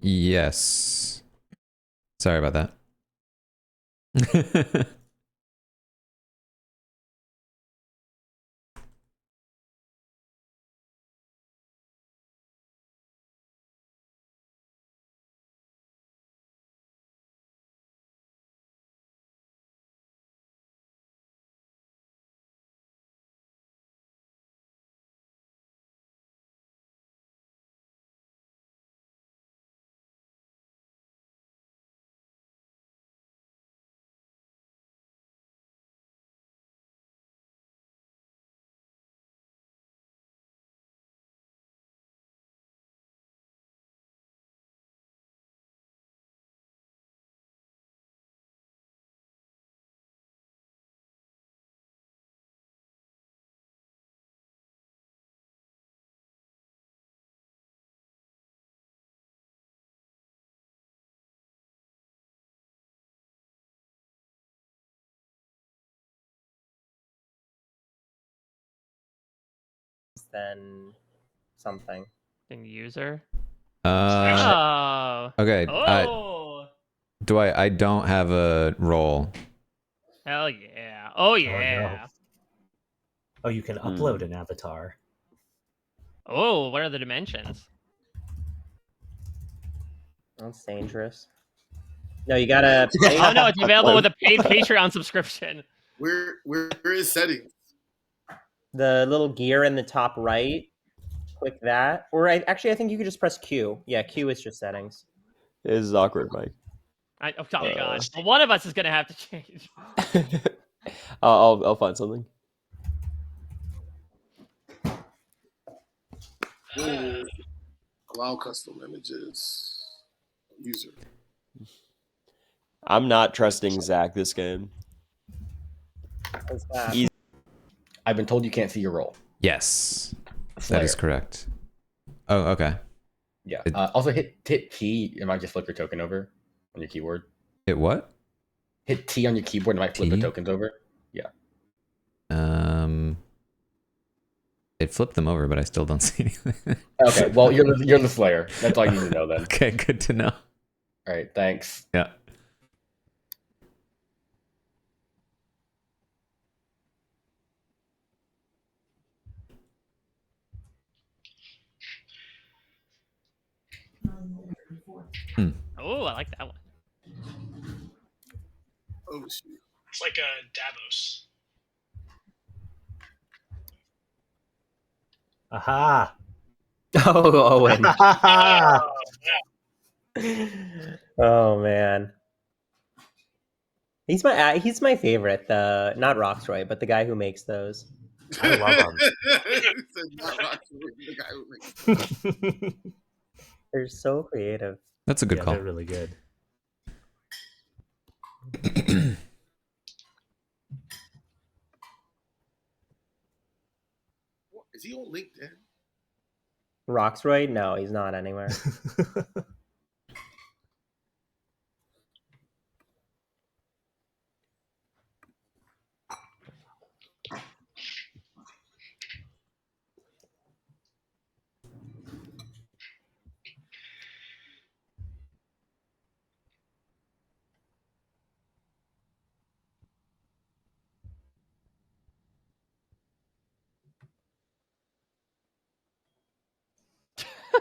Yes. Sorry about that. Then something. Thing user. Okay. Oh. I don't have a role. Hell yeah. Oh yeah. Oh, no. Oh, you can upload an avatar. Oh, what are the dimensions? That's dangerous. No, you gotta pay. Oh no, it's available with a paid Patreon subscription. Where is settings? The little gear in the top right. Click that, or I think you could just press Q. Yeah, Q is just settings. This is awkward, Mike. Oh god. Well, one of us is gonna have to change. I'll find something. Allow custom images. User. I'm not trusting Zach this game. What's that? Easy. I've been told you can't see your role. Yes. Slayer. That is correct. Oh, okay. Yeah. Also hit T. It might just flip your token over on your keyboard. Hit what? Hit T on your keyboard. It might flip the tokens over. Yeah. It flipped them over, but I still don't see anything. Okay. Well, you're the Slayer. That's all you need to know then. Okay, good to know. All right. Thanks. Yeah. Oh, I like that one. Oh shoot. It's like a Davos. Aha! Oh, Owen. Yeah. Oh man. He's my favorite. The not Roxroy, but the guy who makes those. I love them. They're so creative. That's a good call. They're really good. Is he on LinkedIn? Roxroy? No, he's not anywhere.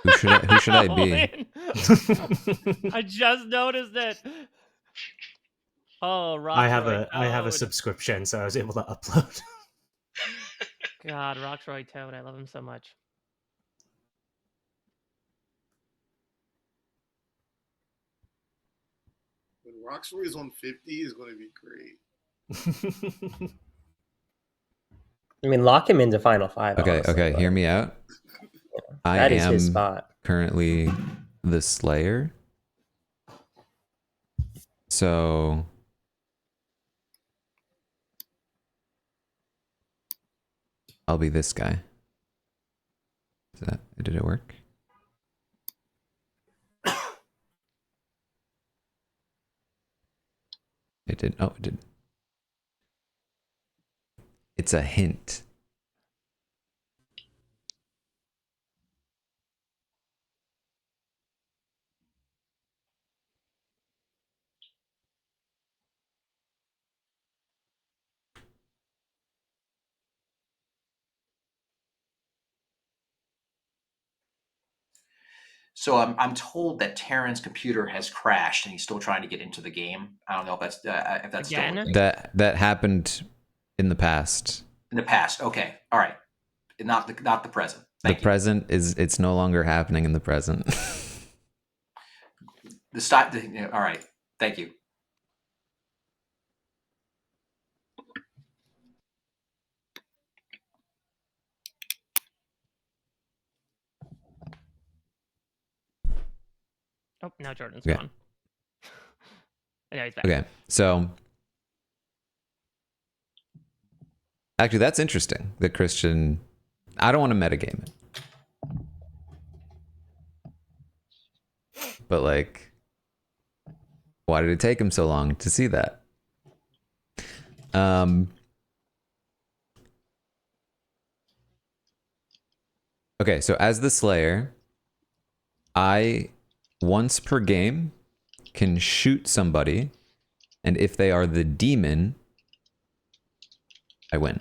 Who should I be? I just noticed it. Oh, Roxroy I have a Toad. subscription, so I was able to upload. God, Roxroy Toad. I love him so much. When Roxroy is on 50, is going to be great. I mean, lock him into Final Five. Okay, honestly, okay, but hear me out. I that is am his spot. currently the Slayer. So I'll be this guy. Did it work? It did. Oh, it did. It's a hint. So I'm told that Taran's computer has crashed and he's still trying to get into the game. I don't know if that's still Again? a thing. That happened in the past. In the past. Okay. All right. Not the present. The present it's no longer happening in the present. All right. Thank you. Oh, now Jordan's Okay. gone. Yeah, he's back. Okay, so actually, that's interesting. That Christian, I don't want to metagame it, but like, why did it take him so long to see that? Okay, so as the Slayer, I once per game can shoot somebody, and if they are the demon, I win.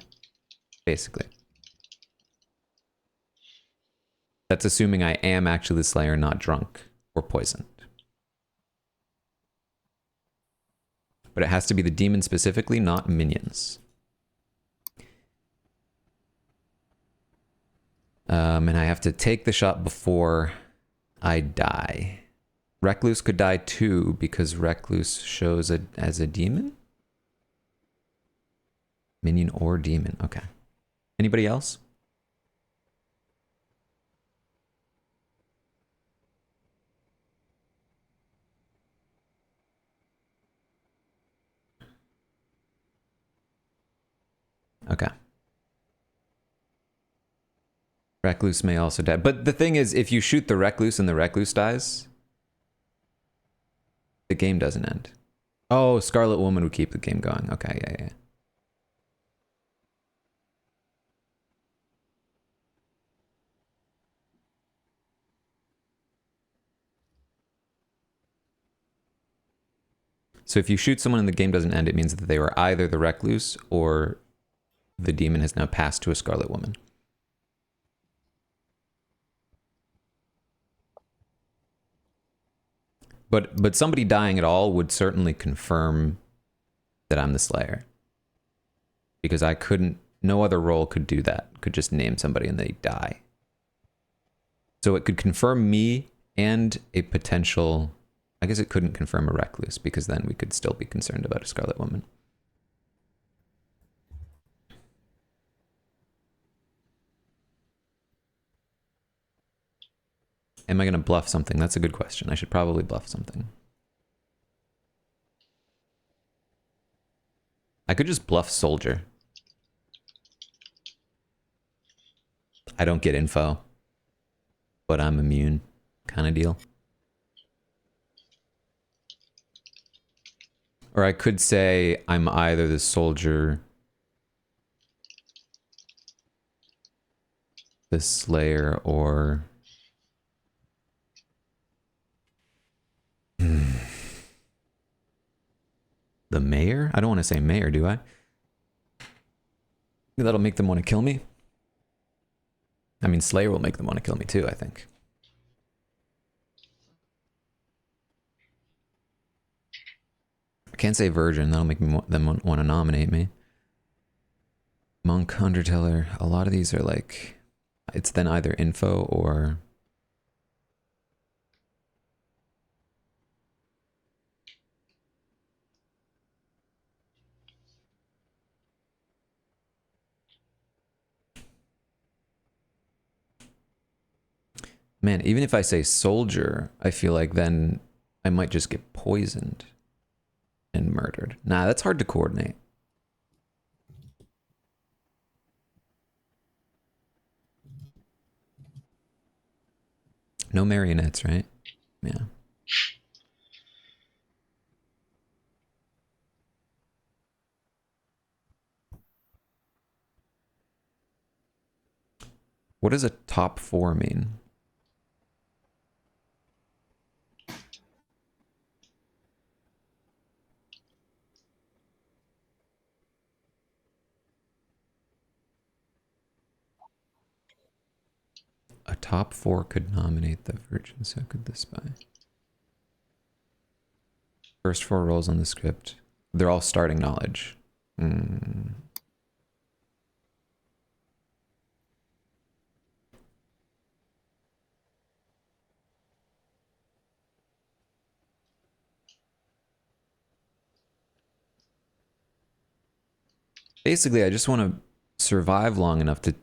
Basically. That's assuming I am actually the Slayer, not drunk or poisoned. But it has to be the demon specifically, not minions. And I have to take the shot before I die. Recluse could die too, because Recluse shows it as a demon? Minion or demon, okay. Anybody else? Okay. Recluse may also die. But the thing is, if you shoot the Recluse and the Recluse dies, the game doesn't end. Oh, Scarlet Woman would keep the game going. Okay, yeah. So if you shoot someone and the game doesn't end, it means that they were either the Recluse or the demon has now passed to a Scarlet Woman. But somebody dying at all would certainly confirm that I'm the Slayer. Because I couldn't, no other role could do that. Could just name somebody and they die. So it could confirm me and a potential, I guess it couldn't confirm a Recluse because then we could still be concerned about a Scarlet Woman. Am I going to bluff something? That's a good question. I should probably bluff something. I could just bluff Soldier. I don't get info, but I'm immune kind of deal. Or I could say I'm either the Soldier, the Slayer, or... the Mayor? I don't want to say Mayor, do I? That'll make them want to kill me. I mean, Slayer will make them want to kill me too, I think. I can't say Virgin. That'll make them want to nominate me. Monk, Underteller. A lot of these are like... it's then either info or... Man, even if I say Soldier, I feel like then I might just get poisoned and murdered. Nah, that's hard to coordinate. No marionettes, right? Yeah. What does a top 4 mean? A top 4 could nominate the Virgin, so could the Spy. First 4 rolls on the script. They're all starting knowledge. Basically, I just want to survive long enough to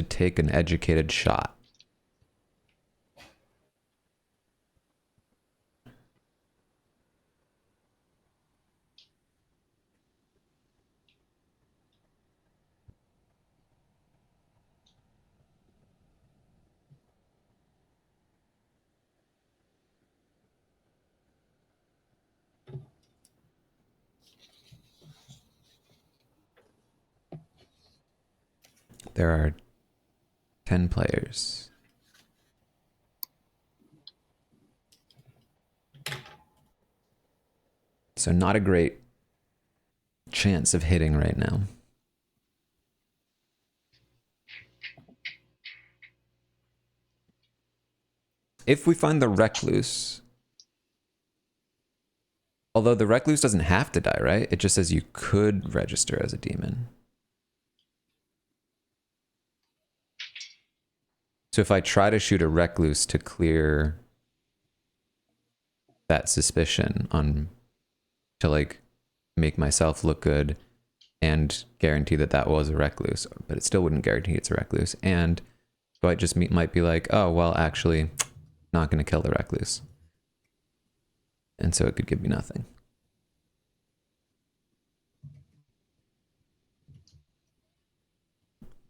take an educated shot. There are 10 players. So not a great chance of hitting right now. If we find the Recluse, although the Recluse doesn't have to die, right? It just says you could register as a demon. So if I try to shoot a Recluse to clear that suspicion to like make myself look good and guarantee that that was a Recluse, but it still wouldn't guarantee it's a Recluse. And so I just might be like, oh, well, actually, not going to kill the Recluse. And so it could give me nothing.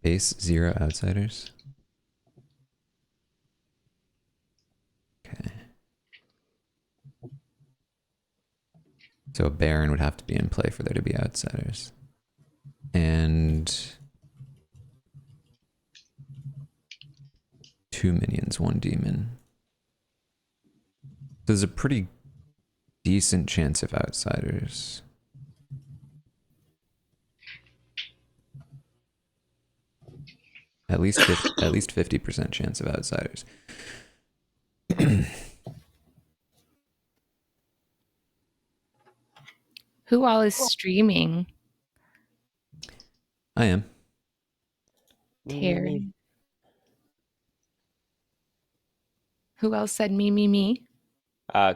Base 0 outsiders. Okay. So a Baron would have to be in play for there to be outsiders. And 2 minions, 1 demon. So there's a pretty decent chance of outsiders. At least 50% chance of outsiders. Who all is streaming? I am. Terry. Who else said me?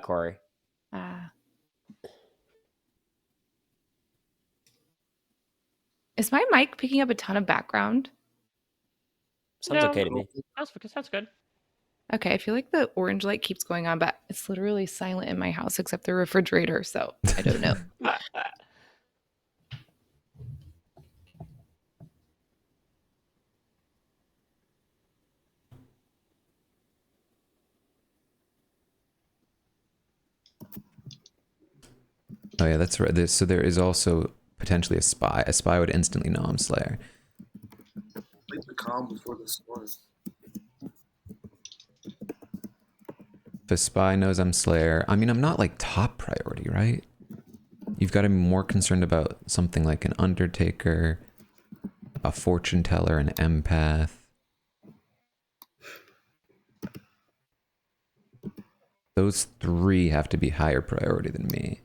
Corey. Is my mic picking up a ton of background? Sounds okay to me. Sounds good. Okay, I feel like the orange light keeps going on, but it's literally silent in my house except the refrigerator, so I don't know. Oh yeah, that's right. So there is also potentially a spy. A spy would instantly know I'm Slayer. Like the calm before the storm. If a spy knows I'm Slayer, I mean, I'm not like top priority, right? You've got to be more concerned about something like an Undertaker, a fortune teller, an empath. Those 3 have to be higher priority than me.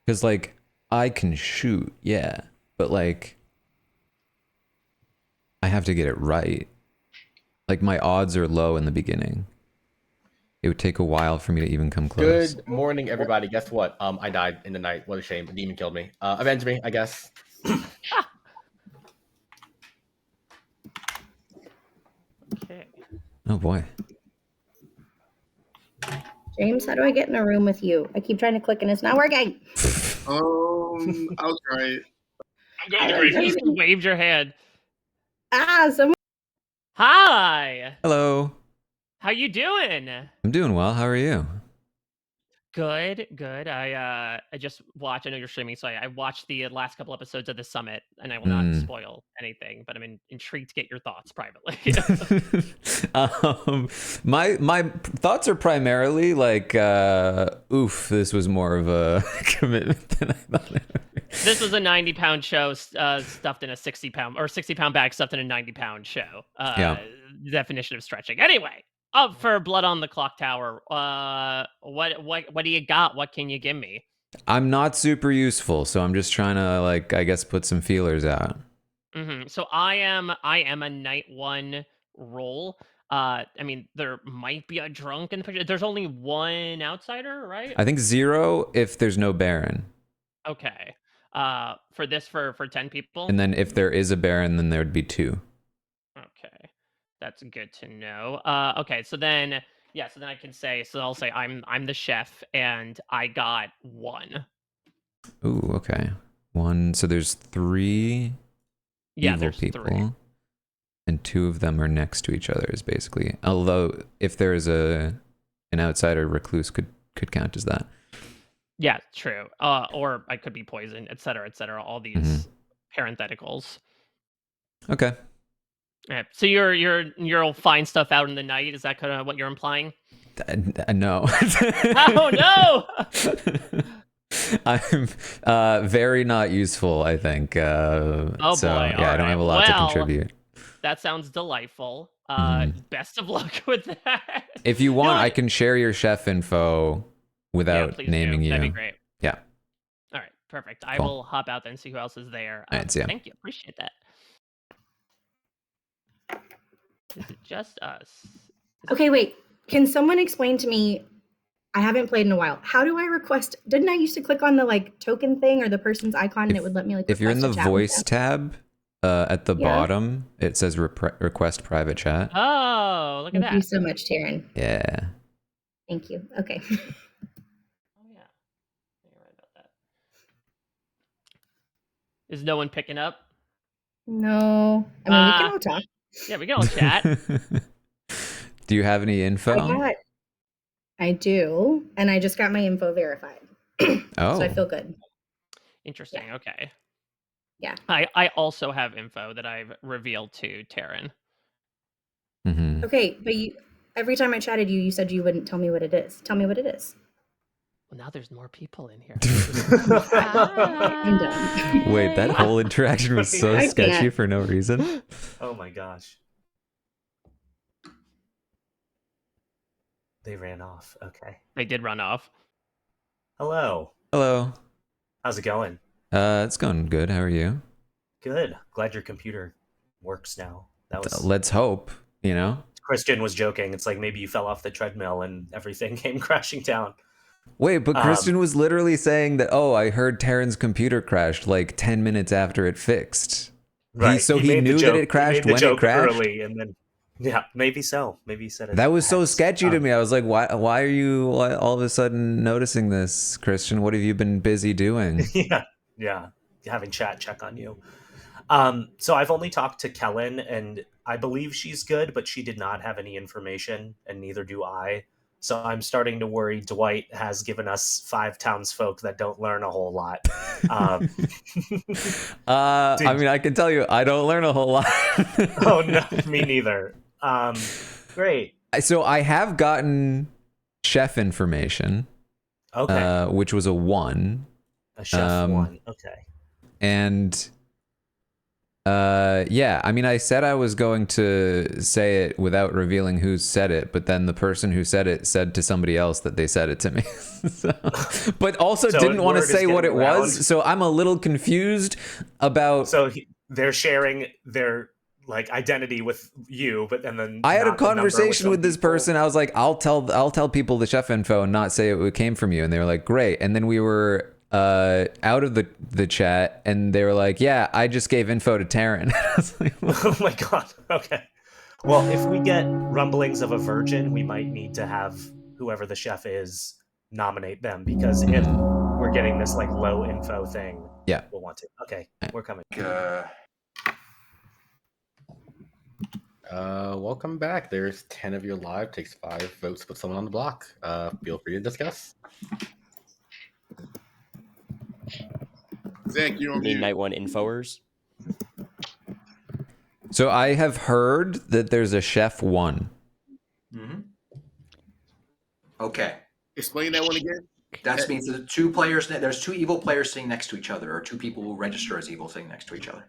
Because, like, I can shoot, yeah, but, like, I have to get it right. Like, my odds are low in the beginning. It would take a while for me to even come close. Good morning, everybody. Guess what? I died in the night. What a shame. A demon killed me. Avenge me, I guess. Okay. Oh, boy. James, how do I get in a room with you? I keep trying to click and it's not working. I'll try it. I'm going to I great. You just waved your hand. Someone. Hi. Hello. How you doing? I'm doing well. How are you? Good, good. I just watched. I know you're streaming, so I watched the last couple episodes of the summit, and I will not spoil anything. But I'm intrigued to get your thoughts privately. My thoughts are primarily like, oof, this was more of a commitment than I thought it would be. This was a 90-pound show stuffed in a 60-pound or 60-pound bag stuffed in a 90-pound show. Yeah. Definition of stretching. Anyway, up for Blood on the Clocktower. What do you got? What can you give me? I'm not super useful, so I'm just trying to, like, I guess put some feelers out. So I am a night 1 role. I mean, there might be a drunk in the picture. There's only one outsider, right? I think 0 if there's no Baron. Okay. For this for 10 people. And then if there is a Baron, then there would be 2. Okay. That's good to know. Okay, so then I can say, so I'll say I'm the chef and I got 1. Ooh, okay. 1. So there's 3 evil there's people. 3. And 2 of them are next to each other, is basically. Although if there is an outsider, recluse could count as that. Yeah, true. Or I could be poisoned, etc., all these parentheticals. Okay. Right. So you'll find stuff out in the night. Is that kind of what you're implying? No. Oh no! I'm very not useful, I think. Oh so, boy! Yeah, I don't have a lot to Well, contribute. That sounds delightful. Best of luck with that. If you want, I can share your chef info without please naming do. you. That'd be great. Yeah. All right, perfect. Cool. I will hop out then and see who else is there. All right, see ya. Thank you. Appreciate that. Is it just us? Okay, wait. Can someone explain to me? I haven't played in a while. How do I request? Didn't I used to click on the like token thing or the person's icon and it would let me like? If you're in the request a chat with voice them? tab at the bottom, it says request private chat. Oh, look at Thank you that. so much, Taran. Yeah. Thank you. Okay. Oh yeah, you're right about that. Is no one picking up? No, I mean we can all talk. Yeah, we can all chat. Do you have any info? I do, and I just got my info verified. Oh. So I feel good. Interesting. Yeah. Okay. Yeah. I also have info that I've revealed to Taran. Mm-hmm. Okay, but every time I chatted you said you wouldn't tell me what it is. Tell me what it is. Well, now there's more people in here. I'm done. Wait, that whole interaction was so I sketchy can't. for no reason. Oh my gosh. They ran off. Okay. They did run off. Hello. Hello. How's it going? It's going good. How are you? Good. Glad your computer works now. That was Let's hope, you know? Christian was joking. It's like maybe you fell off the treadmill and everything came crashing down. Wait, but Kristen was literally saying that, oh, I heard Taran's computer crashed like 10 minutes after it fixed. Right. He made the knew joke- that it crashed he made the when joke it crashed? early and then yeah, maybe so. Maybe he said it. That was so has. sketchy to me. I was like, why are you all of a sudden noticing this, Christian? What have you been busy doing? Yeah. Having chat check on you. So I've only talked to Kellen, and I believe she's good, but she did not have any information, and neither do I. So I'm starting to worry Dwight has given us 5 townsfolk that don't learn a whole lot. I mean, I can tell you, I don't learn a whole lot. Oh, no, me neither. Great. So I have gotten chef information, Okay. which was a 1. A chef 1. Okay. And yeah, I mean, I said I was going to say it without revealing who said it, but then the person who said it said to somebody else that they said it to me. But also didn't want to say what it was, so I'm a little confused about. So they're sharing their like identity with you, but and then I had a not the number conversation with this people. person. I was like, I'll tell people the chef info and not say it came from you, and they were like, great. And then we were out of the chat, and they were like, yeah, I just gave info to Taran. I was like, Oh my god. Okay. Well, if we get rumblings of a virgin, we might need to have whoever the chef is nominate them, because if we're getting this like low info thing, yeah, we'll want to. Okay, we're coming. Welcome back. There's 10 of you live. Takes 5 votes to put someone on the block. Feel free to discuss. Zach, you're on You mean mute. night one infoers? So I have heard that there's a chef 1. Mm-hmm. Okay. Explain that one again. That means there's 2 players. There's 2 evil players sitting next to each other, or 2 people who register as evil sitting next to each other.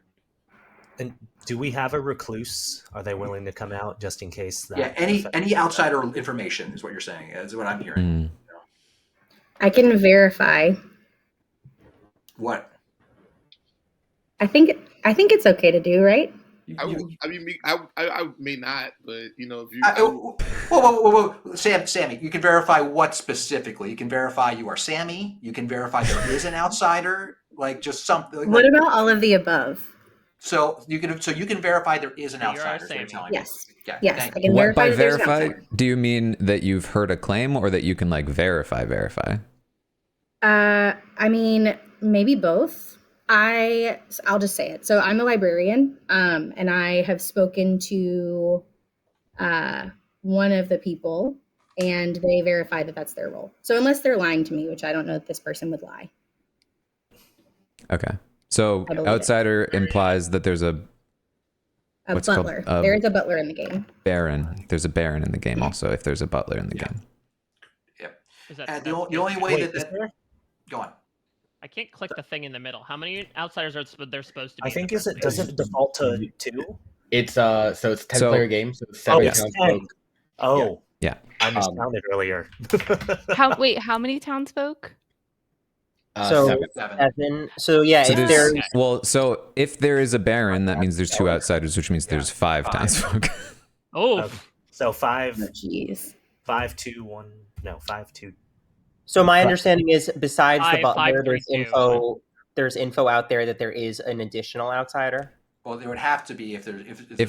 And do we have a recluse? Are they willing to come out just in case that? Yeah, any outsider information is what you're saying. Is what I'm hearing. I can verify. What? I think it's okay to do, right? I may not, but you know, if you. Whoa, Sammy, you can verify what specifically? You can verify you are Sammy. You can verify there is an outsider, like just something. What about all of the above? So you can verify there is an outsider. Sam. Telling Yes. Me. Yeah, yes, thank I you. can What, verify. by that there's an verify, outsider. do you mean that you've heard a claim or that you can like verify? I mean, maybe both. I'll just say it. So I'm a librarian, and I have spoken to one of the people, and they verify that that's their role. So unless they're lying to me, which I don't know that this person would lie. Okay. So outsider implies that there's a what's butler. Called, there is a butler in the game. Baron. There's a baron in the game also if there's a butler in the game. Yep. Is that The only way that go on. I can't click the thing in the middle. How many outsiders are there supposed to be? I think does it default to 2? It's so it's 10-player game, so it's 7 townsfolk. Oh. Yeah. I miscounted earlier. How many townsfolk? So 7. So yeah, So if there's, there's well, so if there is a baron, that means there's 2 outsiders, which means there's 5 townsfolk. Oh. So 5. Jeez. 5, 2, 1. No, 5, 2. So my understanding is, besides the 5, butler, 5, 3, there's info out there that there is an additional outsider. Well, there would have to be if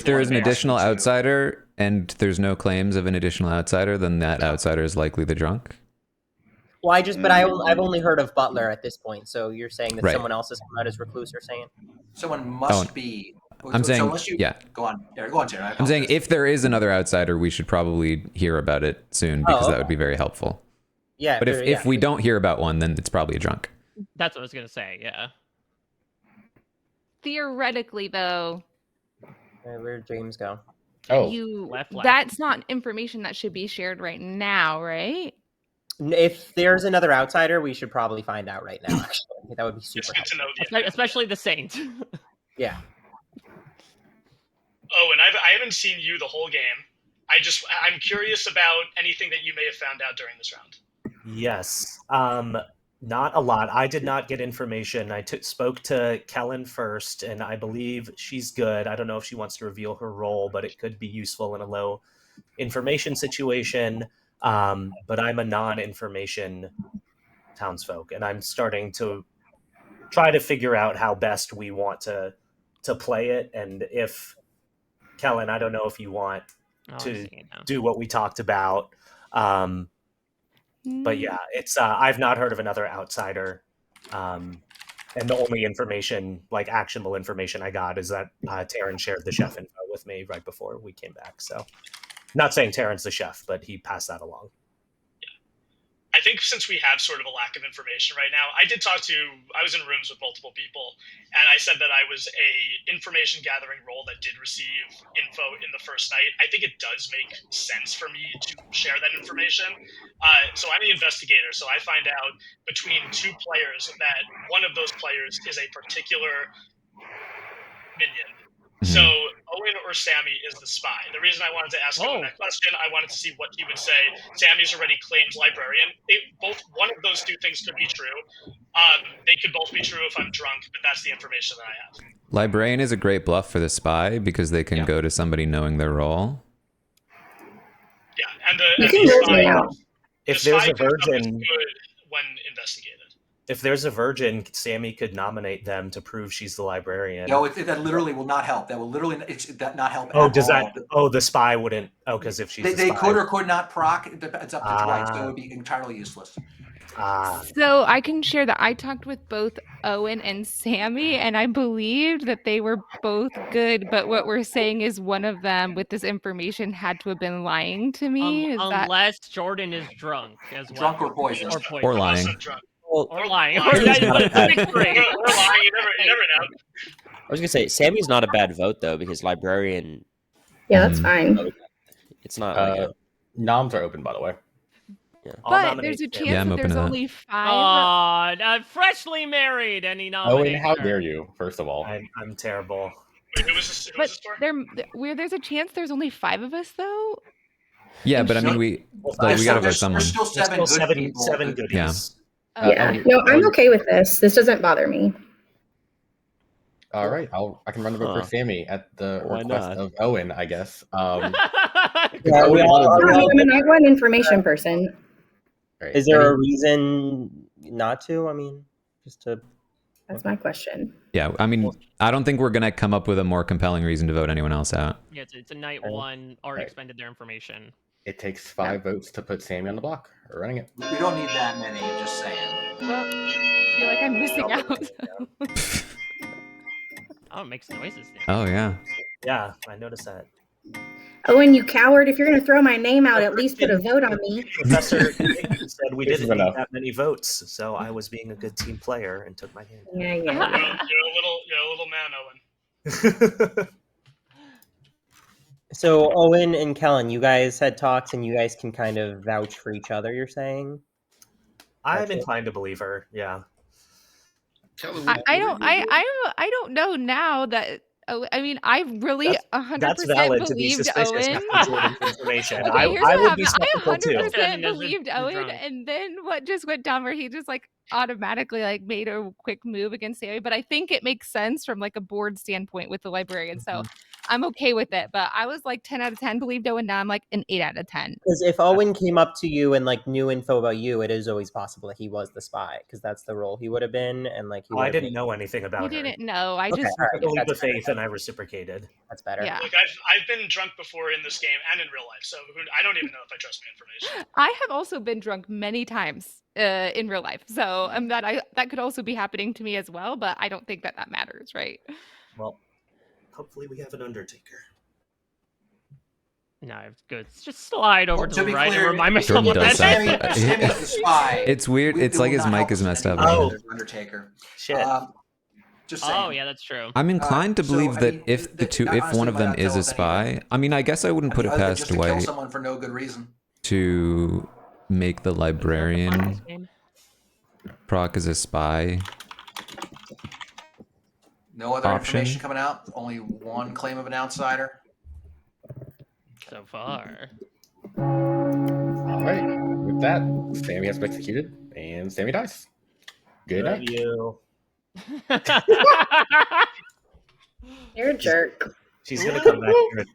There is an additional outsider and there's no claims of an additional outsider, then that outsider is likely the drunk. Well, I've only heard of butler at this point. So you're saying that Right. someone else has come out as recluse, or saying someone must be. I'm saying, yeah. Go on, Taran. I'm saying if there is another outsider, we should probably hear about it soon because that would be very helpful. Yeah. But if we don't hear about one, then it's probably a drunk. That's what I was gonna say. Yeah. Theoretically, though, where'd James go? Left. That's not information that should be shared right now, right? If there's another outsider, we should probably find out right now. Actually, that would be super helpful. Especially the Saint. Yeah. Oh, and I haven't seen you the whole game. I'm curious about anything that you may have found out during this round. Yes. Not a lot. I did not get information. I spoke to Kellen first, and I believe she's good. I don't know if she wants to reveal her role, but it could be useful in a low information situation. But I'm a non-information townsfolk, and I'm starting to try to figure out how best we want to play it. And if, Kellen, I don't know if you want to do what we talked about. But yeah, it's I've not heard of another outsider, and the only information, like actionable information, I got is that Taran shared the chef info with me right before we came back. So, not saying Taran's the chef, but he passed that along. I think since we have sort of a lack of information right now, I was in rooms with multiple people, and I said that I was a information gathering role that did receive info in the first night. I think it does make sense for me to share that information. So I'm the investigator, so I find out between 2 players that one of those players is a particular minion. So Owen or Sammy is the spy. The reason I wanted to ask Owen that question, I wanted to see what he would say. Sammy's already claimed librarian. One of those 2 things could be true. They could both be true if I'm drunk, but that's the information that I have. Librarian is a great bluff for the spy because they can go to somebody knowing their role. Yeah, and the spy, If there's a spy comes up as virgin, good when investigated. if there's a virgin, Sammy could nominate them to prove she's the librarian. No, that literally will not help. That will literally not help. Oh, at does all. that? Oh, the spy wouldn't. Oh, because if she's They the spy, could or could not proc. It's up to Dwight, so it would be entirely useless. So I can share that I talked with both Owen and Sammy, and I believed that they were both good. But what we're saying is one of them, with this information, had to have been lying to me. Is that Unless Jordan is drunk as well. Drunk or poisoned. Or poisoned. Or lying. Also drunk. Well, Or lying. Or Sammy's yeah, not a bad- mixed breed. Or lying. You never know. I was gonna say Sammy's not a bad vote though, because librarian, Yeah, that's Mhm. fine. it's not like a Noms are open, by the way. I'll but nominate there's a Sammy. chance Yeah, I'm that open there's to that. only 5. Freshly married, and he Owen, nominates how her. dare you? First of all, I'm terrible. Wait, who was this? Who was But this for? there's a chance there's only 5 of us though. Yeah, And but I mean, she- we Well, like we gotta vote There's someone. still There's seven still good people. seven goodies. Yeah. Owen, No, I'm Owen- okay with this. This doesn't bother me. All right, I can run the vote for Huh. Sammy at the Why request not? of Owen, I guess. Yeah, Owen we wanted all- to- No, I'm a night one information person. Right, Is there any- a reason not to? I mean, just to. That's my question. Yeah, I mean, I don't think we're gonna come up with a more compelling reason to vote anyone else out. Yeah, it's a night Right. one. Already Right. expended their information. It takes 5 votes to put Sammy on the block. We're running it. We don't need that many, just saying. Well, I feel like I'm missing out. Oh, it makes noises. Now. Oh yeah. Yeah, I noticed that. Owen, you coward! If you're gonna throw my name out, at least put a vote on me. Professor said we This didn't is need enough. that many votes, so I was being a good team player and took my hand. Yeah, You're yeah. a little man, Owen. So Owen and Kellen, you guys had talks, and you guys can kind of vouch for each other. You're saying? I'm Gotcha. inclined to believe her. Yeah. Kelly, I don't know now that. Oh, I mean, I really 100% That's valid to be believed suspicious Owen. after Jordan's information. Okay, here's I what would be happened. I skeptical too. 100% You're believed Owen, drunk. and then what just went down where he just like automatically like made a quick move against Sammy. But I think it makes sense from like a board standpoint with the librarian. So I'm okay with it. But I was like 10 out of 10 believed Owen. Now I'm like an 8 out of 10. Because if Owen came up to you and like knew info about you, it is always possible that he was the spy, because that's the role he would have been, and like he. Oh, I would've didn't been- know anything about You her. didn't know. I Okay, just all I right, believed that's the better. faith and I reciprocated. That's better. yeah. Look, I've been drunk before in this game and in real life, so I don't even know if I trust my information. I have also been drunk many times in real life, so that could also be happening to me as well. But I don't think that matters, right? Well, hopefully we have an Undertaker. No, it's good. Just slide over Well, to to the be right clear, and remind myself Jordan what does that that. is. Sammy's the spy. It's weird. We It's will like his not mic help is us messed in up. any way Oh. there's Undertaker. Shit. Just saying. Oh yeah, that's true. I'm inclined to so, believe I that mean, if if one of them is a spy, I mean, I guess I wouldn't put it Other than past just to kill Dwight someone for no good reason. to make the librarian proc as a spy. No other Option. information coming out. Only one claim of an outsider. So far. All right. With that, Sammy has been executed, and Sammy dies. Good Love night. you. You're a jerk. She's gonna come back here and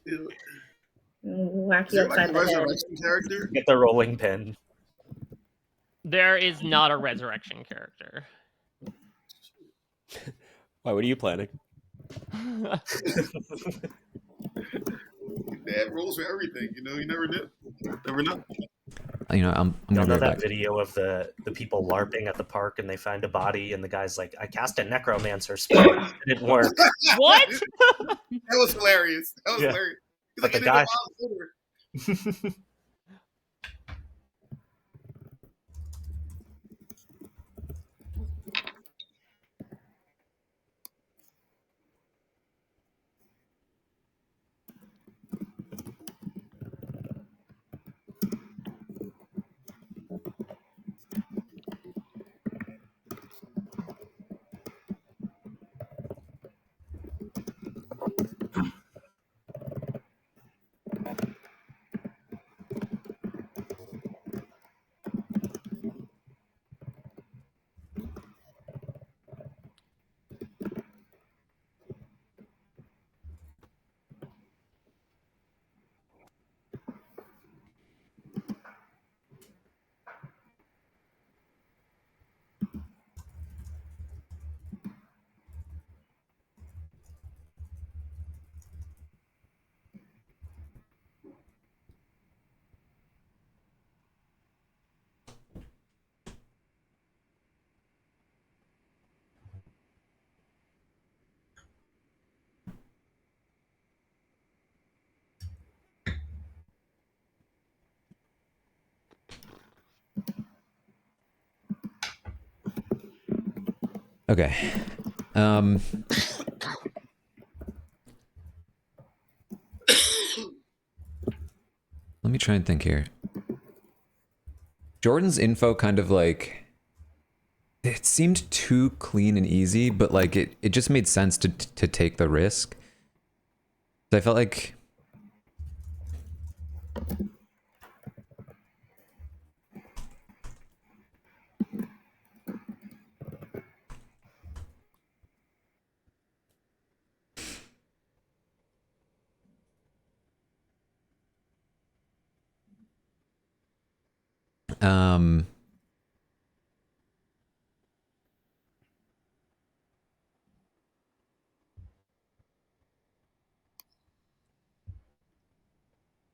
hit me. Whack Is you there like upside a the head. resurrection character? Get the rolling pin. There is not a resurrection character. Why? What are you planning? They have rules for everything, you know. You never knew. Never know. You know, I'm Y'all gonna know go that back. video of the people LARPing at the park and they find a body and the guy's like, I cast a necromancer spell. It didn't work. What? That was hilarious. That was Yeah. hilarious. He's But like, the "I guy- didn't know I was over." Okay. Let me try and think here. Jordan's info kind of like, it seemed too clean and easy, but like it just made sense to take the risk. I felt like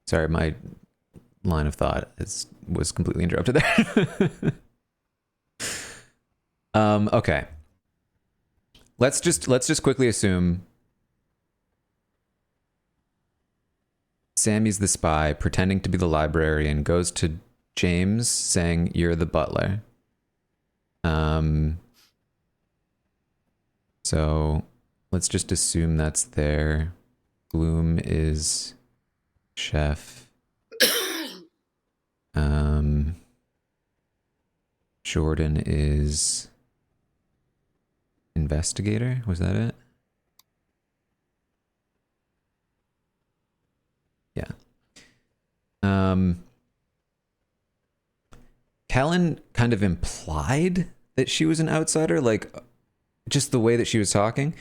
sorry, my line of thought was completely interrupted there. Okay. Let's just quickly assume Sammy's the spy, pretending to be the librarian, goes to James saying, "You're the butler." So let's just assume that's there. Bloom is chef. Jordan is investigator. Was that it? Yeah. Kellen kind of implied that she was an outsider, like just the way that she was talking.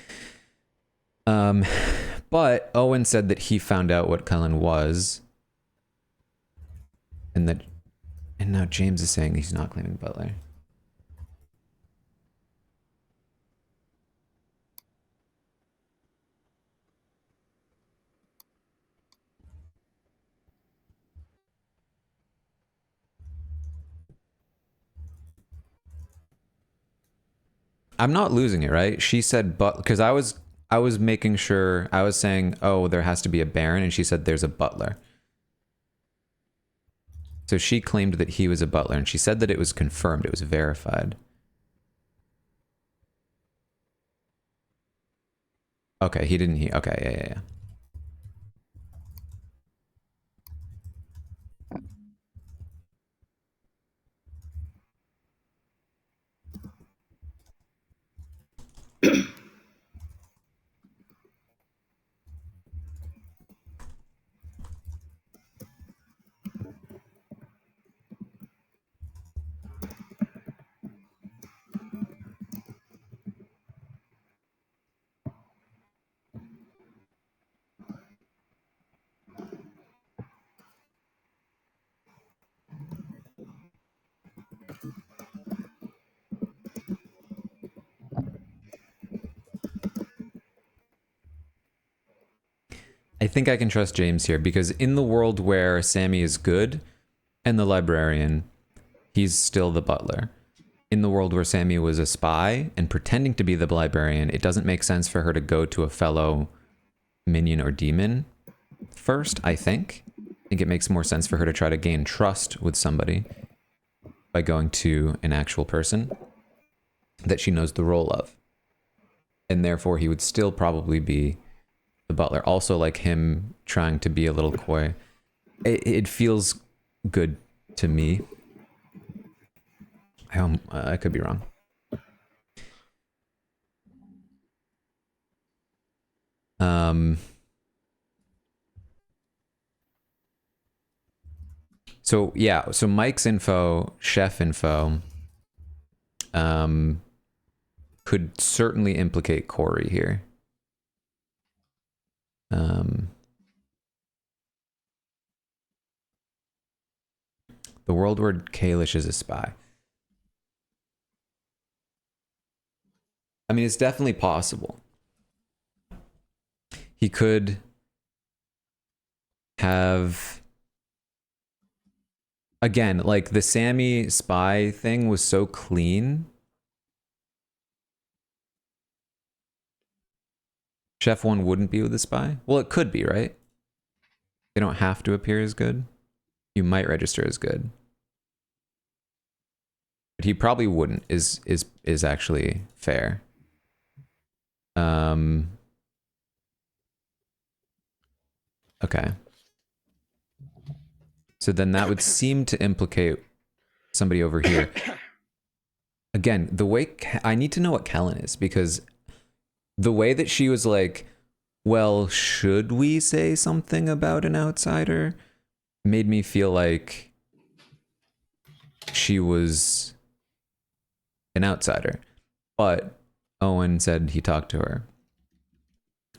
But Owen said that he found out what Kellen was, and now James is saying he's not claiming Butler. I'm not losing it, right? She said, but because I was making sure, I was saying, oh, there has to be a Baron, and she said there's a butler. So she claimed that he was a butler, and she said that it was confirmed, it was verified. Okay, he didn't. Okay, yeah. I think I can trust James here, because in the world where Sammy is good and the librarian, he's still the butler. In the world where Sammy was a spy and pretending to be the librarian, it doesn't make sense for her to go to a fellow minion or demon first, I think. I think it makes more sense for her to try to gain trust with somebody by going to an actual person that she knows the role of. And therefore, he would still probably be the butler. Also, like him trying to be a little coy. It feels good to me. I could be wrong. So yeah, so Mike's info, chef info, could certainly implicate Corey here. The world where Kalish is a spy. I mean, it's definitely possible. He could have, again, like the Sammy spy thing was so clean. Chef 1 wouldn't be with the spy? Well, it could be, right? They don't have to appear as good. You might register as good. But he probably wouldn't, is actually fair. Okay. So then that would seem to implicate somebody over here. Again, the way I need to know what Kellen is, because the way that she was like, well, should we say something about an outsider, made me feel like she was an outsider. But Owen said he talked to her.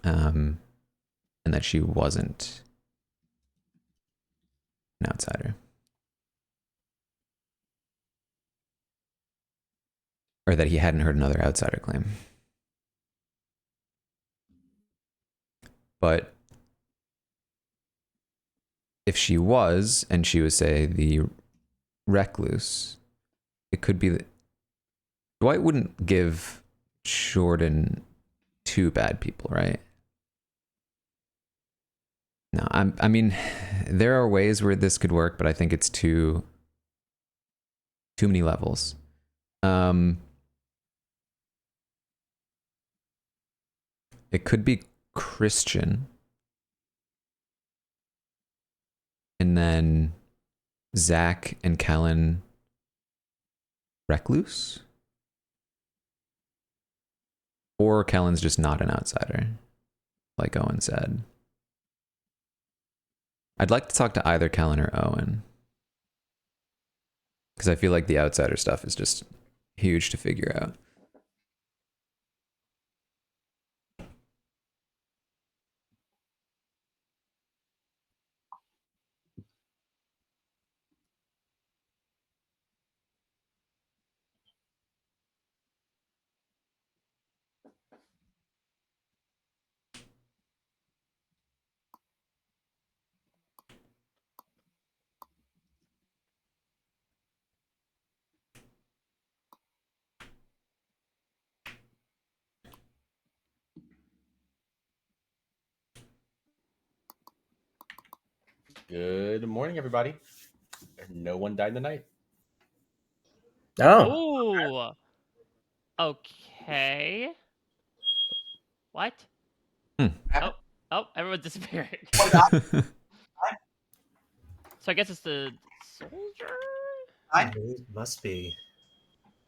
And that she wasn't an outsider. Or that he hadn't heard another outsider claim. But if she was, and she was, say, the recluse, it could be that Dwight wouldn't give Jordan two bad people, right? No, I mean, there are ways where this could work, but I think it's too many levels. It could be Christian. And then Zach and Kellen recluse? Or Kellen's just not an outsider, like Owen said. I'd like to talk to either Kellen or Owen. Because I feel like the outsider stuff is just huge to figure out. Good morning, everybody. No one died in the night. Oh. Oh. Okay. What? Hmm. Oh, everyone's disappearing. What So I guess it's the soldier? It must be.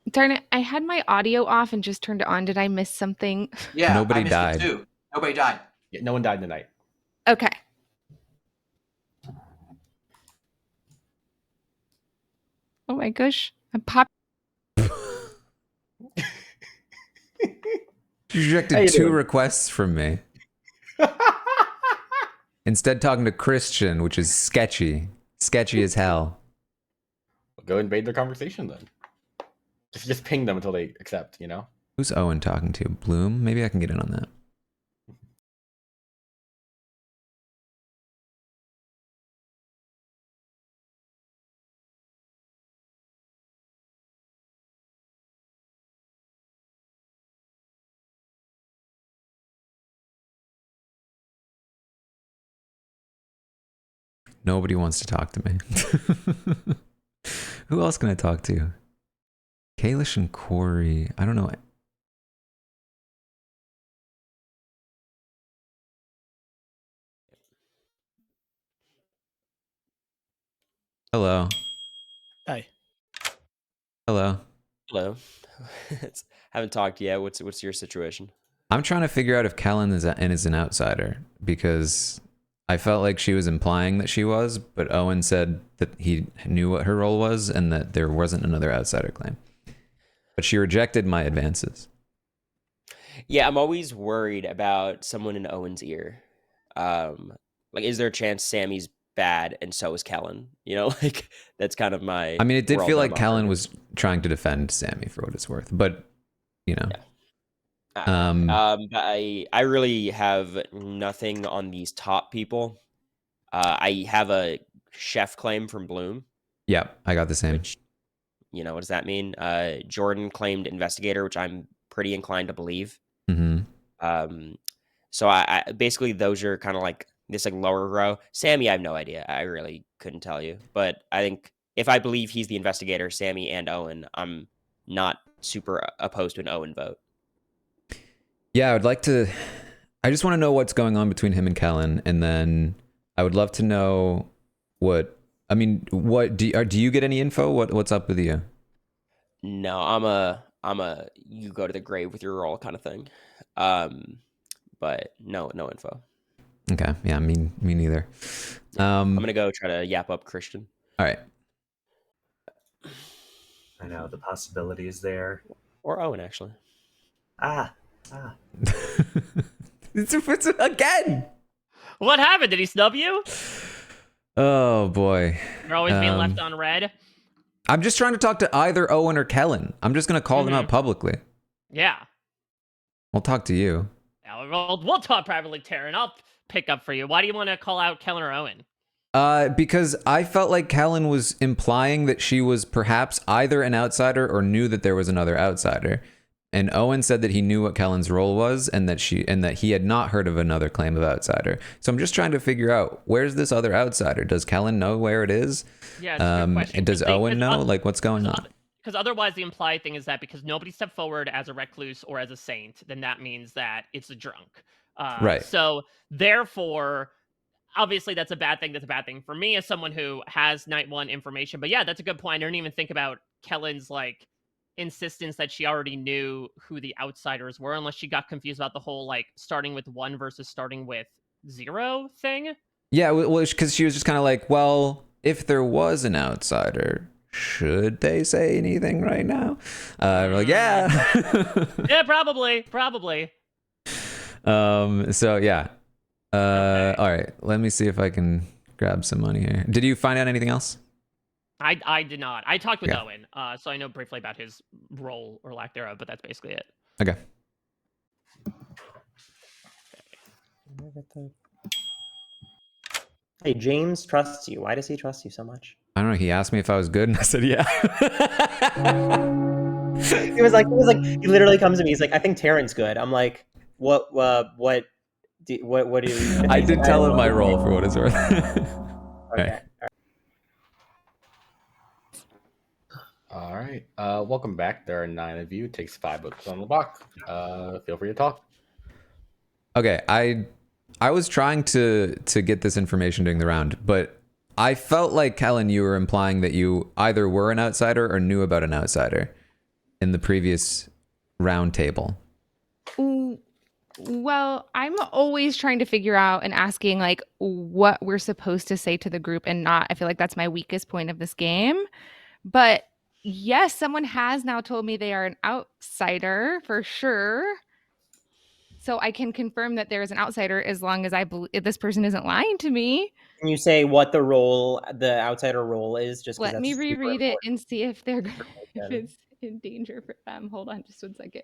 Darn it, I had my audio off and just turned it on. Did I miss something? Yeah, Nobody I missed died. it too. Nobody died. Yeah, no one died in the night. Okay. Oh my gosh. I'm pop. You rejected 2 requests from me. Instead talking to Christian, which is sketchy. Sketchy as hell. Go invade their conversation then. Just ping them until they accept, you know? Who's Owen talking to? Bloom? Maybe I can get in on that. Nobody wants to talk to me. Who else can I talk to? Kalish and Corey. I don't know. Hello. Hi. Hello. Hello. Haven't talked yet. What's your situation? I'm trying to figure out if Kellen is an outsider, because I felt like she was implying that she was, but Owen said that he knew what her role was and that there wasn't another outsider claim. But she rejected my advances. Yeah, I'm always worried about someone in Owen's ear. Like, is there a chance Sammy's bad and so is Kellen? You know, like that's kind of my. I mean, it did world feel that like I'm Kellen operating. was trying to defend Sammy for what it's worth, but you know. Yeah. But I really have nothing on these top people. I have a chef claim from Bloom. Yeah, I got the same. Which, you know, what does that mean? Jordan claimed investigator, which I'm pretty inclined to believe. Mm-hmm. So I basically those are kind of like this like lower row. Sammy, I have no idea. I really couldn't tell you. But I think if I believe he's the investigator, Sammy and Owen, I'm not super opposed to an Owen vote. Yeah, I would like to. I just want to know what's going on between him and Kellen, and then I would love to know what. I mean, what do you get any info? What's up with you? No, I'm a you go to the grave with your roll kind of thing. But no info. Okay, yeah, me neither. I'm gonna go try to yap up Christian. All right. I know the possibility is there. Or Owen, actually. It's again. What happened? Did he snub you? Oh boy. You're always being left on red. I'm just trying to talk to either Owen or Kellen. I'm just gonna call them out publicly. Yeah. I'll talk to you. Yeah, we'll talk privately, Taran. I'll pick up for you. Why do you want to call out Kellen or Owen? Because I felt like Kellen was implying that she was perhaps either an outsider or knew that there was another outsider. And Owen said that he knew what Kellen's role was and that he had not heard of another claim of outsider. So I'm just trying to figure out, where's this other outsider? Does Kellen know where it is? Yeah, it's a good question. And does Owen know? Like, what's going on? Because otherwise the implied thing is that because nobody stepped forward as a recluse or as a saint, then that means that it's a drunk. Right. So therefore, obviously that's a bad thing. That's a bad thing for me as someone who has night one information. But yeah, that's a good point. I didn't even think about Kellen's like insistence that she already knew who the outsiders were, unless she got confused about the whole like starting with 1 versus starting with 0 thing. Yeah, well, because she was just kind of like, well, if there was an outsider, should they say anything right now? We're like, yeah. Yeah, probably. So yeah. Okay. All right. Let me see if I can grab some money here. Did you find out anything else? I did not. I talked with Okay. Owen, so I know briefly about his role or lack thereof, but that's basically it. Okay. Hey, James trusts you. Why does he trust you so much? I don't know. He asked me if I was good, and I said yeah. He was like, he literally comes to me. He's like, I think Taran's good. I'm like, what do you? I did tell him my role for what it's worth. Okay. All right. Welcome back. There are 9 of you. It takes 5 votes on the block. Feel free to talk. Okay, I was trying to get this information during the round, but I felt like, Kellen, you were implying that you either were an outsider or knew about an outsider in the previous round table. Well, I'm always trying to figure out and asking like what we're supposed to say to the group and not. I feel like that's my weakest point of this game. But yes, someone has now told me they are an outsider for sure. So I can confirm that there is an outsider as long as I believe this person isn't lying to me. Can you say what the outsider role is? Just let me reread it and see if they're if information. it's in danger for them. Hold on, just 1 second.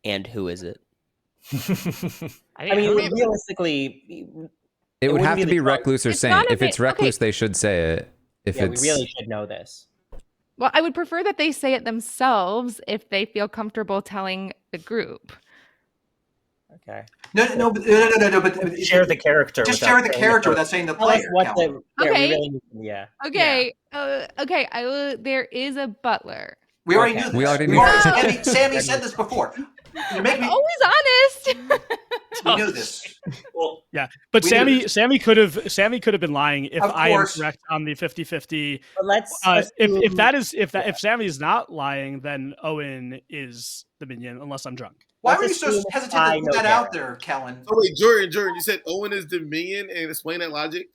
And who is it? I mean, realistically, It would wouldn't have to the be drunk- recluse or It's saint. not a If it's bit- okay. recluse, they should say it. If Yeah, it's we really should know this. Well, I would prefer that they say it themselves if they feel comfortable telling the group. Okay. No. But Share the character. just without share the saying character the without saying the Tell us player. what Kellen. the. Yeah, Okay. we really need, yeah. Okay. Okay. I will. There is a butler. We already Okay. knew this. We already We've knew already- this. Sammy said this before. You make I'm me. always honest. We knew this. Well, Yeah, but We knew Sammy could have been lying if Of I am course. correct on the 50-50. But let's. If Sammy's not lying, then Owen is the minion, unless I'm drunk. Why Let's were you so assume hesitant I to know put that out Darren. there, Kellen? Oh wait, Jordan, you said Owen is the minion, and explain that logic.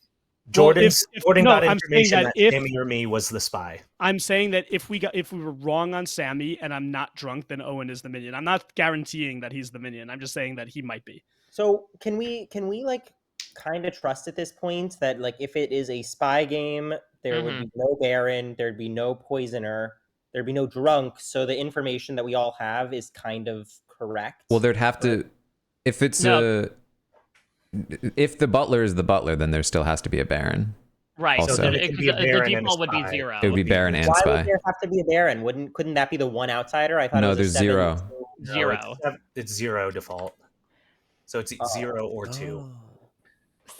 Jordan no, got I'm saying information that that if- Sammy or me was the spy. I'm saying that if we were wrong on Sammy and I'm not drunk, then Owen is the minion. I'm not guaranteeing that he's the minion. I'm just saying that he might be. So can we like kind of trust at this point that like if it is a spy game, there would be no Baron, there'd be no poisoner, there'd be no drunk. So the information that we all have is kind of correct. Well, there'd have to, if it's if the butler is the butler, then there still has to be a baron. Right. Also. So So the, it could be a the Baron and a default would be spy. 0. It would be baron and Why spy. would there have to be a Baron? Couldn't that be the one outsider? I thought No, it was there's 0. No, 0. it's 0 default. So it's 0 or 2.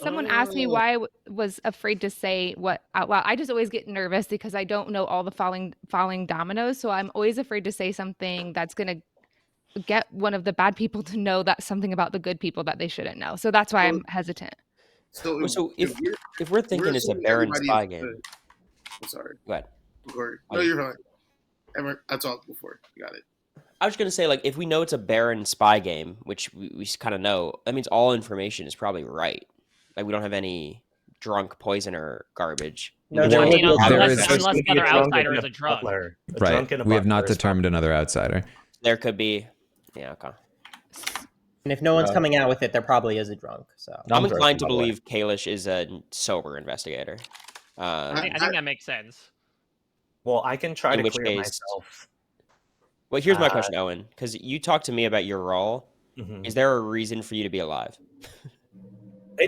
Someone asked me why I was afraid to say what out loud. I just always get nervous because I don't know all the falling dominoes. So I'm always afraid to say something that's going to get one of the bad people to know that something about the good people that they shouldn't know. So that's why I'm hesitant. So So if we're we're thinking it's a assuming barren everybody spy is game, good. I'm sorry. go ahead. Corey. Oh, No, you- you're fine. I talked before. You got it. I was gonna say, like, if we know it's a barren spy game, which we kind of know, that means all information is probably right. Like, we don't have any drunk poisoner garbage. No, Which there I would mean, be a there unless is- drunk. unless Could the be other a drunk outsider and is a a drunk. butler. A Right. drunk and a We have not butler is determined another outsider. there could be, yeah, okay. And if no one's coming out with it, there probably is a drunk. So I'm Numbers, inclined to by the way. believe Kalish is a sober investigator. I think that makes sense. Well, I can try In to which clear case- myself. Well, here's my question, Owen, because you talked to me about your role. Mhm. Is there a reason for you to be alive?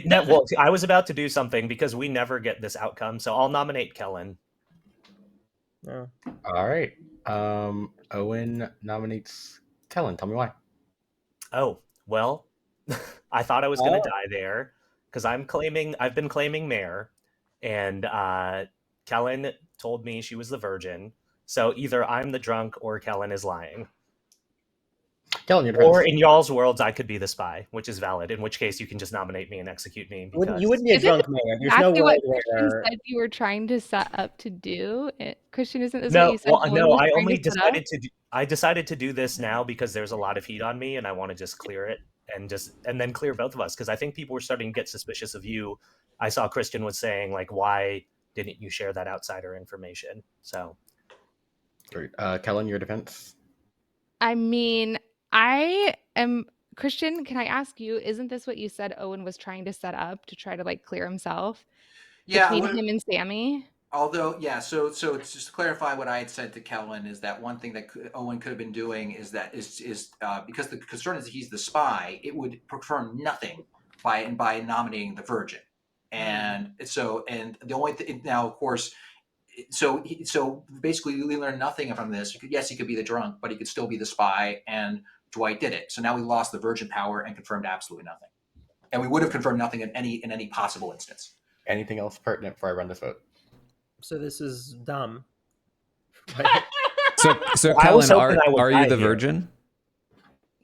Well, I was about to do something because we never get this outcome, so I'll nominate Kellen. yeah. All right. Owen nominates Kellen. Tell me why. Oh, well, I thought I was going to Oh. die there because I've been claiming mayor, and Kellen told me she was the virgin. So either I'm the drunk or Kellen is lying. Kellen, your Or defense. in y'all's worlds, I could be the spy, which is valid, in which case you can just nominate me and execute me. You wouldn't be a Isn't drunk mayor. There's no exactly world what Christian where said you were trying to set up to do. Christian, isn't this what No, you said? well, Owen no, was I trying only to set up? decided to do this now because there's a lot of heat on me, and I want to just clear it and then clear both of us because I think people were starting to get suspicious of you. I saw Christian was saying like, why didn't you share that outsider information? So, Great. Kellen, your defense. I mean, I am Christian. Can I ask you? Isn't this what you said Owen was trying to set up to try to like clear himself Yeah, between him and Sammy? although, yeah, so just to clarify what I had said to Kellen is that one thing that Owen could have been doing is because the concern is he's the spy, it would confirm nothing by nominating the virgin, and so the only now of course. So basically, we learned nothing from this. Yes, he could be the drunk, but he could still be the spy, and Dwight did it. So now we lost the virgin power and confirmed absolutely nothing, and we would have confirmed nothing in any possible instance. Anything else pertinent before I run this vote? so this is dumb. So I was Kellen, hoping I would are die you the here. virgin?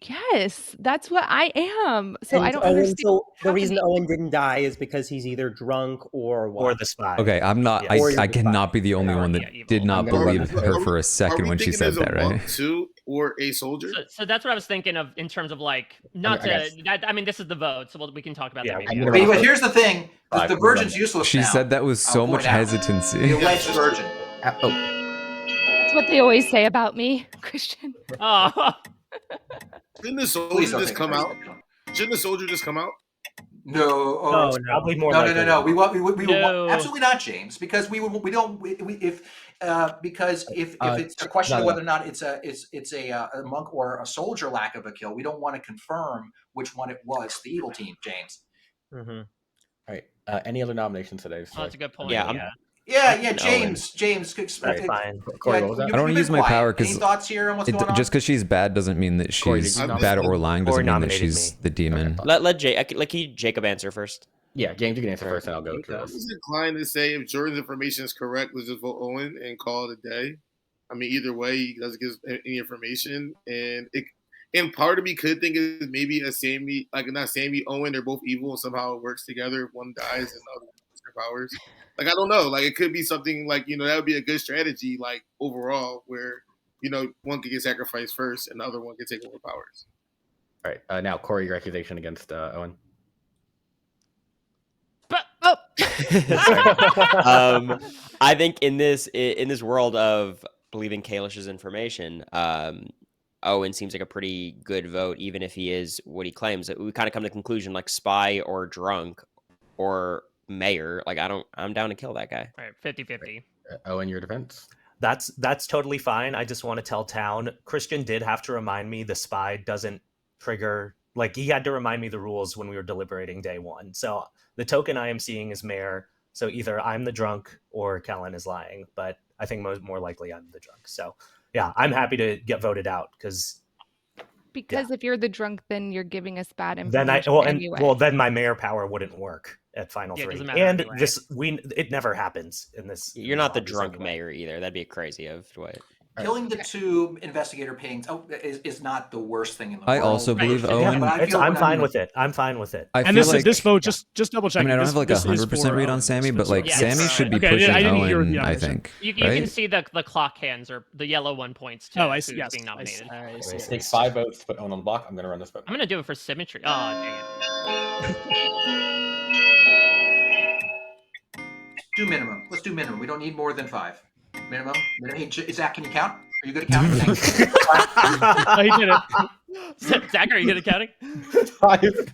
Yes, that's what I am. So I And don't Owen, understand. so what's the reason happening. Owen didn't die is because he's either drunk or what? or the spy. Okay, I'm not. Yes. Or you're I the cannot spy. be the only one that Yeah, evil. did not I'm gonna believe run- her for a Are second we when she thinking said as a that, right? monk too, or a soldier? So that's what I was thinking of in terms of like not I guess- I mean, this is the vote, so we can talk about Yeah, that. I'm Maybe. gonna But, run- but here's the thing: the I'm gonna virgin's run- useless She now. said that with so I'll much point out. hesitancy. The alleged virgin. Oh, That's what they always say about me, Christian. Oh, Shouldn't the soldier Please don't just take come offense out? to that. Shouldn't the soldier just come out? No, No, It's probably more no, likely. We want No. absolutely not, James, because we don't because if it's a question no, of no. whether or not it's a monk or a soldier lack of a kill, we don't want to confirm which one it was. The evil team, James. Mm-hmm. all right. Any other nominations today? oh, that's a good point. Yeah, I'm- Yeah, Owen. James. That's fine. Corey, what was that? I don't wanna you've use been my quiet. power Any 'cause thoughts here on what's going on? Just because she's bad doesn't mean that Corey, she's did you bad nominate or me? lying. Corey Doesn't mean that nominated she's me. the demon. Let Jacob answer first. Yeah, James, you can answer first, and I'll go through I this. was inclined to say if Jordan's information is correct, let's just vote Owen and call it a day. I mean, either way, he doesn't give us any information, and part of me could think is maybe a Sammy, like not Sammy, Owen. They're both evil, and somehow it works together. If one dies and the other gets their powers. Like I don't know. Like it could be something like that would be a good strategy, like overall, where one could get sacrificed first and the other one could take over powers. All right. Now, Corey, your accusation against Owen. But I think in this world of believing Kalish's information, Owen seems like a pretty good vote, even if he is what he claims. We kind of come to the conclusion like spy or drunk or mayor. Like I'm down to kill that guy. all right, 50-50. Owen, your defense. That's totally fine. I just want to tell Town Christian did have to remind me the spy doesn't trigger. Like he had to remind me the rules when we were deliberating day one. So the token I am seeing is mayor. So either I'm the drunk or Kellen is lying. But I think more likely I'm the drunk. So yeah, I'm happy to get voted out because If you're the drunk, then you're giving us bad then information anyway. then my mayor power wouldn't work at final Yeah, it three. doesn't matter And anyway. it never happens in this. You're not the obviously, drunk anyway. mayor either. That'd be crazy of Dwight. killing the 2 investigator pings is not the worst thing in the I world. also believe Yeah, Owen. but I'm fine with it. I'm fine with it. I And feel this vote, yeah. just double I checking. mean, I don't this, have like this is 100% for read on Owen, Sammy, this but is like for Yes, Sammy for should be Owen. Okay, pushing I didn't hear Owen. the I answer. think. You right? can see the clock hands or the yellow one points to Oh, I who's see. Yes, being nominated. I see. It takes 5 votes to put Owen on the block. I'm going to run this vote. I'm gonna do it for symmetry. Oh, dang Do minimum. Let's do minimum. We don't need more than 5. Minimum. Hey, Zach, can you count? Are you good at counting? Thanks. Oh, he did it. Zach, are you good at counting? 5 is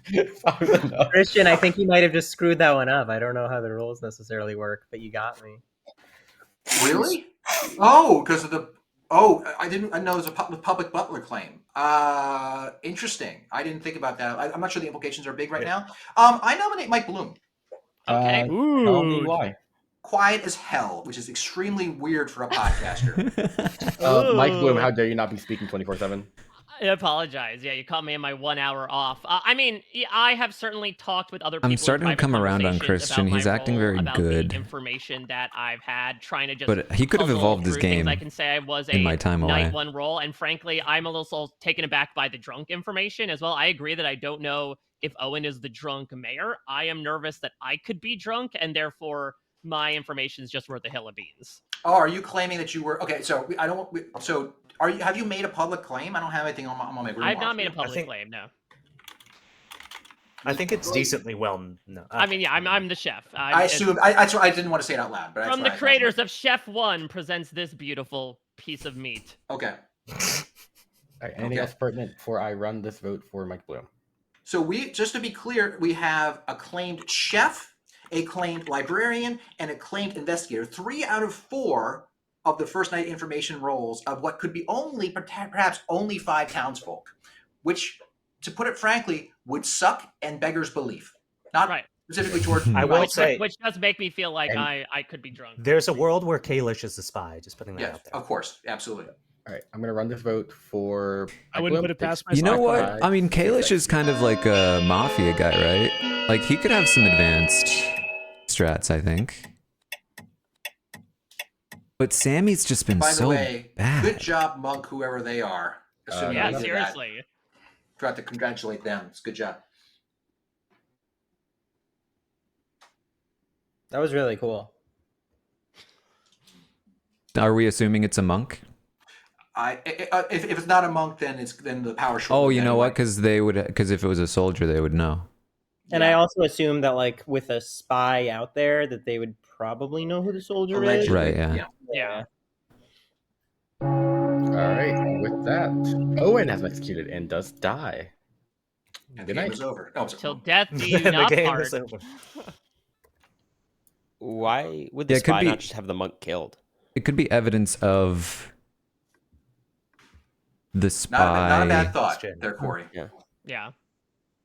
enough. Christian, I think you might have just screwed that one up. I don't know how the rules necessarily work, but you got me. Really? Oh, because of the. Oh, I didn't. I know it was a public butler claim. Interesting. I didn't think about that. I'm not sure the implications are big right now. I nominate Mike Bloom. Okay. Tell me why. Quiet as hell, which is extremely weird for a podcaster. Mike Bloom, Ooh. how dare you not be speaking 24/7? I apologize. Yeah, you caught me in my 1 hour off. I mean, I have certainly talked with other people. I'm starting to in private come around on conversations Christian. about my He's acting role, very about good. The information that I've had, trying to just. But he could have puzzle evolved his through things. game I can say I was a in my time night away. 1 role, and frankly, I'm a little taken aback by the drunk information as well. I agree that I don't know if Owen is the drunk mayor. I am nervous that I could be drunk, and therefore my information is just worth a hill of beans. Oh, are you claiming that you were okay? So I don't. So are you? Have you made a public claim? I don't have anything on my grimoire. I've not made a for you. public claim. No. I think it's decently well known. I mean, yeah, I'm the chef. I assume. I didn't want to say it out loud, but From the creators of Chef One presents this beautiful piece of meat. Okay. All right, anything else pertinent before I run this vote for Mike Bloom? So we, just to be clear, we have a claimed chef, a claimed librarian, and a claimed investigator. 3 out of 4 of the first night information roles of what could be perhaps only 5 townsfolk, which, to put it frankly, would suck and beggars belief. Not right. specifically toward. I will say, which does make me feel like I could be drunk. There's a world where Kalish is the spy. Just putting that out there. Of course, absolutely. All right, I'm going to run this vote for. I wouldn't put it past myself. You know what? I mean, Kalish is kind of like a mafia guy, right? Like, he could have some advanced strats, I think. But Sammy's just been By so the way, bad. good job, Monk, whoever they are. Assuming yeah, they did seriously. That. Forgot to congratulate them. It's a good job. That was really cool. Are we assuming it's a monk? If it's not a monk, then the power short. Oh, you know what? Because if it was a soldier, they would know. And I also assume that, like, with a spy out there, that they would probably know who the soldier is. Right, yeah. Yeah. All right, with that, Owen has been executed and does die. And Good the game night. is over. No, Till death do you the not game part. is over. Why would the Yeah, it could spy be- not just have the monk killed? It could be evidence of the spy. Not a bad thought there, Corey. Yeah.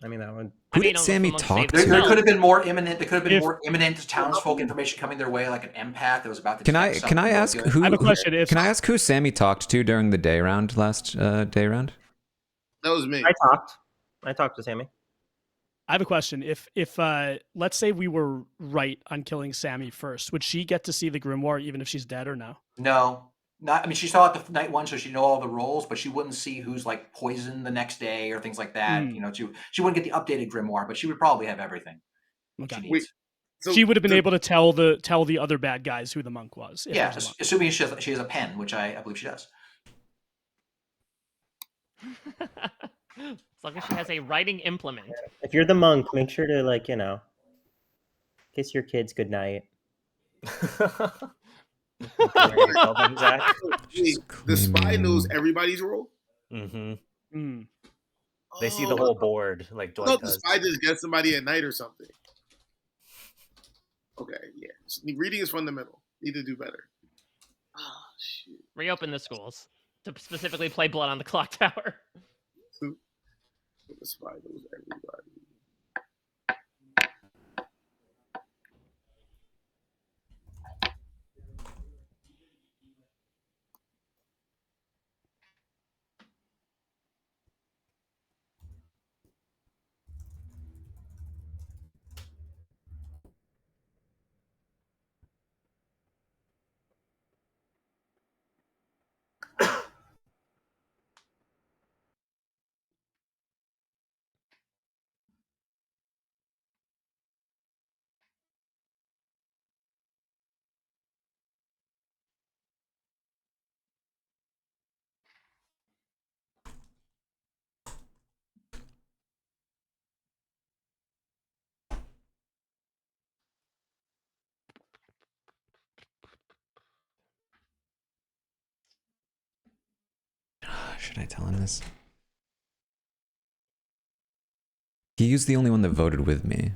I mean, that would. Who I mean, did Sammy almost talk saved to? There himself. could have been more imminent. There could have been If- more imminent townsfolk information coming their way, like an empath that was about to. Can I detect something really ask good. who? I have a question. If Can I ask who Sammy talked to during the day round last day round? That was me. I talked to Sammy. I have a question. If let's say we were right on killing Sammy first, would she get to see the grimoire even if she's dead or no? No, not. I mean, she saw it the night 1, so she know all the roles, but she wouldn't see who's like poisoned the next day or things like that. Hmm. You know, she wouldn't get the updated grimoire, but she would probably have everything Okay. she needs. Wait, so She would have been able to tell the other bad guys who the monk was. if Yeah, there's a monk. assuming she has a pen, which I believe she does. As long as she has a writing implement. If you're the monk, make sure to, like, kiss your kids goodnight. Wait, the spy knows everybody's role. Mm-hmm. Hmm. They see the whole board, like I Dwight thought the does. spy just gets somebody at night or something. Okay, yeah. Reading is fundamental. Need to do better. Ah, shit. Reopen the schools to specifically play Blood on the Clocktower. The spy knows everybody. Should I tell him this? He was the only one that voted with me.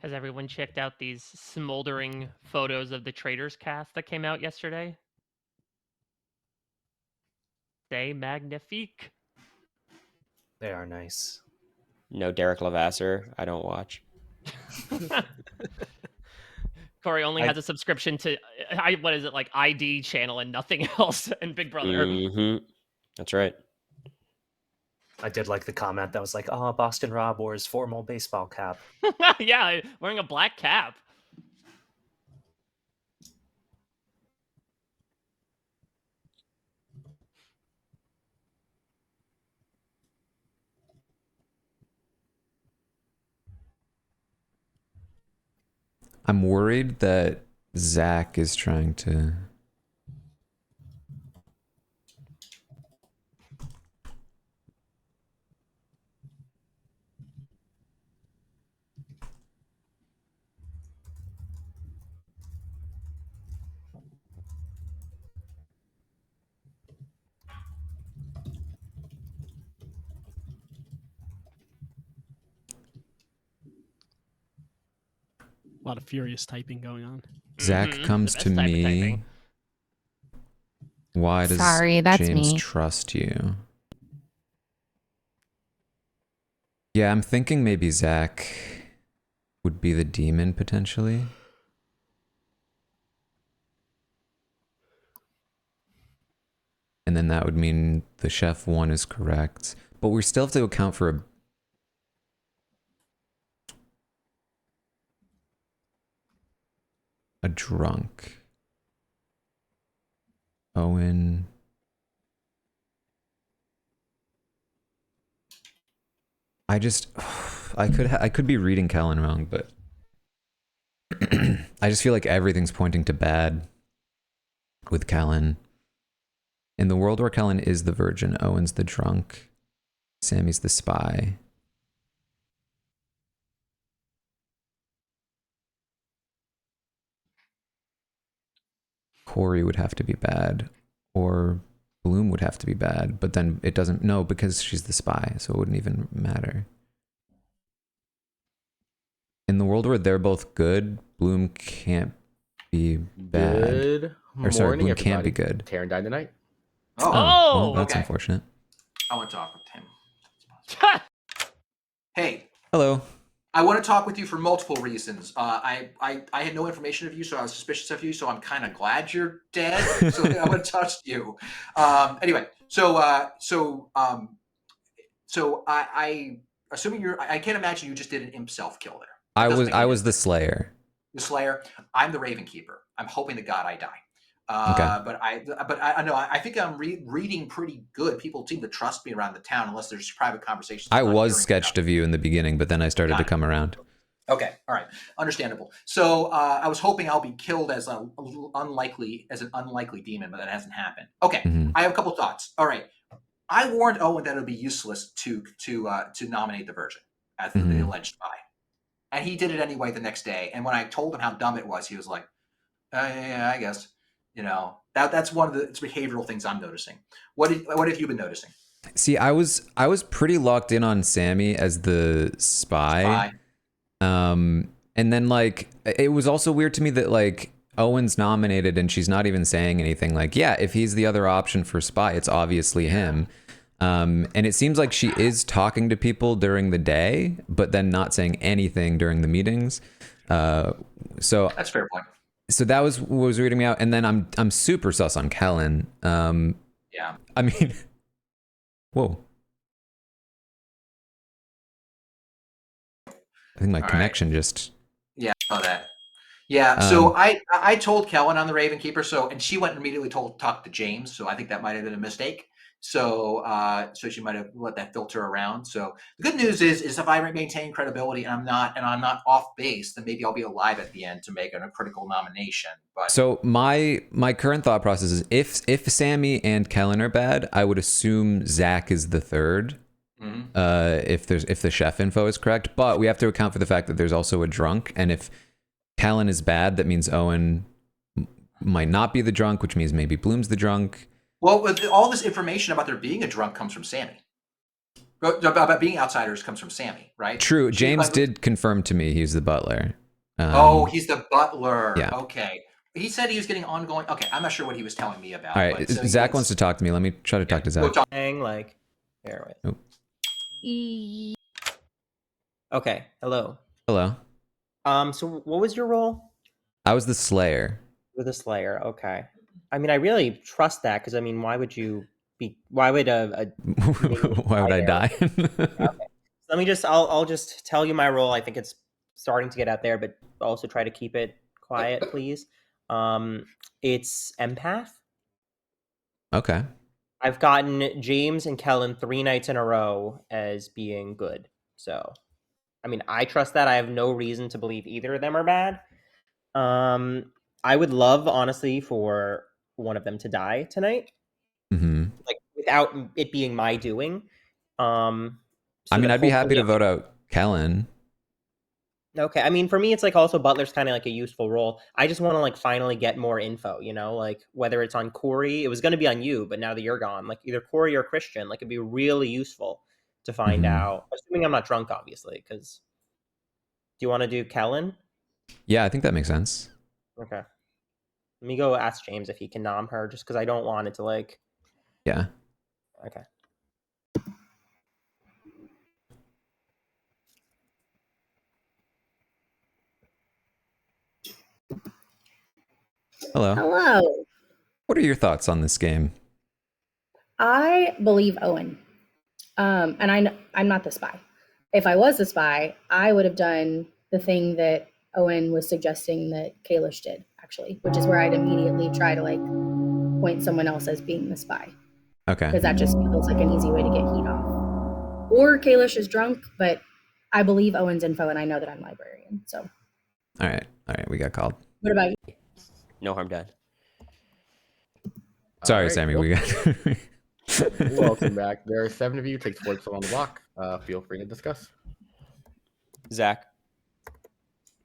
Has everyone checked out these smoldering photos of the Traitors cast that came out yesterday? C'est magnifique. They are nice. No Derek Levasseur. I don't watch. Corey only has a subscription to what is it, like ID channel and nothing else, and Big Brother. That's right. I did like the comment that was like, "Oh, Boston Rob wore his formal baseball cap." Yeah, wearing a black cap. I'm worried that Zach is trying to... A lot of furious typing going on. Zach comes to me. Why does Sorry, that's James me. trust you? Yeah, I'm thinking maybe Zach would be the demon potentially. And then that would mean the chef one is correct. But we still have to account for a drunk. Owen. I just, I could be reading Kellen wrong, but I just feel like everything's pointing to bad with Kellen. In the world where Kellen is the virgin, Owen's the drunk, Sammy's the spy. Corey would have to be bad, or Bloom would have to be bad, but then it doesn't, no, because she's the spy, so it wouldn't even matter. In the world where they're both good, Bloom can't be bad. Good Or sorry, morning, Bloom can't be everybody. good. Taran died tonight. Oh! Well, that's okay. unfortunate. I want to talk with him. Hey. Hello. I want to talk with you for multiple reasons. I had no information of you, so I was suspicious of you. So I'm kind of glad you're dead. So I want to trust you. Anyway, so I assuming you're. I can't imagine you just did an imp self kill there. I was the Slayer. The Slayer. I'm the Raven Keeper. I'm hoping to God I die. Okay. But I know I think I'm reading pretty good. People seem to trust me around the town, unless there's private conversations. I was sketched of you in the beginning, but then I started to come around. Okay, all right, understandable. So I was hoping I'll be killed as an unlikely demon, but that hasn't happened. Okay, I have a couple thoughts. All right, I warned Owen that it would be useless to nominate the Virgin as the alleged spy, and he did it anyway the next day. And when I told him how dumb it was, he was like, "Yeah, I guess." You know, that's one of the behavioral things I'm noticing. What have you been noticing? See, I was pretty locked in on Sammy as the spy. And then like it was also weird to me that like Owen's nominated and she's not even saying anything. Like, yeah, if he's the other option for spy, it's obviously him. And it seems like she is talking to people during the day, but then not saying anything during the meetings. So that's a fair point. So that was what was reading me out, and then I'm super sus on Kellen. Yeah. I mean, whoa. I think my All connection just. Yeah, I saw that. Yeah, so I told Kellen on the Raven Keeper, and she went and immediately talked to James, so I think that might have been a mistake. So so she might have let that filter around. So the good news is if I maintain credibility and I'm not off base, then maybe I'll be alive at the end to make a critical nomination. But So my current thought process is if Sammy and Kellen are bad, I would assume Zach is the third. If the chef info is correct, but we have to account for the fact that there's also a drunk, and if Kellen is bad, that means Owen might not be the drunk, which means maybe Bloom's the drunk. Well, with all this information about there being a drunk comes from Sammy. About being outsiders comes from Sammy, right? True. James did confirm to me he's the butler. He's the butler. Yeah. Okay. He said he was getting ongoing. Okay, I'm not sure what he was telling me about. All right. So Zach wants to talk to me. Let me try to talk to Zach. Like, here, wait. Okay. Hello. Hello. So what was your role? I was the Slayer. You're the Slayer. Okay. I mean, I really trust that because I mean, why would you be? Why would why would I die? Okay. Let me just. I'll just tell you my role. I think it's starting to get out there, but also try to keep it quiet, please. It's empath. Okay. I've gotten James and Kellen 3 nights in a row as being good. So, I mean, I trust that. I have no reason to believe either of them are bad. I would love, honestly, for one of them to die tonight, like without it being my doing. I mean, I'd be happy to vote out Kellen. Okay, I mean, for me, it's like also Butler's kind of like a useful role. I just want to like finally get more info, you know, like whether it's on Corey, it was going to be on you, but now that you're gone, like either Corey or Christian, like it'd be really useful to find out. Assuming I'm not drunk, obviously, because do you want to do Kellen? Yeah, I think that makes sense. Okay. Let me go ask James if he can nom her, just because I don't want it to like. Yeah. Okay. Hello. Hello. What are your thoughts on this game? I believe Owen. And I'm not the spy. If I was the spy, I would have done the thing that Owen was suggesting that Kalish did, actually, which is where I'd immediately try to like point someone else as being the spy. Okay. Because that just feels like an easy way to get heat off. Or Kalish is drunk, but I believe Owen's info and I know that I'm librarian. So. All right. We got called. What about you? No harm done. Sorry, Sammy. We got. Welcome back. There are 7 of you. Takes 4 on the block. Feel free to discuss. Zach.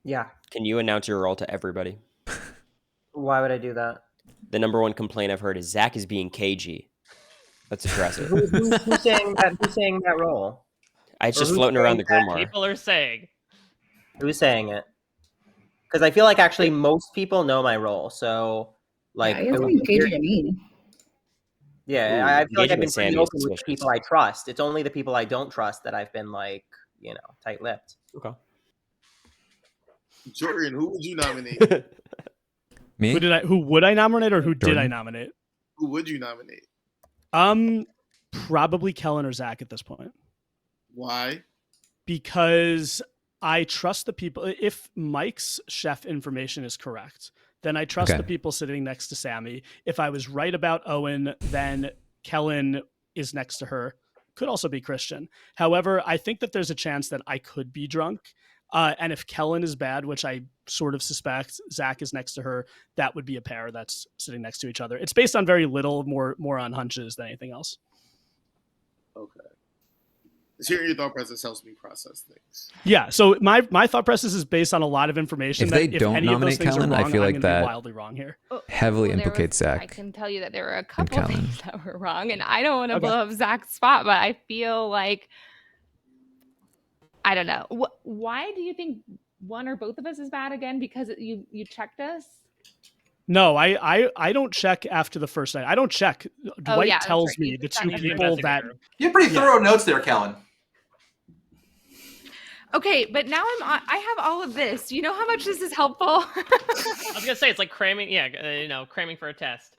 Yeah. Can you announce your role to everybody? Why would I do that? The number one complaint I've heard is Zach is being cagey. Let's address it. Who's saying that? Who's saying that role? It's just floating around the grimoire. People are saying. Who's saying it? Because I feel like actually most people know my role. So like, yeah, it wasn't cagey to me. Yeah, Ooh, I feel like I've been Sammy pretty is open with the people I trust. It's only the people I don't trust that I've been like, you know, tight-lipped. Okay. Jordan, who would you nominate? Me? Who would I nominate, or who Jordan? did I nominate? Who would you nominate? Probably Kellen or Zach at this point. Why? Because I trust the people. If Mike's chef information is correct, then I trust the people sitting next to Sammy. If I was right about Owen, then Kellen is next to her. Could also be Christian. However, I think that there's a chance that I could be drunk. And if Kellen is bad, which I sort of suspect, Zach is next to her, that would be a pair that's sitting next to each other. It's based on very little, more on hunches than anything else. Okay. Hearing your thought process helps me process things. Yeah, so my thought process is based on a lot of information. If that they if don't any of those nominate things Kellen, are wrong, I feel like I'm gonna that be wildly wrong here. heavily Well, implicates Zach. I can tell you that there were a couple Kellen. things that were wrong, and I don't want to blow up Zach's spot, but I feel like I don't know. Why do you think one or both of us is bad again? Because you checked us? No, I don't check after the first night. I don't check. Dwight tells me the two people that you have pretty thorough notes there, Kellen. Okay, but now I have all of this. Do you know how much this is helpful? I was gonna say it's like cramming, cramming for a test.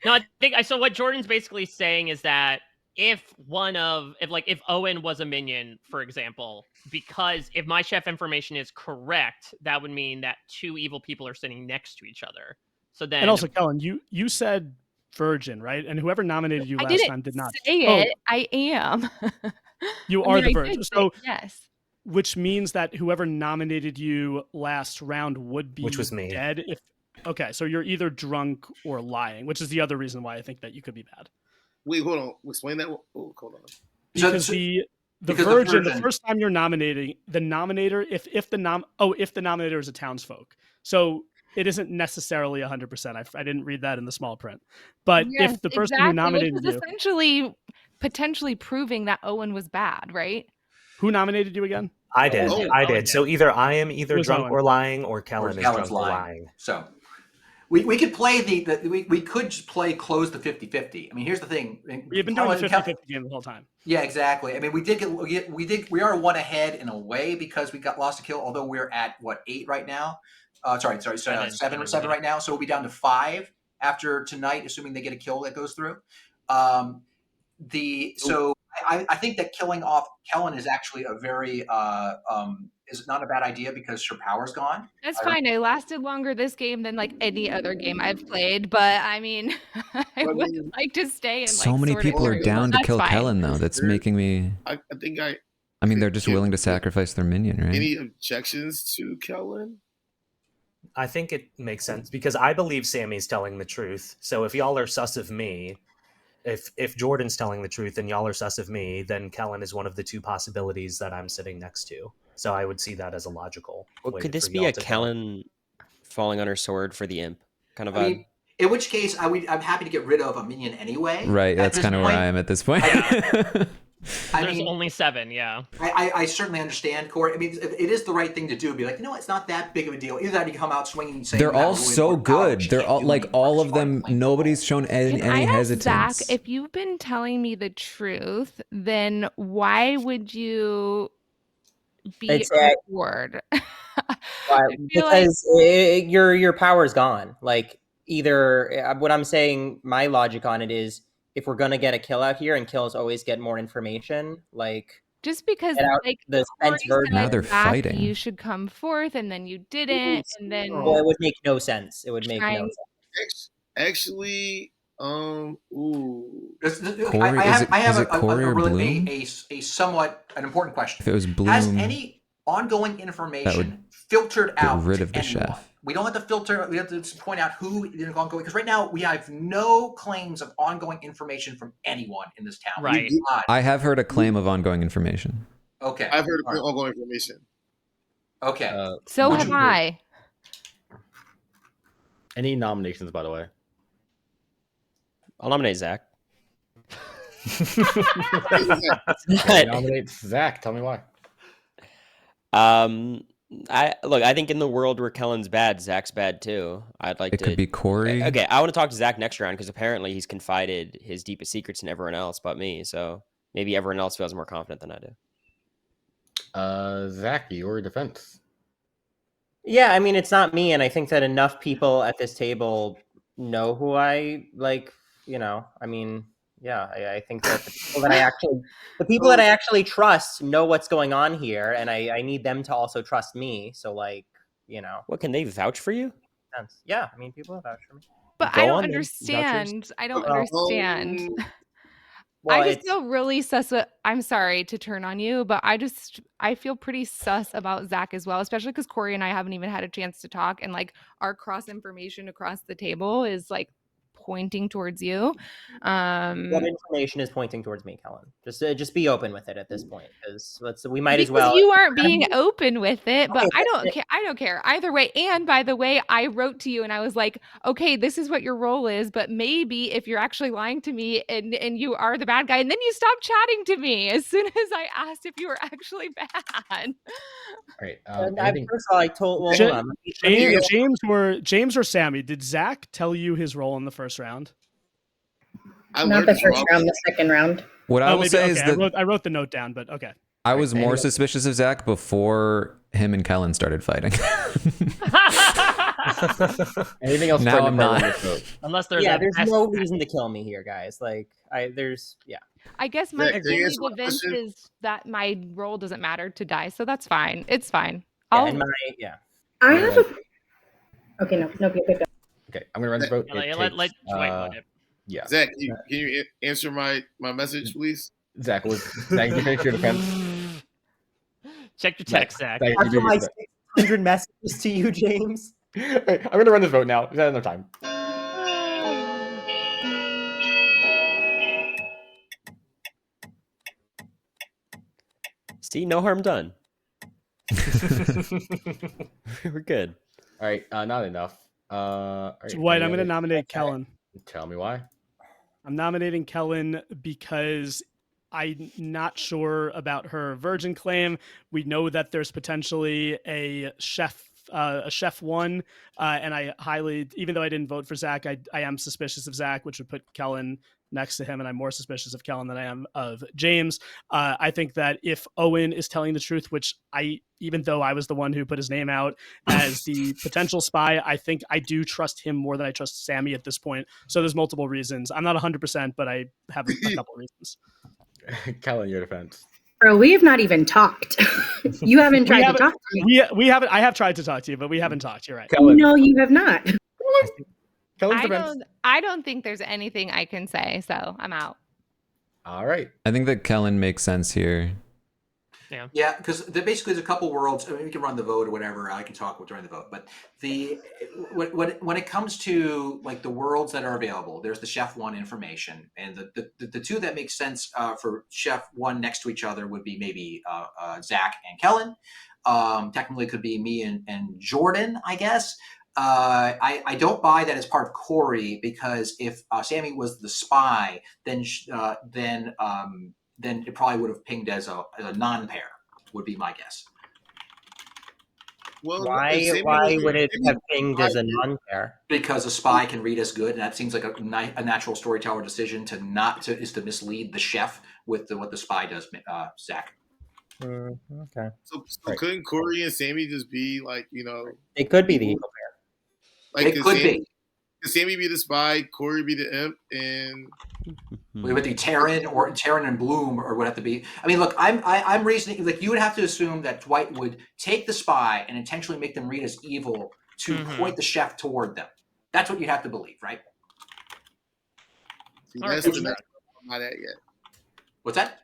No, I think so. What Jordan's basically saying is that if Owen was a minion, for example, because if my chef information is correct, that would mean that two evil people are sitting next to each other. So then, and also, Kellen, you said virgin, right? And whoever nominated you I last didn't time did not say it. I am. You I are mean, the I virgin. did, So yes. which means that whoever nominated you last round would be Which was me. dead. Okay, so you're either drunk or lying, which is the other reason why I think that you could be bad. Wait, hold on. Explain that. Oh, hold on. Because the virgin, the first time you're nominating, the nominator, if the nominator is a townsfolk, so it isn't necessarily 100%. I didn't read that in the small print, but Yes, if the person who nominated which was you, essentially potentially proving that Owen was bad, right? who nominated you again? I did. Oh, I Owen did. did. So either I am either It was drunk Owen. or lying, or Kellen is Kellen's drunk or lying. So we could play we could just play close the 50-50. I mean, here's the thing. We've been doing the 50-50 game the whole time. Yeah, exactly. I mean, we are one ahead in a way because we lost a kill, although we're at 8 right now. Seven right now. So we'll be down to 5 after tonight, assuming they get a kill that goes through. I think that killing off Kellen is actually a very is not a bad idea because her power's gone. That's fine. I lasted longer this game than like any other game I've played, but I mean, I would like to stay and So like many sort it people are through. down to That's kill fine. Kellen, though. That's making me. I think I mean, they're just willing to sacrifice their minion, right? Any objections to Kellen? I think it makes sense because I believe Sammy's telling the truth. So if y'all are sus of me, if Jordan's telling the truth and y'all are sus of me, then Kellen is one of the two possibilities that I'm sitting next to. So I would see that as a logical. Well, way could this for be y'all a to go. Kellen falling on her sword for the imp kind of I vibe? mean, in which case, I'm happy to get rid of a minion anyway. Right, that's kind of where I am at this point. There's only 7, yeah. I certainly understand, Corey. I mean, it is the right thing to do. Be like, it's not that big of a deal. Either that, or you come out swinging and saying They're all so good. They're all like all of them. Nobody's shown any I ask hesitance. Zach, if you've been telling me the truth, then why would you be on board? Because your power's gone. Like either what I'm saying, my logic on it is if we're gonna get a kill out here, and kills always get more information, like just because like the Corey sense version. Now they're Zach, fighting. you should come forth, and then you didn't, and then Well, it would make no sense. It would make no sense. Actually, ooh. Corey, I have is it Corey or Bloom? a somewhat an important question. If it was Bloom, has any ongoing information filtered get out rid of to the anyone? chef. We don't have to filter. We have to point out who is ongoing, because right now we have no claims of ongoing information from anyone in this town. Right. I have heard a claim of ongoing information. Okay. I've heard of ongoing information. Okay. So have I. Any nominations, by the way? I'll nominate Zach. Nominate Zach. Tell me why. I think in the world where Kellen's bad, Zach's bad too. I'd like It could be Corey. Okay, I want to talk to Zach next round because apparently he's confided his deepest secrets in everyone else but me. So maybe everyone else feels more confident than I do. Zach, your defense. Yeah, I mean, it's not me, and I think that enough people at this table know who I like. I mean, yeah, I think that the people that I actually trust know what's going on here, and I need them to also trust me. So, what can they vouch for you? Yeah, I mean, people vouch for me. But I don't understand. I don't understand. Well, I just feel really sus. I'm sorry to turn on you, but I feel pretty sus about Zach as well, especially because Corey and I haven't even had a chance to talk, and like our cross information across the table is like pointing towards you. What information is pointing towards me, Kellen? Just be open with it at this point, because we might as well. You aren't being open with it, but I don't care either way. And by the way, I wrote to you and I was like, okay, this is what your role is, but maybe if you're actually lying to me and you are the bad guy, and then you stopped chatting to me as soon as I asked if you were actually bad. Right. First of all, I told. Well, hold on. James or Sammy, did Zach tell you his role in the first round? Not the first round, the second round. What I will say is that I wrote the note down, but okay. I was more suspicious of Zach before him and Kellen started fighting. Anything else? Now for I'm not. this vote? Unless they're Yeah, the there's best. no reason to kill me here, guys. Like, yeah. I guess my Zach, can you only answer my defense question? is that my role doesn't matter to die, so that's fine. It's fine. Yeah, I'll, and yeah. I I'm have gonna a. Okay, no, go. Okay, I'm gonna run this vote. Yeah, It let takes, Dwight vote it. yeah. Zach, can you answer my message, please? Zach, Zach, you finish your defense. Check your text, Zach. Zach, you After do my your defense. 600 messages to you, James. Wait, I'm gonna run this vote now. Is that enough time? See, no harm done. We're good. All right, not enough. All right, Dwight, any I'm going to other- nominate Kellen. Tell me why. I'm nominating Kellen because I'm not sure about her virgin claim. We know that there's potentially a chef one, and I highly, even though I didn't vote for Zach, I am suspicious of Zach, which would put Kellen next to him, and I'm more suspicious of Kellen than I am of James. I think that if Owen is telling the truth, which even though I was the one who put his name out as the potential spy, I think I do trust him more than I trust Sammy at this point. So there's multiple reasons. I'm not 100%, but I have a couple reasons. Kellen, your defense. Bro, we have not even talked. You haven't tried to talk to me. We haven't. I have tried to talk to you, but we haven't talked. You're right. Kellen. No, you have not. Kellen's defense. I don't think there's anything I can say, so I'm out. All right. I think that Kellen makes sense here. Yeah, because basically there's a couple worlds. I mean, we can run the vote or whatever. I can talk during the vote, but when it comes to like the worlds that are available, there's the Chef One information, and the two that make sense for Chef One next to each other would be maybe Zach and Kellen. Technically, could be me and Jordan, I guess. I don't buy that as part of Corey, because if Sammy was the spy, then it probably would have pinged as a non-pair, would be my guess. Well, Why would it have pinged as a non-pair? Because a spy can read as good, and that seems like a natural storyteller decision to mislead the chef with what the spy does, Zach. Okay. So couldn't Corey and Sammy just be like, It could be the eagle pair. like It could be. Could Sammy be the spy, Corey be the imp, and It would be Taran and Bloom, or would have to be. I mean, look, I'm reasoning like you would have to assume that Dwight would take the spy and intentionally make them read as evil to point the chef toward them. That's what you have to believe, right? see, All that's right. the next level I'm not at yet. What's that?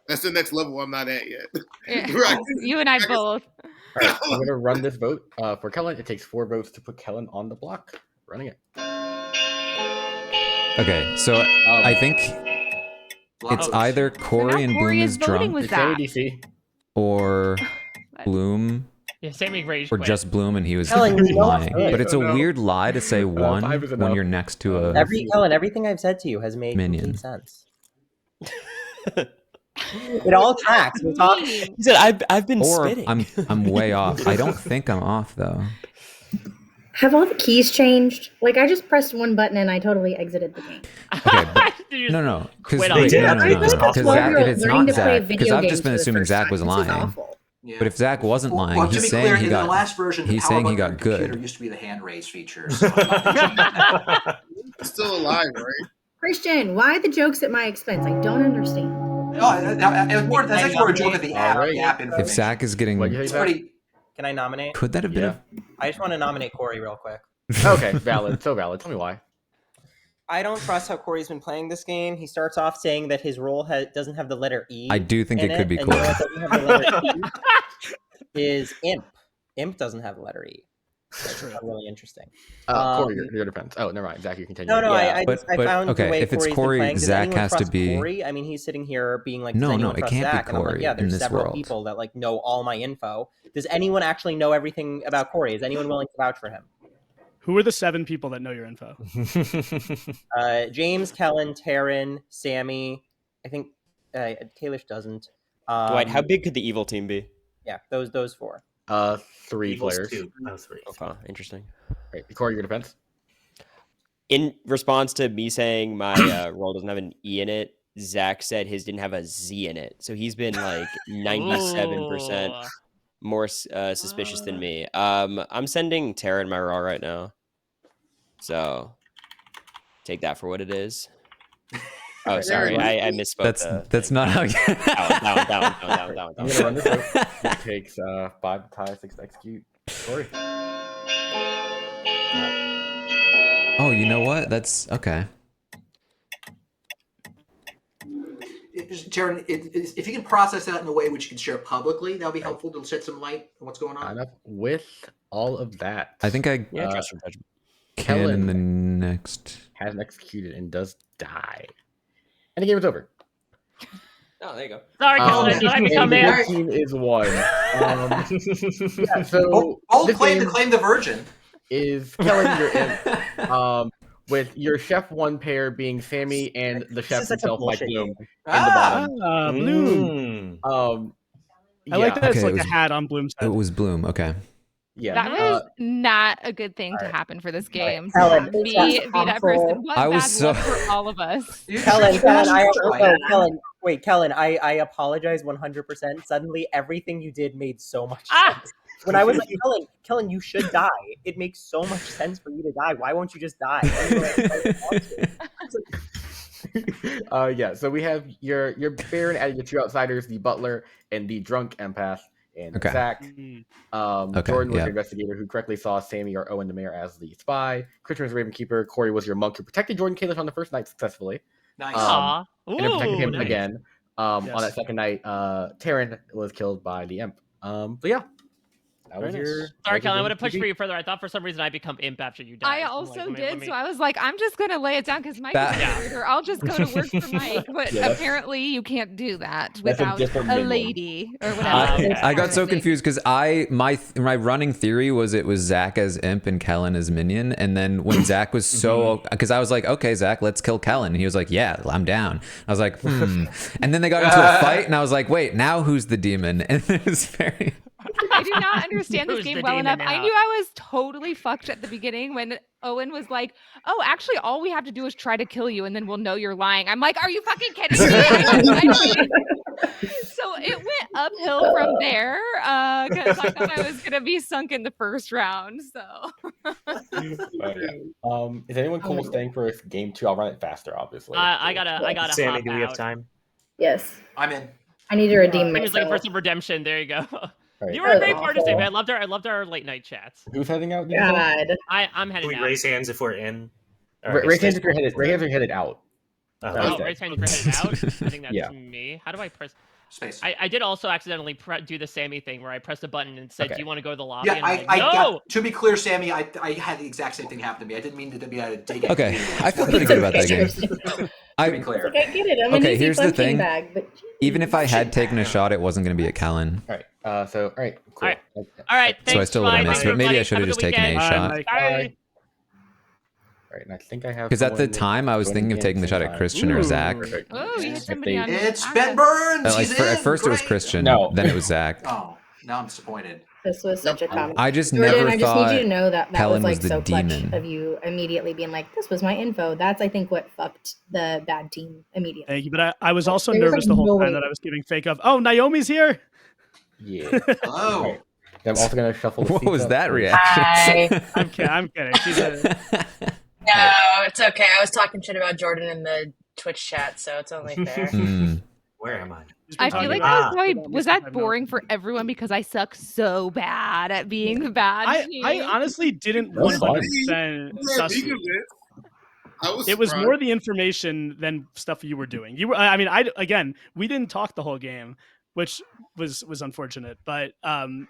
That's the next level I'm not at yet. Yeah. Right. You and I both. All right, I'm gonna run this vote for Kellen. It takes 4 votes to put Kellen on the block. Running it. Okay, so I think it's either Corey now and Corey Bloom is is voting drunk, with It's Sammy Zach. DC. or Bloom, Yeah, Sammy rage or quit. just Bloom and he was Helen, you know lying. it's good. But it's a No. weird lie to say one 5 is when enough. you're next to a. Everything I've said to you has made Minion. complete sense. It all tracks. We'll talk. Mean. He said, "I've been Or spitting." I'm way off. I don't think I'm off though. Have all the keys changed? Like, I just pressed one button and I totally exited the game. Okay, but You just no, because quit on it. Yeah, no, I feel like a because if 12-year-old it's learning not to play Zach, because video I've games just been for the assuming first Zach time. was This is lying. awful. Yeah. But if Zach wasn't lying, Well, to he's be saying clear, he in got. the last version, he's the saying power he button got on the good. computer used to be the hand raise feature. So nothing changed that. It's still alive, right? Christian, why the jokes at my expense? I don't understand. No, that's actually more a joke of the app. Alright. The app If information. Zach is getting, What you It's say, Zach? pretty. Can I nominate? could that have been? Yeah. I just want to nominate Corey real quick. Okay, valid. So valid. Tell me why. I don't trust how Corey's been playing this game. He starts off saying that his role doesn't have the letter E. I do think in it could be and you know Corey. what doesn't have the letter E? Is imp. Imp doesn't have the letter E. That's really interesting. Corey, your defense. Oh, never mind. Zach, you continue. No, Yeah, I but- found okay, the way if it's Corey's Corey, been playing. Does Zach anyone has to trust be- Corey? I mean, he's sitting here being like, No, does anyone it trust can't be Zach? And I'm like, Corey yeah, in there's this several world. people that like know all my info. Does anyone actually know everything about Corey? Is anyone willing to vouch for him? Who are the 7 people that know your info? James, Kellen, Taran, Sammy. I think Kalish doesn't. Dwight, how big could the evil team be? Yeah, those 4. Eagles 3 players. 2. Oh, 3. Okay, interesting. Right. Corey, your defense. In response to me saying my role doesn't have an E in it, Zach said his didn't have a Z in it. So he's been like 97%. Ooh. more suspicious than me. I'm sending Taran my raw right now. So take that for what it is. Oh, sorry, I misspoke. That's not how you. Down. I'm gonna run this out. It takes 5 to tie, 6 to execute. Corey. Oh, you know what? That's okay. Taran, if you can process that in a way which you can share publicly, that would be helpful to shed some light on what's going on. Enough with all of that. I think I trust your judgment. can in the next. Hasn't executed and does die. And the game is over. Oh, there you go. Sorry, Kellen. Let me come in. The team is won. So bold claim to claim the virgin is Kellen your imp. With your chef 1 pair being Sammy and the chef himself, Mike Bloom, in the bottom. Bloom. I like that it's like a hat on Bloom's head. It was Bloom. Okay. Yeah. That was not a good thing to happen for this game. Helen, be that person. What I was bad so- luck for all of us. Kellen, I apologize 100%. Suddenly, everything you did made so much sense. When I was like, Kellen, you should die. It makes so much sense for you to die. Why won't you just die? Yeah, so we have your Baron added your 2 outsiders, the Butler and the drunk empath, and Zach. Jordan was your investigator who correctly saw Sammy or Owen the mayor as the spy. Christian was the Ravenkeeper. Corey was your monk who protected Jordan Kalish on the first night successfully. Nice. And then protected him again on that second night. Taran was killed by the imp. But yeah. Sorry, Kellen, I would have pushed for you further. I thought for some reason I'd become imp after you died. I also did, so I was like, I'm just gonna lay it down because Mike is a murderer. I'll just go to work for Mike. But apparently, you can't do that without a lady or whatever. I got so confused because my running theory was it was Zach as imp and Kellen as minion, and then when Zach was because I was like, okay, Zach, let's kill Kellen, and he was like, yeah, I'm down. I was like, and then they got into a fight, and I was like, wait, now who's the demon? And it was very. I do not understand this game well enough. I knew I was totally fucked at the beginning when Owen was like, oh, actually, all we have to do is try to kill you and then we'll know you're lying. I'm like, are you fucking kidding me? So it went uphill from there because I thought I was going to be sunk in the first round. So, is anyone cool with staying for game 2? I'll run it faster, obviously. I gotta. Sammy, hop do we have out. time? Yes. I'm in. I need to redeem He was looking myself. for some redemption. There you go. Right. You were a great participant. I loved our late night chats. Who's heading out? God. I'm heading Can we out. raise hands if we're in? Raise hands if you're headed. Raise hands if you're headed out. Raise hands if you're headed out. I think that's me. How do I press? Space. I did also accidentally do the Sammy thing where I pressed a button and said, "Do you want to go to the lobby?" Yeah, and I'm like, no. To be clear, Sammy, I had the exact same thing happen to me. I didn't mean to be a dig. Okay, I feel pretty good about that game. To be clear. I get it. I'm an easy here's the punching thing. bag, but Even if I had taken a shot, it wasn't going to be at Kellen. All right. All right. Cool. All right. Thanks, So I still would have missed, but maybe I should have just taken a shot. All right, and I think I have. Because at the time, I was thinking of taking the shot at Christian or Zach. Oh, you hit somebody on It's Ben Burns. At first, it was Christian. No. Then it was Zach. Oh, now I'm disappointed. this was such a comment. I just Jordan, never I just thought need you to know that Kellen was like was the so clutch demon. of you immediately being like, this was my info. That's, I think, what fucked the bad team immediately. Thank you, but I was also There was, nervous like, the whole no time way. that I was giving fake of, oh, Naomi's here. Yeah. Hello. Right. I'm also gonna shuffle. What was that reaction? Hi. I'm kidding. She's a... No, it's okay. I was talking shit about Jordan in the Twitch chat, so it's only fair. Where am I? I feel like was that boring for everyone because I suck so bad at being the bad team. I honestly didn't That was fun. 100% suss it. It was more the information than stuff you were doing. You were, I mean, again, we didn't talk the whole game, which was unfortunate, but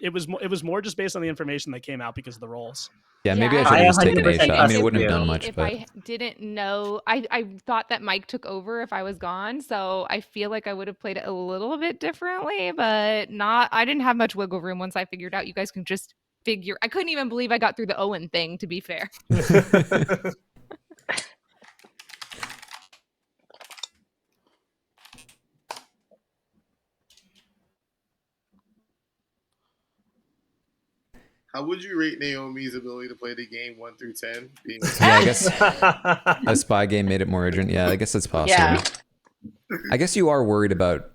it was more just based on the information that came out because of the roles. Yeah, maybe I should have just taken a 100% shot. I mean, it wouldn't have agree. done much, If but I didn't know, I thought that Mike took over if I was gone, so I feel like I would have played it a little bit differently, but not. I didn't have much wiggle room once I figured out you guys can just figure. I couldn't even believe I got through the Owen thing. To be fair. How would you rate Naomi's ability to play the game 1 through 10? yeah, I guess a spy game made it more urgent. Yeah, I guess that's possible. Yeah. I guess you are worried about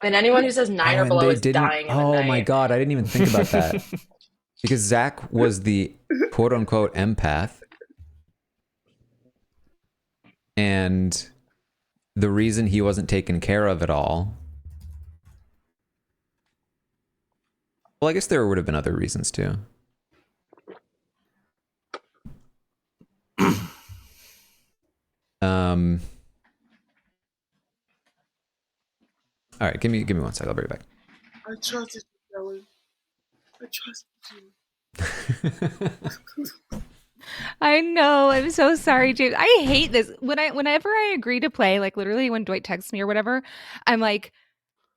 And anyone who says 9 or and below they is didn't. dying in the Oh night. my god, I didn't even think about that. Because Zach was the quote unquote empath. And the reason he wasn't taken care of at all. Well, I guess there would have been other reasons too. All right, give me 1 second. I'll be right back. I trusted you, Ellen. I trusted you. I know. I'm so sorry, James. I hate this. Whenever I agree to play, like literally when Dwight texts me or whatever, I'm like,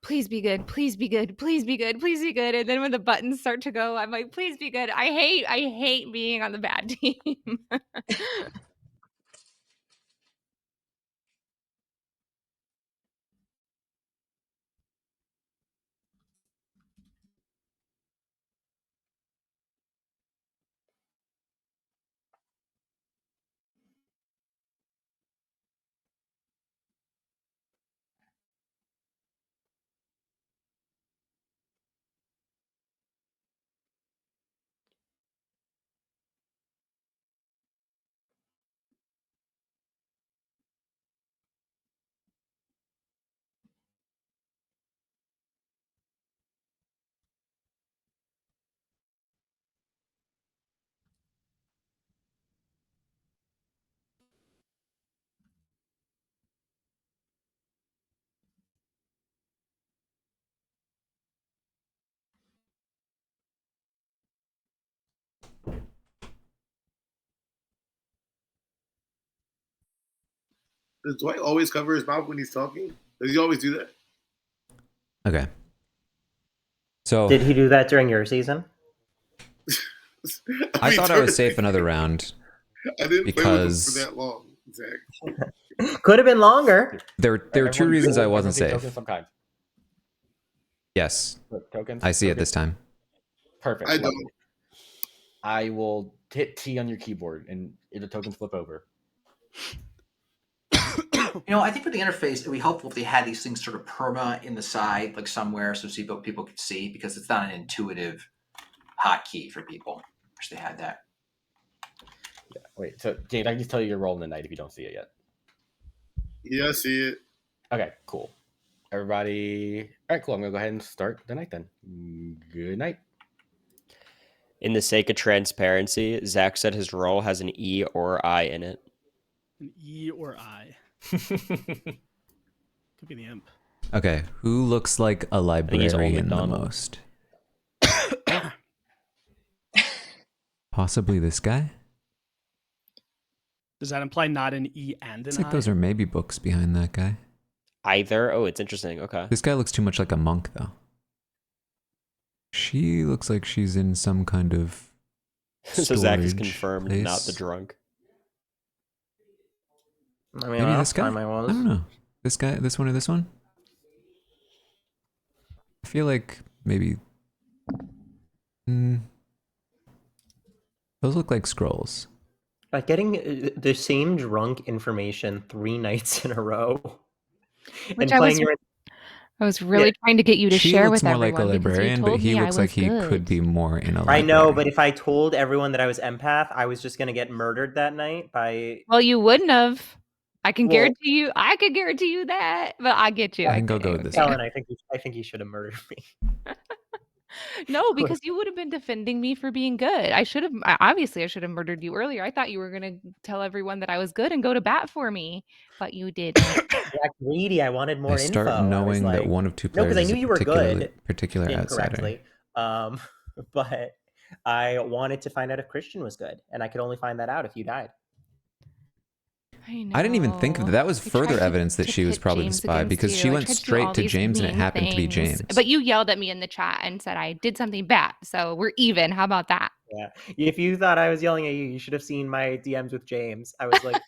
please be good, please be good, please be good, please be good. And then when the buttons start to go, I'm like, please be good. I hate being on the bad team. Does Dwight always cover his mouth when he's talking? Does he always do that? Okay. So did he do that during your season? I thought I was safe another round. I didn't play with him for that long, Zach. Could have been longer. There are two reasons I wasn't safe. Tokens some kind. Yes. Tokens. I see it this time. Perfect. I don't. I will hit T on your keyboard and the tokens flip over. I think for the interface, it would be helpful if they had these things sort of perma in the side, like somewhere, so people could see, because it's not an intuitive hotkey for people. Wish they had that. Yeah. Wait. So, Jade, I can just tell you your roll in the night if you don't see it yet. Yeah, I see it. Okay. Cool. Everybody. All right. Cool. I'm gonna go ahead and start the night then. Good night. In the sake of transparency, Zach said his roll has an E or I in it. An E or I. Could be the imp. Okay, who looks like a librarian the most? Possibly this guy? Does that imply not an E and an It's like I? those are maybe books behind that guy. Either? Oh, it's interesting. Okay. This guy looks too much like a monk, though. She looks like she's in some kind of So Zach is storage confirmed, place. not the drunk. I mean, Maybe this guy? I was. I don't know. This guy, this one, or this one? I feel like maybe... those look like scrolls. Like getting the same drunk information 3 nights in a row. Which and playing I was really trying to get you to She share looks with more everyone like a librarian, because you but told he me looks I like was he good. could be more in a library. I know, but if I told everyone that I was empath, I was just gonna get murdered that night by. Well, you wouldn't have. I can guarantee you. I could guarantee you that. But I get you. I can go with this. Ellen, I think you should have murdered me. No, because you would have been defending me for being good. I should have. Obviously, I should have murdered you earlier. I thought you were gonna tell everyone that I was good and go to bat for me, but you didn't. Yeah, greedy. I wanted more I start info. knowing that one of two No, players because I knew is you a were good. particular outsider. Incorrectly. But I wanted to find out if Christian was good, and I could only find that out if you died. I didn't even think of that. That was further evidence that she was probably the spy because she went straight to James and it happened to be James. But you yelled at me in the chat and said I did something bad. So we're even. How about that? Yeah. If you thought I was yelling at you, you should have seen my DMs with James. I was like,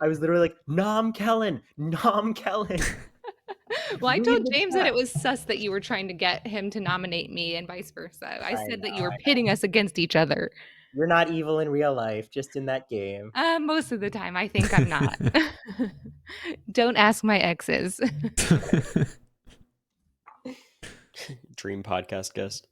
I was literally like, Nom Kellen. Well, I told James that it was sus that you were trying to get him to nominate me and vice versa. I said that you were pitting us against each other. You're not evil in real life, just in that game. Most of the time, I think I'm not. Don't ask my exes. dream podcast guest.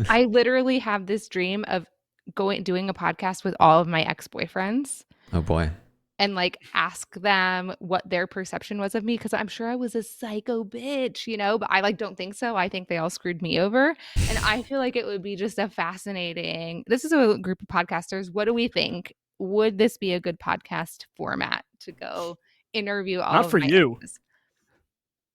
I literally have this dream of doing a podcast with all of my ex-boyfriends. Oh boy. And like ask them what their perception was of me, because I'm sure I was a psycho bitch, but I don't think so. I think they all screwed me over. And I feel like it would be just a fascinating. This is a group of podcasters. What do we think? Would this be a good podcast format to go interview all Not of for my you. exes?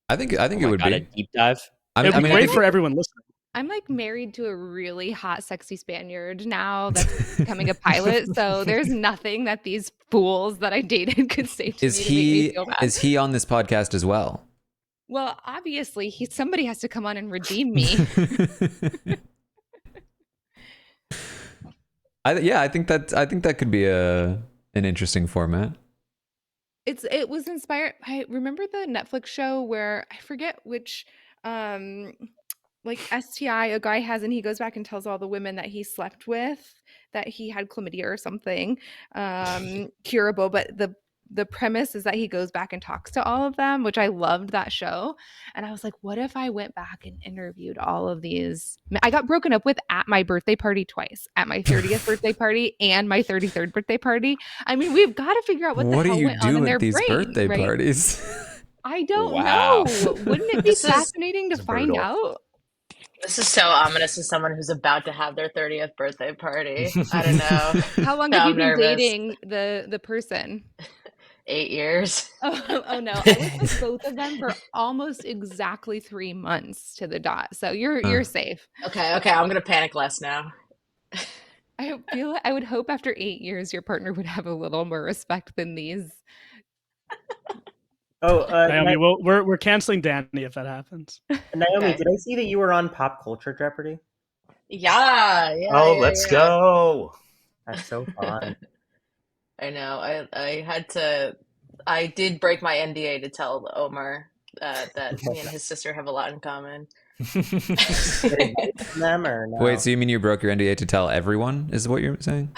I think it would be a deep dive. It'd be great for everyone listening. I'm married to a really hot, sexy Spaniard now that's becoming a pilot. So there's nothing that these fools that I dated could say to me to make me feel bad. Is he on this podcast as well? Well, obviously, somebody has to come on and redeem me. I think that could be an interesting format. It was inspired. I remember the Netflix show where I forget which STI a guy has, and he goes back and tells all the women that he slept with that he had chlamydia or something curable, but the premise is that he goes back and talks to all of them, which I loved that show. And I was like, what if I went back and interviewed all of these? I got broken up with at my birthday party twice, at my 30th birthday party and my 33rd birthday party. I mean, we've got to figure out what the hell went on in their brain. What do you do at these birthday parties? I don't know. Wouldn't it be fascinating to find out? This is so ominous as someone who's about to have their 30th birthday party. I don't know. How long have you been dating the person? 8 years. Oh no, I was with both of them for almost exactly 3 months to the dot. So you're safe. Okay, I'm gonna panic less now. I would hope after 8 years your partner would have a little more respect than these. Naomi, we're canceling Danny if that happens. Naomi, did I see that you were on Pop Culture Jeopardy? Yeah. Let's go. That's so fun. I know. I did break my NDA to tell Omar that me and his sister have a lot in common. Them or no? Wait, so you mean you broke your NDA to tell everyone? Is what you're saying?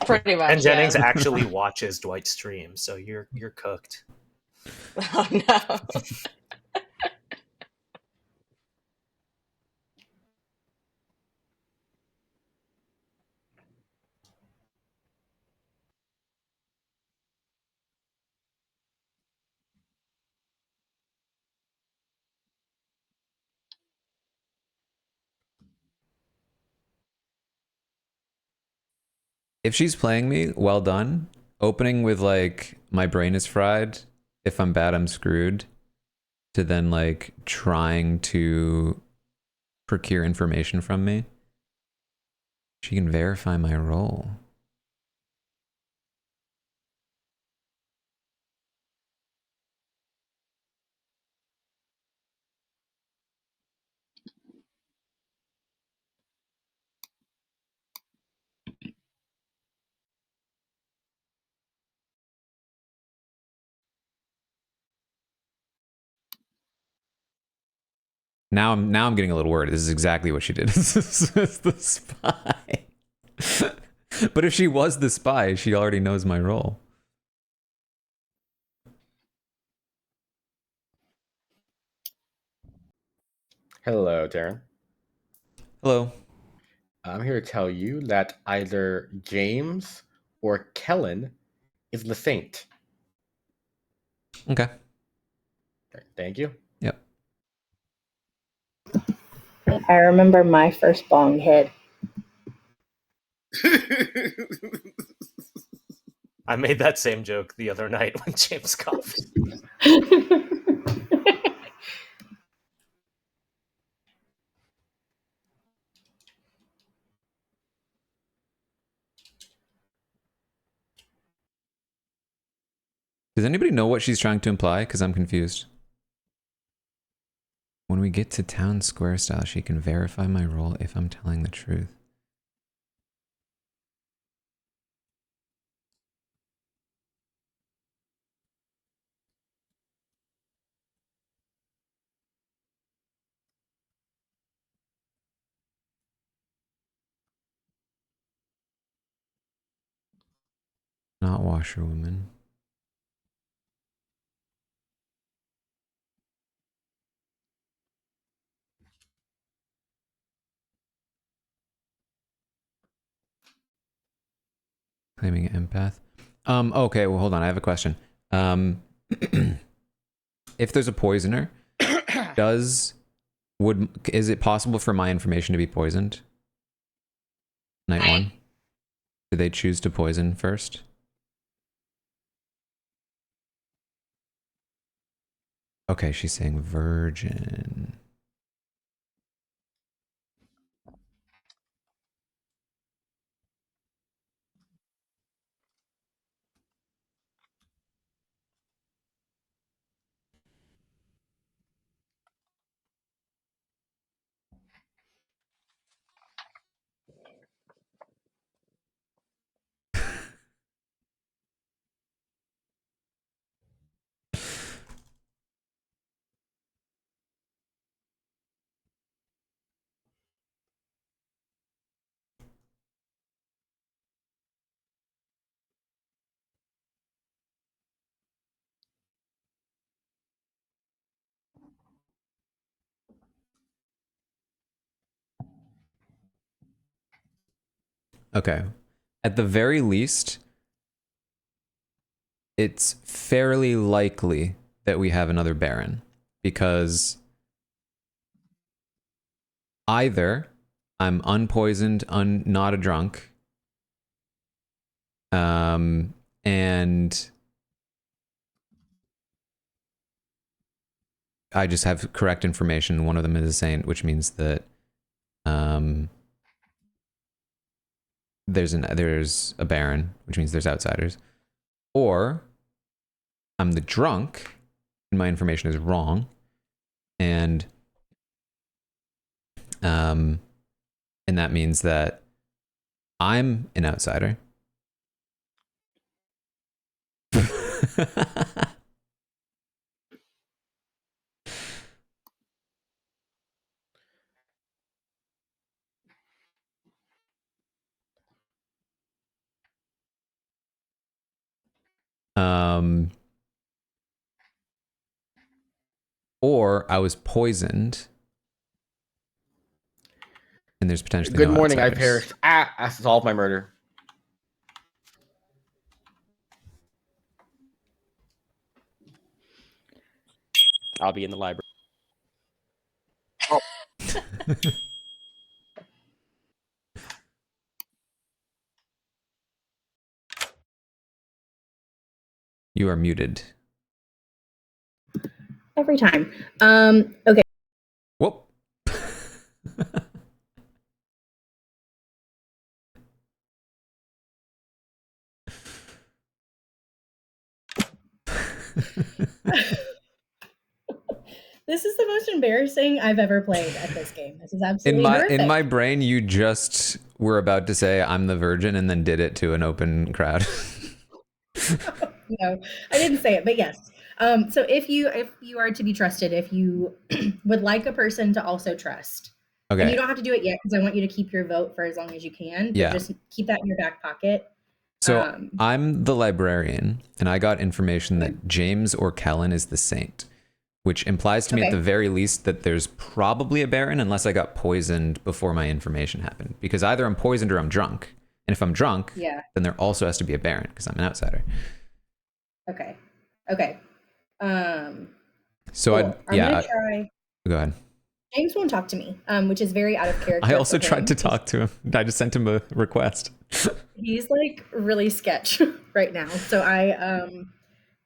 Pretty much. And Jennings actually watches Dwight's stream, so you're cooked. Oh no. If she's playing me, well done. Opening with my brain is fried. If I'm bad, I'm screwed. To then trying to procure information from me. She can verify my role. Now I'm getting a little worried. This is exactly what she did. This is the spy. But if she was the spy, she already knows my role. Hello, Taran. Hello. I'm here to tell you that either James or Kellen is the saint. Okay. Thank you. Yep. I remember my first bong hit. I made that same joke the other night when James coughed. Does anybody know what she's trying to imply? Because I'm confused. When we get to town square style, she can verify my role if I'm telling the truth. Not washerwoman. claiming empath. Okay, well, hold on. I have a question. If there's a poisoner, is it possible for my information to be poisoned? Night one. Do they choose to poison first? Okay, she's saying virgin. Okay. At the very least, it's fairly likely that we have another Baron, because either I'm unpoisoned, not a drunk, and I just have correct information. One of them is a saint, which means that there's a Baron, which means there's outsiders. Or I'm the drunk, and my information is wrong, and that means that I'm an outsider. Or I was poisoned, and there's potentially Good no morning, outsiders. I perished. I solved my murder. I'll be in the library. Oh. You are muted. Every time. Okay. Whoop. This is the most embarrassing I've ever played at this game. This is absolutely horrific. In my brain, you just were about to say I'm the virgin and then did it to an open crowd. No, I didn't say it, but yes. So if you are to be trusted, if you would like a person to also trust, Okay. and you don't have to do it yet because I want you to keep your vote for as long as you can. But just keep that in your back pocket. So I'm the librarian, and I got information that James or Kellen is the saint, which implies to me at the very least that there's probably a Baron, unless I got poisoned before my information happened. Because either I'm poisoned or I'm drunk. And if I'm drunk, then there also has to be a Baron, because I'm an outsider. Okay. So cool. I'm gonna try. Go ahead. James won't talk to me, which is very out of character. I also tried to talk to him. I just sent him a request. He's like really sketch right now. So I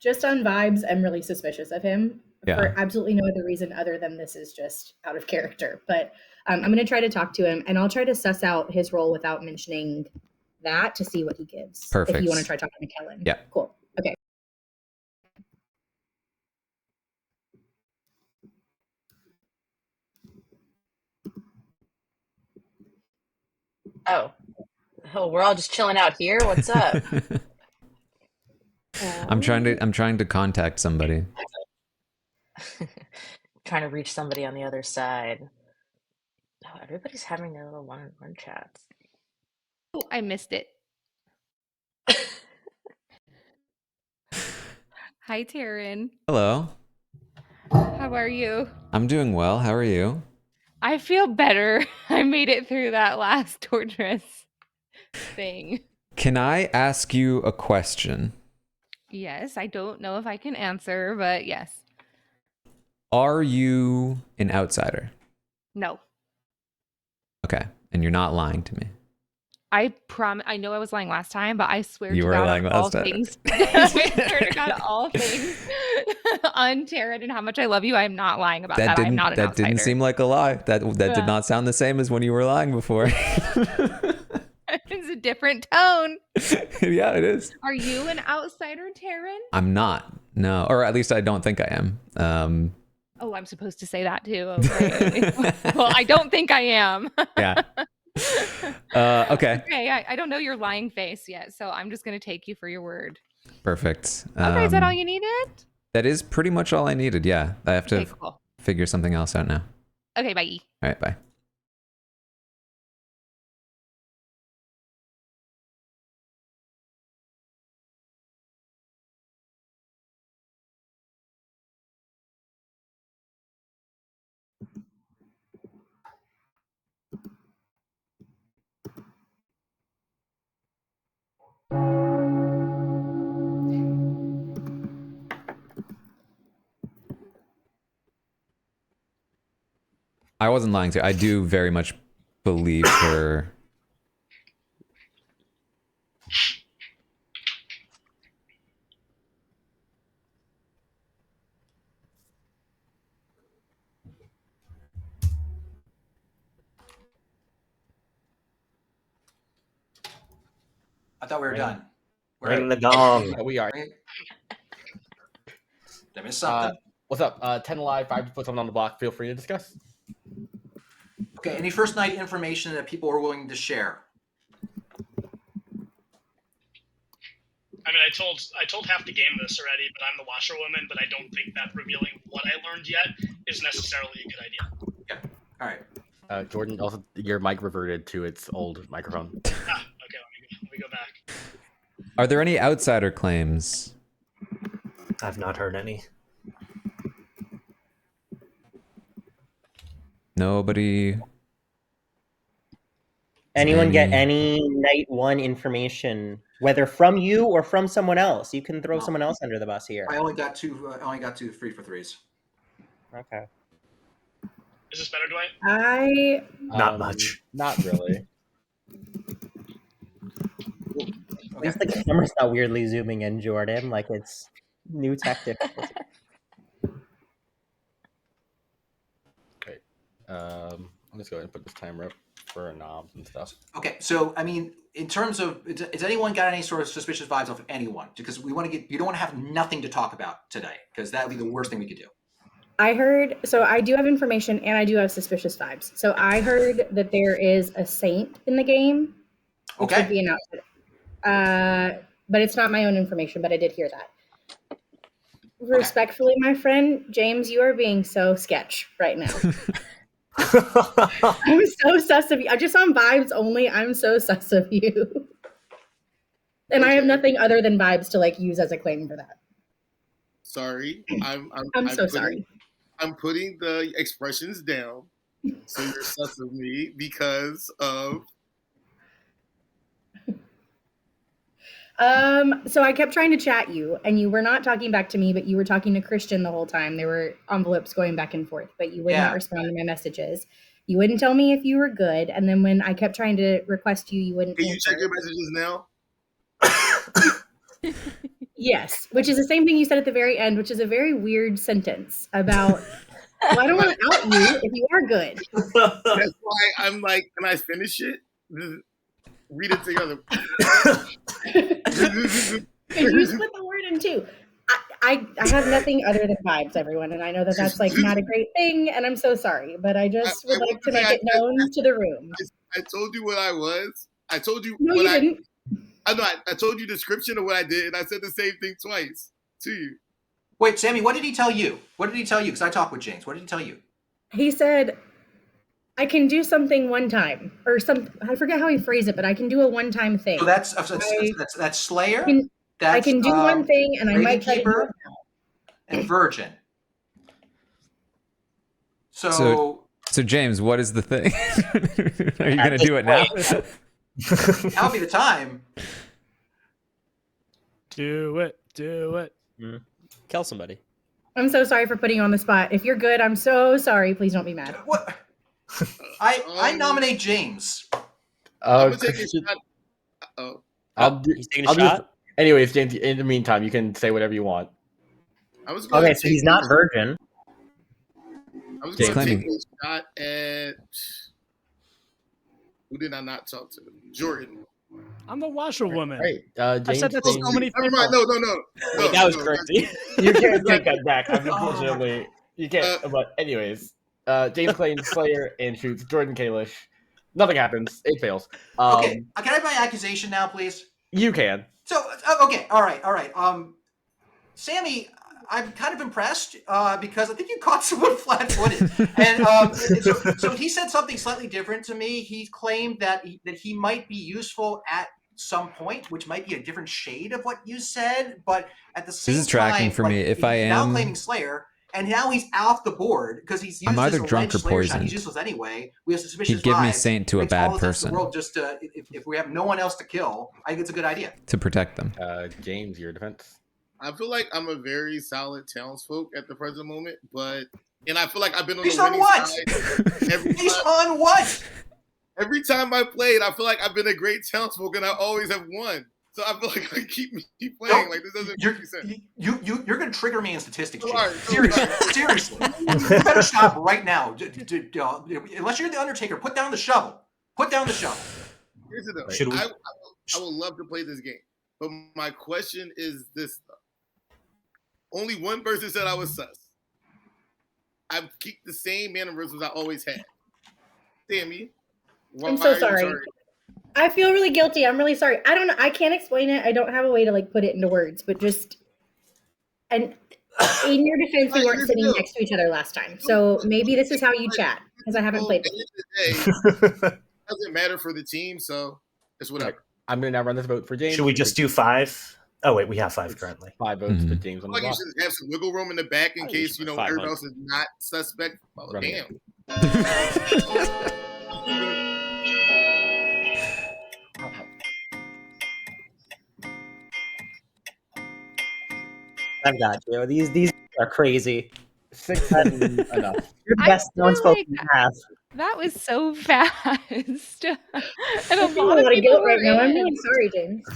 just on vibes, I'm really suspicious of him for absolutely no other reason other than this is just out of character. But I'm going to try to talk to him, and I'll try to suss out his role without mentioning that to see what he gives. Perfect. If you want to try talking to Kellen. Yeah. Cool. Okay. Oh, we're all just chilling out here. What's up? I'm trying to contact somebody. Trying to reach somebody on the other side. Oh, everybody's having their little one-on-one chats. Oh, I missed it. Hi, Taran. Hello. How are you? I'm doing well. How are you? I feel better. I made it through that last torturous thing. Can I ask you a question? Yes, I don't know if I can answer, but yes. Are you an outsider? No. Okay, and you're not lying to me. I know I was lying last time, but I swear You to were God lying on all last time. things. I swear to God, all things on Taran and how much I love you. I am not lying about that. I'm not an outsider. That didn't seem like a lie. That did not sound the same as when you were lying before. It's a different tone. Yeah, it is. Are you an outsider, Taran? I'm not. No, or at least I don't think I am. Oh, I'm supposed to say that too. Okay. Well, I don't think I am. Yeah. Okay. Okay. I don't know your lying face yet, so I'm just gonna take you for your word. Perfect. Okay, is that all you needed? That is pretty much all I needed. Yeah, I have to figure something else out now. Okay, bye. All right, bye. I wasn't lying to you. I do very much believe her. I thought we were done. Ring the gong. Yeah, we are. Did I miss something? What's up? 10 Live, 5 to put something on the block. Feel free to discuss. Okay, any first night information that people are willing to share? I mean, I told half the game this already, but I'm the washerwoman, but I don't think that revealing what I learned yet is necessarily a good idea. Yeah. All right. Jordan, also your mic reverted to its old microphone. Okay, let me go back. Are there any outsider claims? I've not heard any. Nobody. Anyone get any night one information, whether from you or from someone else? You can throw someone else under the bus here. I only got two. I only got 2 3 for 3s. Okay. Is this better, Dwight? Not much. Not really. At least the camera's not weirdly zooming in, Jordan. Like it's new tech difficulty. Okay. I'm just going to put this timer up for knobs and stuff. Okay, so I mean, in terms of, has anyone got any sort of suspicious vibes off anyone? Because we want to you don't want to have nothing to talk about today, because that would be the worst thing we could do. I heard, so I do have information and I do have suspicious vibes. So I heard that there is a saint in the game. Which would be an outsider. But it's not my own information, but I did hear that. Respectfully, my friend, James, you are being so sketch right now. I'm so sus of you. Just on vibes only, I'm so sus of you. And I have nothing other than vibes to like use as a claim for that. Sorry. I'm sorry. I'm putting the expressions down. So you're sus of me because of So I kept trying to chat you and you were not talking back to me, but you were talking to Christian the whole time. There were envelopes going back and forth, but you would not respond to my messages. You wouldn't tell me if you were good. And then when I kept trying to request you, you wouldn't Can you answer. check your messages now? Yes, which is the same thing you said at the very end, which is a very weird sentence about, well, I don't want to out you if you are good. That's why I'm like, can I finish it? Read it together. And you split the word in two. I have nothing other than vibes, everyone, and I know that that's like not a great thing, and I'm so sorry, but I just would like to make it known to the room. I told you what I was. I told you no, what you didn't. I told you the description of what I did, and I said the same thing twice to you. Wait, Sammy, what did he tell you? What did he tell you? Because I talked with James. What did he tell you? He said, I can do something one time, or some. I forget how he phrased it, but I can do a one-time thing. So that's Slayer. I can do one thing, and I might try to do it now. And Virgin. So James, what is the thing? Are you going to do it now? That would be the time. Do it. Do it. Kill somebody. I'm so sorry for putting you on the spot. If you're good, I'm so sorry. Please don't be mad. What? I nominate James. I'm gonna take a shot. He's taking a shot? Anyways, James, in the meantime, you can say whatever you want. I was okay, so he's not virgin. I was going to take a shot at... Who did I not talk to? Jordan. I'm the washerwoman. Right. I said that to so many people. No. Wait, that was crazy. You can't take that back. Unfortunately, you can't. But anyways, James claims Slayer and shoots Jordan Kalish. Nothing happens. It fails. Okay, can I have my accusation now, please? You can. So, okay, all right. Sammy, I'm kind of impressed because I think you caught someone flat-footed, and so he said something slightly different to me. He claimed that he might be useful at some point, which might be a different shade of what you said, but at the same time, this is tracking for me. If I am now claiming Slayer, and now he's off the board because he's used I'm either this drunk or Slayer shot. poisoned. He's useless anyway. We have suspicious He'd give me vibes. Saint to a Makes bad all the sense in person the world just if we have no one else to kill, I think it's a good idea. to protect them. James, your defense. I feel like I'm a very solid townsfolk at the present moment, and I feel like I've been on Based the on winning what? side. Based on what? Every time I played, I feel like I've been a great townsfolk, and I always have won. So I feel like I keep playing. Like this doesn't make sense. You're going to trigger me in statistics. Right. Seriously. You better stop right now. Unless you're the Undertaker, put down the shovel. Put down the shovel. Here's the deal. Should we? I would love to play this game, but my question is this: only one person said I was sus. I've kept the same mannerisms I always had. Sammy, I'm so sorry. I feel really guilty. I'm really sorry. I don't know. I can't explain it. I don't have a way to like put it into words, but just and in your defense, we weren't sitting next to each other last time. So maybe this is how you chat because I haven't played. At the end of the day, it doesn't matter for the team, so it's whatever. I'm going to now run this vote for James. Should we just do 5? Oh wait, we have 5 currently. 5 votes for James on the Like you block. should have some wiggle room in the back in case everyone else is not suspect. Oh, damn. I've got you. These are crazy. 6 enough. You're the best townsfolk you have. That was so fast. And I feel a lot of guilt right now. I'm really sorry, James.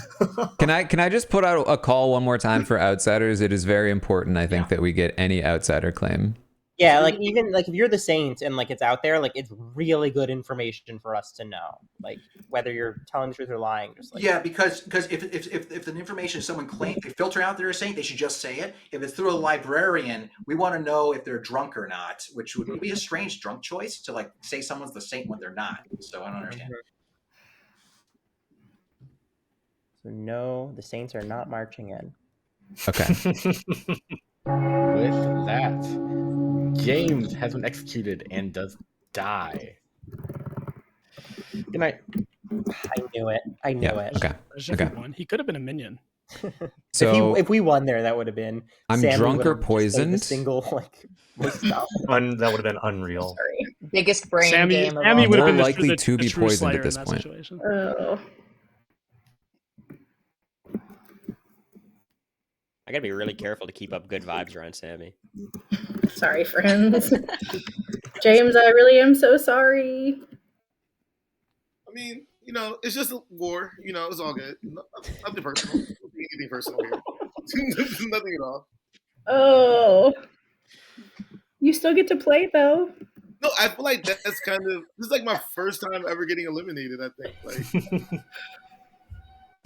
Can I just put out a call one more time for outsiders? It is very important, I think, that we get any outsider claim. Yeah, like even like if you're the Saints and like it's out there, like it's really good information for us to know, like whether you're telling the truth or lying. Just like because if the information someone claims they filter out they're a Saint, they should just say it. If it's through a librarian, we want to know if they're drunk or not, which would be a strange drunk choice to like say someone's the Saint when they're not. So I don't understand. So no, the Saints are not marching in. Okay. With that, James has been executed and does die. Good night. I knew it. I knew it. Okay. He could have been a minion. So if we won there, that would have been. I'm Sammy drunk or would have just, like, poisoned. the single like. That would have been unreal. Biggest brain game of Sammy all would have More been the likely to be true poisoned Slayer at this in that point. situation. Oh. I gotta be really careful to keep up good vibes around Sammy. Sorry, friends. James, I really am so sorry. I mean, it's just a war. It's all good. Nothing personal. Anything personal here. Nothing at all. Oh. You still get to play, though. No, I feel like that's kind of... This is like my first time ever getting eliminated, I think. Like,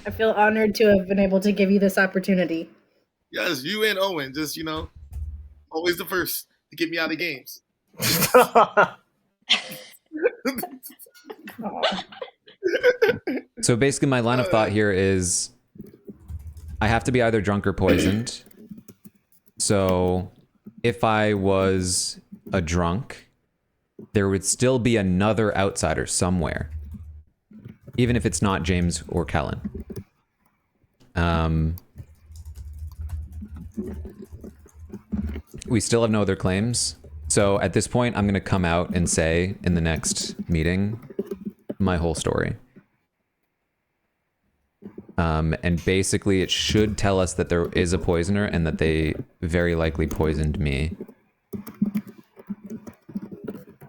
I feel honored to have been able to give you this opportunity. yes, you and Owen, just, always the first to get me out of games. So basically my line of thought here is I have to be either drunk or poisoned. So if I was a drunk, there would still be another outsider somewhere, even if it's not James or Kellen. We still have no other claims. So at this point, I'm going to come out and say in the next meeting my whole story. And basically it should tell us that there is a poisoner and that they very likely poisoned me.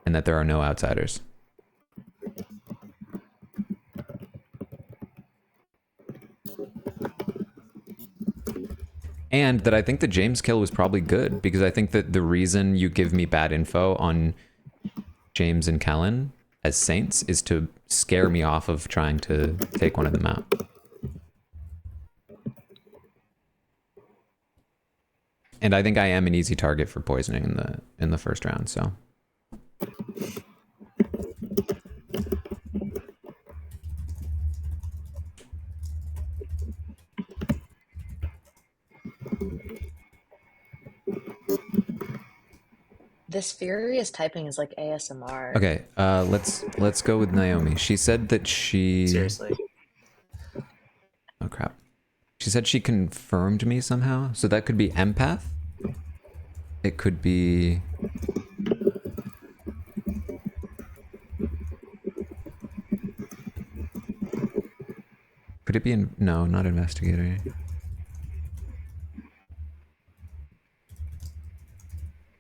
And that there are no outsiders. And that I think the James kill was probably good, because I think that the reason you give me bad info on James and Kellen as saints is to scare me off of trying to take one of them out. And I think I am an easy target for poisoning in the first round, so. This furious typing is like ASMR. Okay, let's go with Naomi. She said that she... Seriously. Oh crap. She said she confirmed me somehow, so that could be empath. It could be... Could it be no, not investigator.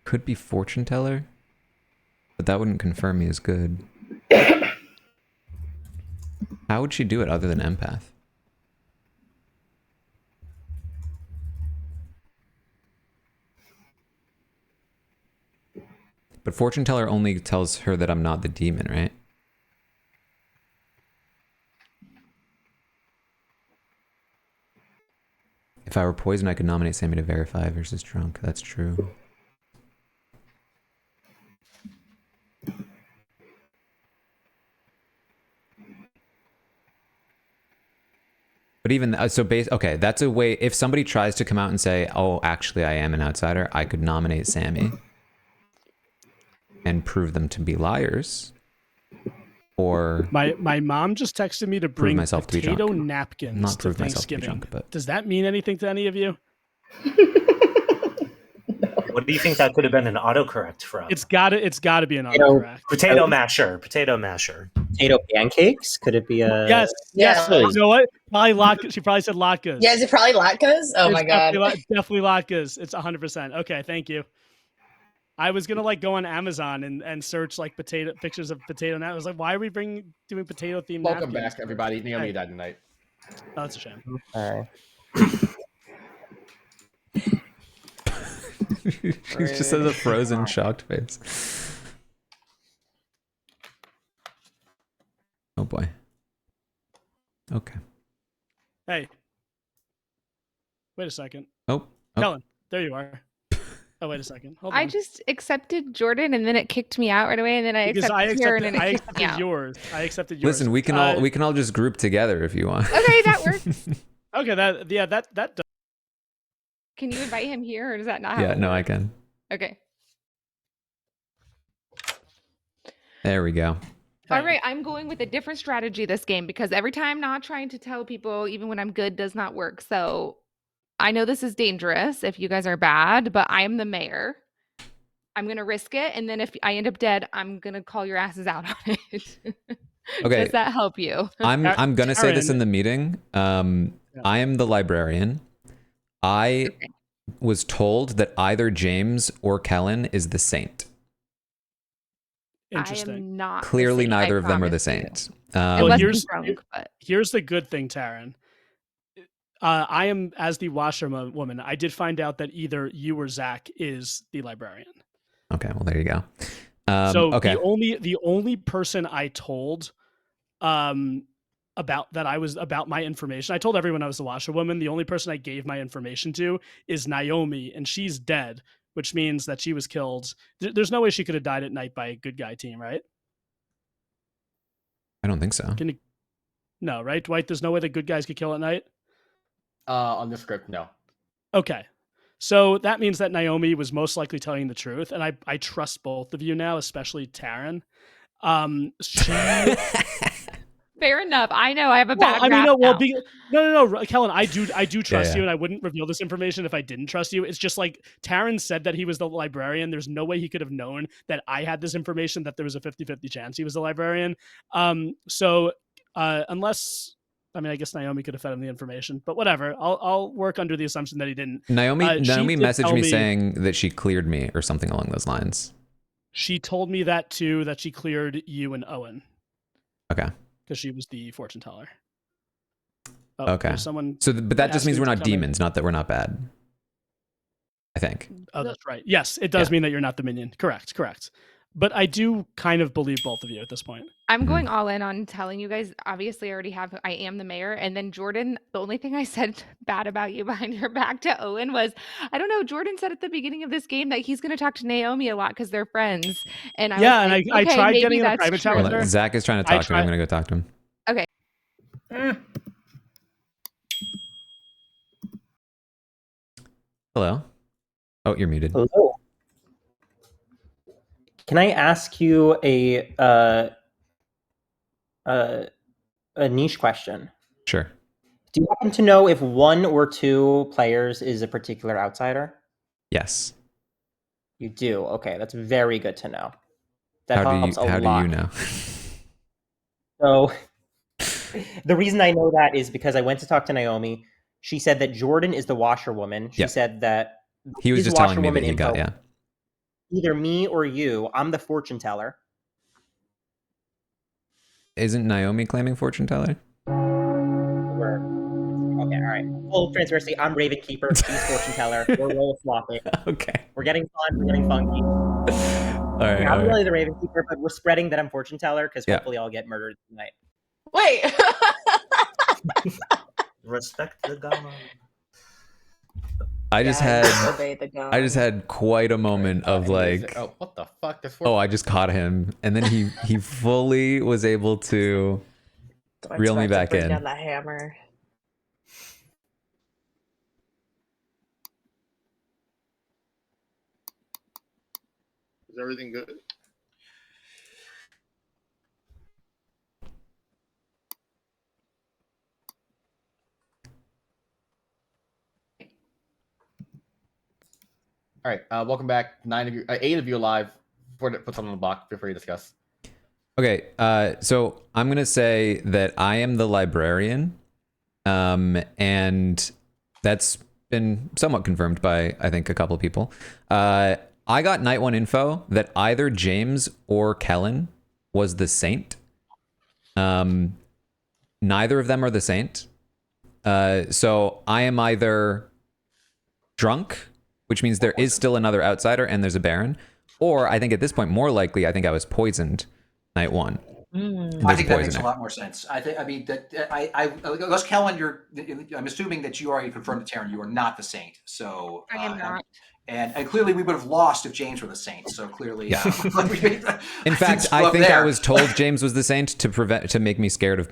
Could be fortune teller, but that wouldn't confirm me as good. How would she do it other than empath? But fortune teller only tells her that I'm not the demon, right? If I were poisoned, I could nominate Sammy to verify versus drunk. That's true. But even so, okay, that's a way. If somebody tries to come out and say, "Oh, actually, I am an outsider," I could nominate Sammy and prove them to be liars. Or my mom just texted me to bring myself to potato be drunk. napkins Not to prove myself to be Thanksgiving. drunk, but does that mean anything to any of you? What do you think that could have been an autocorrect from? It's gotta be an autocorrect. Potato masher. Potato masher. Potato pancakes? Could it be a... Yes. Yeah. You know what? Probably latkes. She probably said latkes. Yeah, is it probably latkes? Oh my god. Definitely latkes. It's 100%. Okay, thank you. I was gonna go on Amazon and search like pictures of potato napkins. I was like, why are we doing potato themed Welcome napkins? back, everybody. Naomi died tonight. Oh, that's a shame. She just has a frozen, shocked face. Oh boy. Okay. Hey. Wait a second. Oh. Kellen, there you are. Oh, wait a second. Hold on. I just accepted Jordan and then it kicked me out right away, and then I accepted Karen and it kicked me out. I accepted yours. Listen, we can all just group together if you want. Okay, that works. Okay, that does. Can you invite him here, or does that not Yeah, happen? no, I can. Okay. There we go. All right, I'm going with a different strategy this game because every time not trying to tell people, even when I'm good, does not work. So I know this is dangerous if you guys are bad, but I am the mayor. I'm going to risk it. And then if I end up dead, I'm going to call your asses out on it. Okay. Does that help you? I'm going to say this in the meeting. I am the librarian. I was told that either James or Kellen is the saint. Interesting. I am not. Clearly, neither of them are the saint. Here's the good thing, Taran. I am, as the washerwoman, I did find out that either you or Zach is the librarian. Okay, well there you go. Okay. the only person I told about my information, I told everyone I was the washerwoman. The only person I gave my information to is Naomi, and she's dead, which means that she was killed. There's no way she could have died at night by a good guy team, right? I don't think so. No, right, Dwight? There's no way that good guys could kill at night? On the script, no. Okay. So that means that Naomi was most likely telling the truth, and I trust both of you now, especially Taran. Fair enough. I know I have a bad no, Kellen, I do trust you, and I wouldn't reveal this information if I didn't trust you. It's just like Taran said that he was the librarian. There's no way he could have known that I had this information, that there was a 50-50 chance he was the librarian. So unless I mean, I guess Naomi could have fed him the information, but whatever. I'll work under the assumption that he didn't. Naomi messaged me me saying that she cleared me or something along those lines. She told me that too, that she cleared you and Owen. Okay. Because she was the fortune teller. Okay. Someone. But that just means we're not demons, not that we're not bad. I think. Oh, that's right. Yes, it does mean that you're not the minion. Correct. But I do kind of believe both of you at this point. I'm going all in on telling you guys. Obviously, I am the mayor. And then Jordan, the only thing I said bad about you behind your back to Owen was, I don't know, Jordan said at the beginning of this game that he's going to talk to Naomi a lot because they're friends. And I tried getting in a private chat with her. Zach is trying to talk to him. I'm going to go talk to him. Okay. Hello. Oh, you're muted. Hello. Can I ask you a niche question? Sure. Do you happen to know if 1 or 2 players is a particular outsider? Yes. You do. Okay, that's very good to know. That How helps a lot. How do you know? So the reason I know that is because I went to talk to Naomi. She said that Jordan is the washerwoman. She said that he was just telling me that he got either me or you. I'm the fortune teller. Isn't Naomi claiming fortune teller? Okay, all right. Full transparency. I'm Raven Keeper. He's fortune teller. We're role swapping. Okay. We're getting fun. We're getting funky. All right. I'm really the Raven Keeper, but we're spreading that I'm fortune teller because hopefully I'll get murdered tonight. Wait. Respect the god. I just had quite a moment of like, oh, what the fuck? I just caught him, and then he fully was able to reel me back in. Down the hammer. Is everything good? All right, welcome back. 8 of you alive. Put something on the block. Feel free to discuss. Okay, so I'm gonna say that I am the librarian, and that's been somewhat confirmed by I think a couple of people. I got night 1 info that either James or Kellen was the saint. Neither of them are the saint. So I am either drunk, which means there is still another outsider and there's a Baron, or I think at this point more likely I think I was poisoned night 1. I think that makes a lot more sense. I mean that unless Kellen, I'm assuming that you already confirmed to Taran you are not the saint. So I am not. And clearly we would have lost if James were the saint. So clearly, in fact, I think I was told James was the saint to make me scared of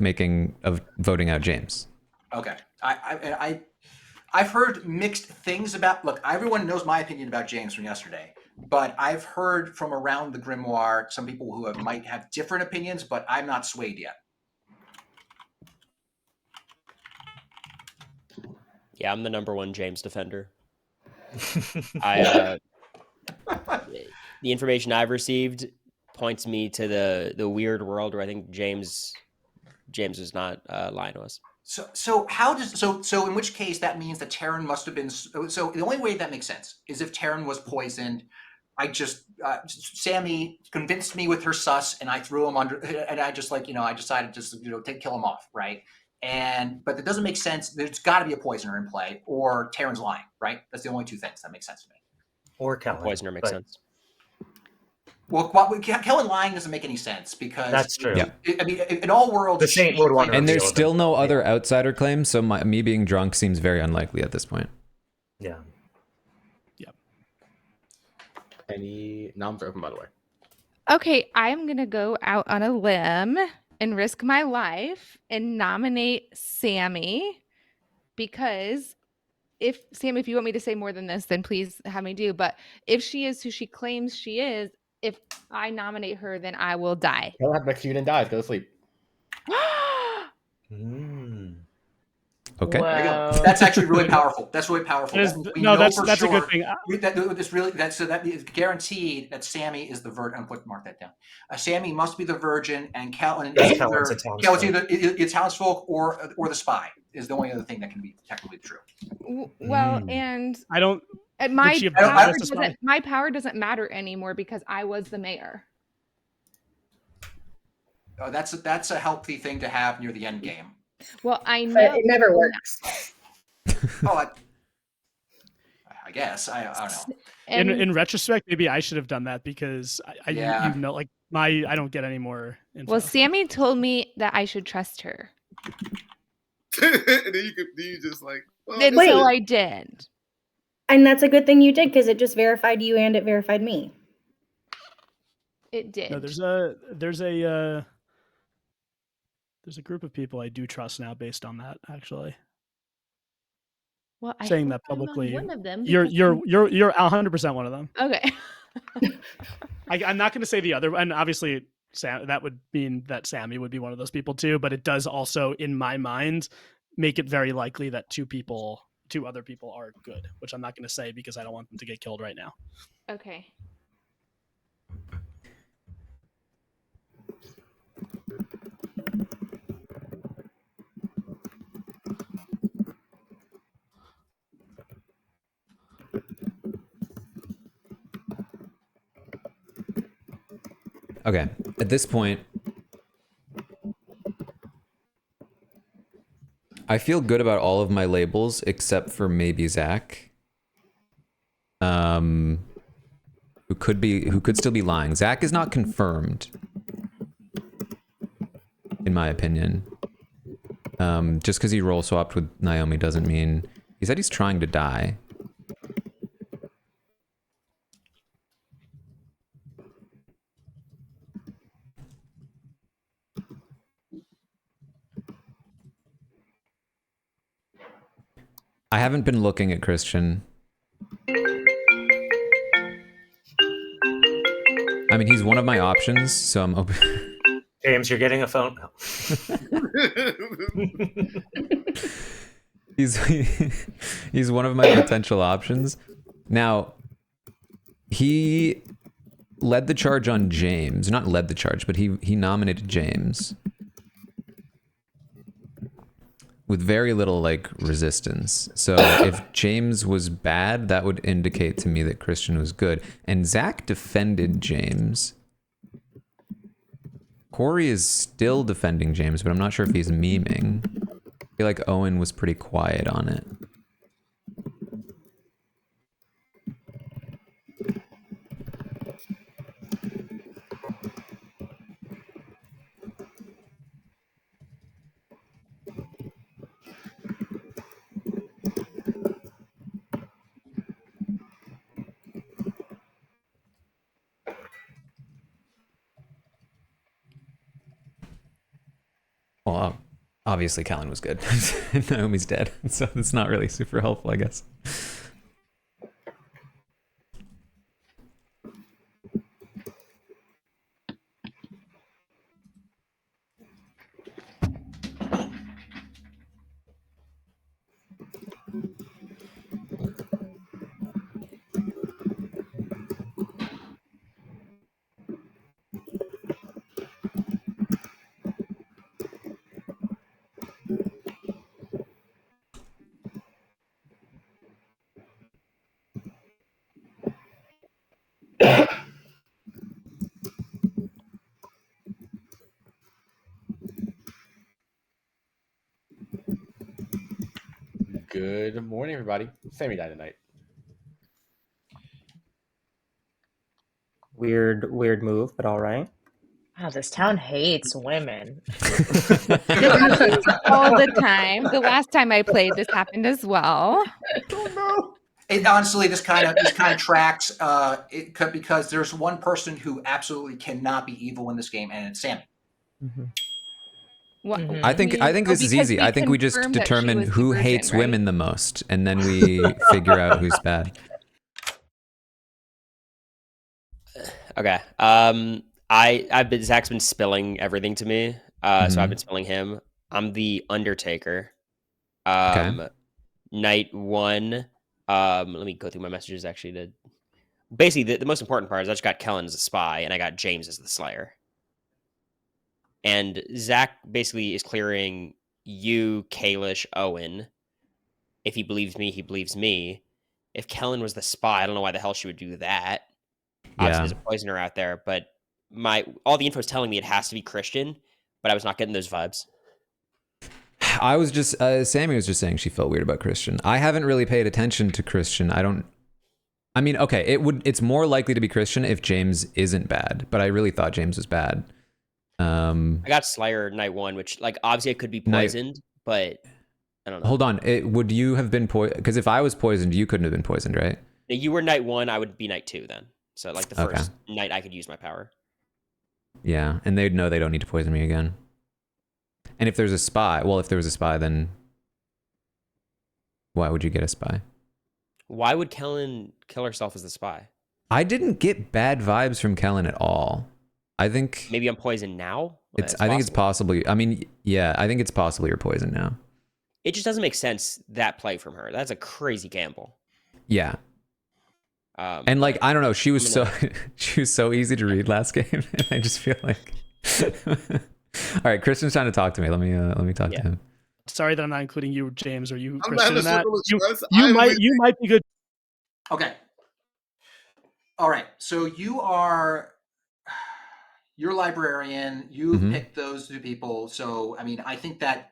voting out James. Okay, I've heard mixed things about. Look, everyone knows my opinion about James from yesterday, but I've heard from around the Grimoire some people who might have different opinions, but I'm not swayed yet. Yeah, I'm the #1 James defender. The information I've received points me to the weird world where I think James is not lying to us. So in which case that means that Taran must have been. So the only way that makes sense is if Taran was poisoned. Sammy convinced me with her sus, and I threw him under, and I decided to kill him off, right? But it doesn't make sense. There's got to be a poisoner in play, or Taran's lying, right? That's the only 2 things that make sense to me. Or Kellen. Poisoner makes sense. Well, Kellen lying doesn't make any sense because that's true. Yeah. I mean, in all worlds, the saint would want to. And there's still no other outsider claims, so me being drunk seems very unlikely at this point. Yeah. Any noms are open, by the way. Okay, I'm gonna go out on a limb and risk my life and nominate Sammy because if you want me to say more than this, then please have me do. But if she is who she claims she is, if I nominate her, then I will die. He'll have next to you and dies. Go to sleep. Okay. There you go. Wow. That's actually really powerful. That's really powerful. That's a good thing. That is guaranteed that Sammy is the virgin. I'm going to mark that down. Sammy must be the virgin, and Catelyn is either it's townsfolk or the spy is the only other thing that can be technically true. Well, and I don't. my power doesn't matter anymore because I was the mayor. That's a healthy thing to have near the end game. Well, I know but it never works. I guess I don't know. In retrospect, maybe I should have done that because I don't get any more info. Well, Sammy told me that I should trust her. And then you just like, well, so I did. And that's a good thing you did because it just verified you and it verified me. It did. No, there's a group of people I do trust now based on that, actually. Well, saying that publicly, one of them. You're 100% one of them. Okay. I'm not going to say the other, and obviously that would mean that Sammy would be one of those people too. But it does also, in my mind, make it very likely that two other people are good, which I'm not going to say because I don't want them to get killed right now. Okay. Okay, at this point, I feel good about all of my labels except for maybe Zach, who could still be lying. Zach is not confirmed, in my opinion. Just because he roll swapped with Naomi doesn't mean he said he's trying to die. I haven't been looking at Christian. I mean, he's one of my options, so I'm open. James, you're getting a phone call. He's one of my potential options. Now, he led the charge on James. Not led the charge, but he nominated James. With very little, like, resistance. So if James was bad, that would indicate to me that Christian was good. And Zach defended James. Corey is still defending James, but I'm not sure if he's memeing. I feel like Owen was pretty quiet on it. Well, obviously Callan was good. Naomi's dead, so it's not really super helpful, I guess. Good morning, everybody. Sammy died tonight. Weird move, but all right. Wow, this town hates women. All the time. The last time I played, this happened as well. Oh no! It honestly, this kind of tracks. Because there's one person who absolutely cannot be evil in this game, and it's Sammy. Mm-hmm. I think this is easy. I think we just determine who hates women the most, and then we figure out who's bad. Okay. Zach's been spilling everything to me, so I've been spilling him. I'm the Undertaker. Night 1. Let me go through my messages actually to basically the most important part is I just got Kellen as a spy and I got James as the Slayer. And Zach basically is clearing you, Kalish, Owen. If he believes me, he believes me. If Kellen was the spy, I don't know why the hell she would do that. Obviously, there's a poisoner out there, but all the info is telling me it has to be Christian, but I was not getting those vibes. I was just Sammy was just saying she felt weird about Christian. I haven't really paid attention to Christian. I mean, okay, it's more likely to be Christian if James isn't bad, but I really thought James was bad. I got Slayer night 1, which like obviously it could be poisoned, but I don't know. Hold on, would you have been poisoned? Because if I was poisoned, you couldn't have been poisoned, right? You were night 1, I would be night 2 then. So like the first night I could use my power. Yeah, and they'd know they don't need to poison me again. And if there's a spy, if there was a spy, then why would you get a spy? Why would Kellen kill herself as the spy? I didn't get bad vibes from Kellen at all. I think maybe I'm poisoned now. I think it's possibly. I mean, yeah, I think it's possible you're poisoned now. It just doesn't make sense that play from her. That's a crazy gamble. Yeah. And like I don't know, she was so easy to read last game, and I just feel like. All right, Christian's trying to talk to me. Let me talk to him. Sorry that I'm not including you, James, or you, I'm Christian. In that you might be good. Okay. All right. So you're librarian. You picked those 2 people. So I mean, I think that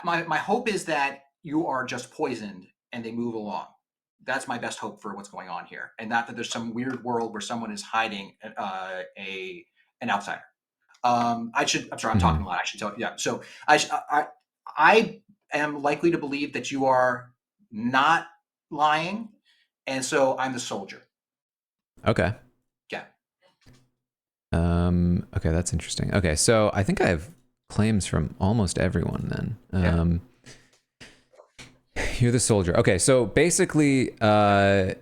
my hope is that you are just poisoned and they move along. That's my best hope for what's going on here, and not that there's some weird world where someone is hiding an outsider. I'm sorry, I'm talking a lot. I should tell you. Yeah. So I am likely to believe that you are not lying, and so I'm the soldier. Okay. Yeah. Okay, that's interesting. Okay, so I think I have claims from almost everyone then. You're the soldier. Okay, so basically, the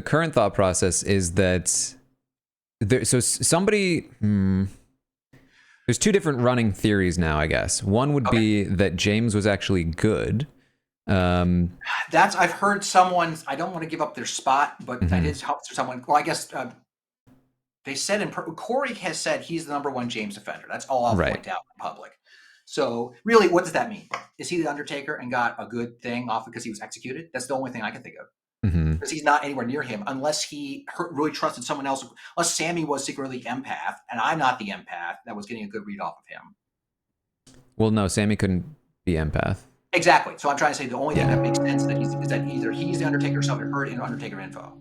current thought process is that there's 2 different running theories now, I guess. One would be that James was actually good. I've heard someone. I don't want to give up their spot, but I did help someone. Well, I guess they said Corey has said he's the #1 James offender. That's all I'll point out in public. So really, what does that mean? Is he the Undertaker and got a good thing off because he was executed? That's the only thing I can think of. Because he's not anywhere near him, unless he really trusted someone else. Unless Sammy was secretly empath, and I'm not the empath that was getting a good read off of him. Well, no, Sammy couldn't be empath. Exactly. So I'm trying to say the only thing that makes sense is that either he's the Undertaker or somebody heard in Undertaker info.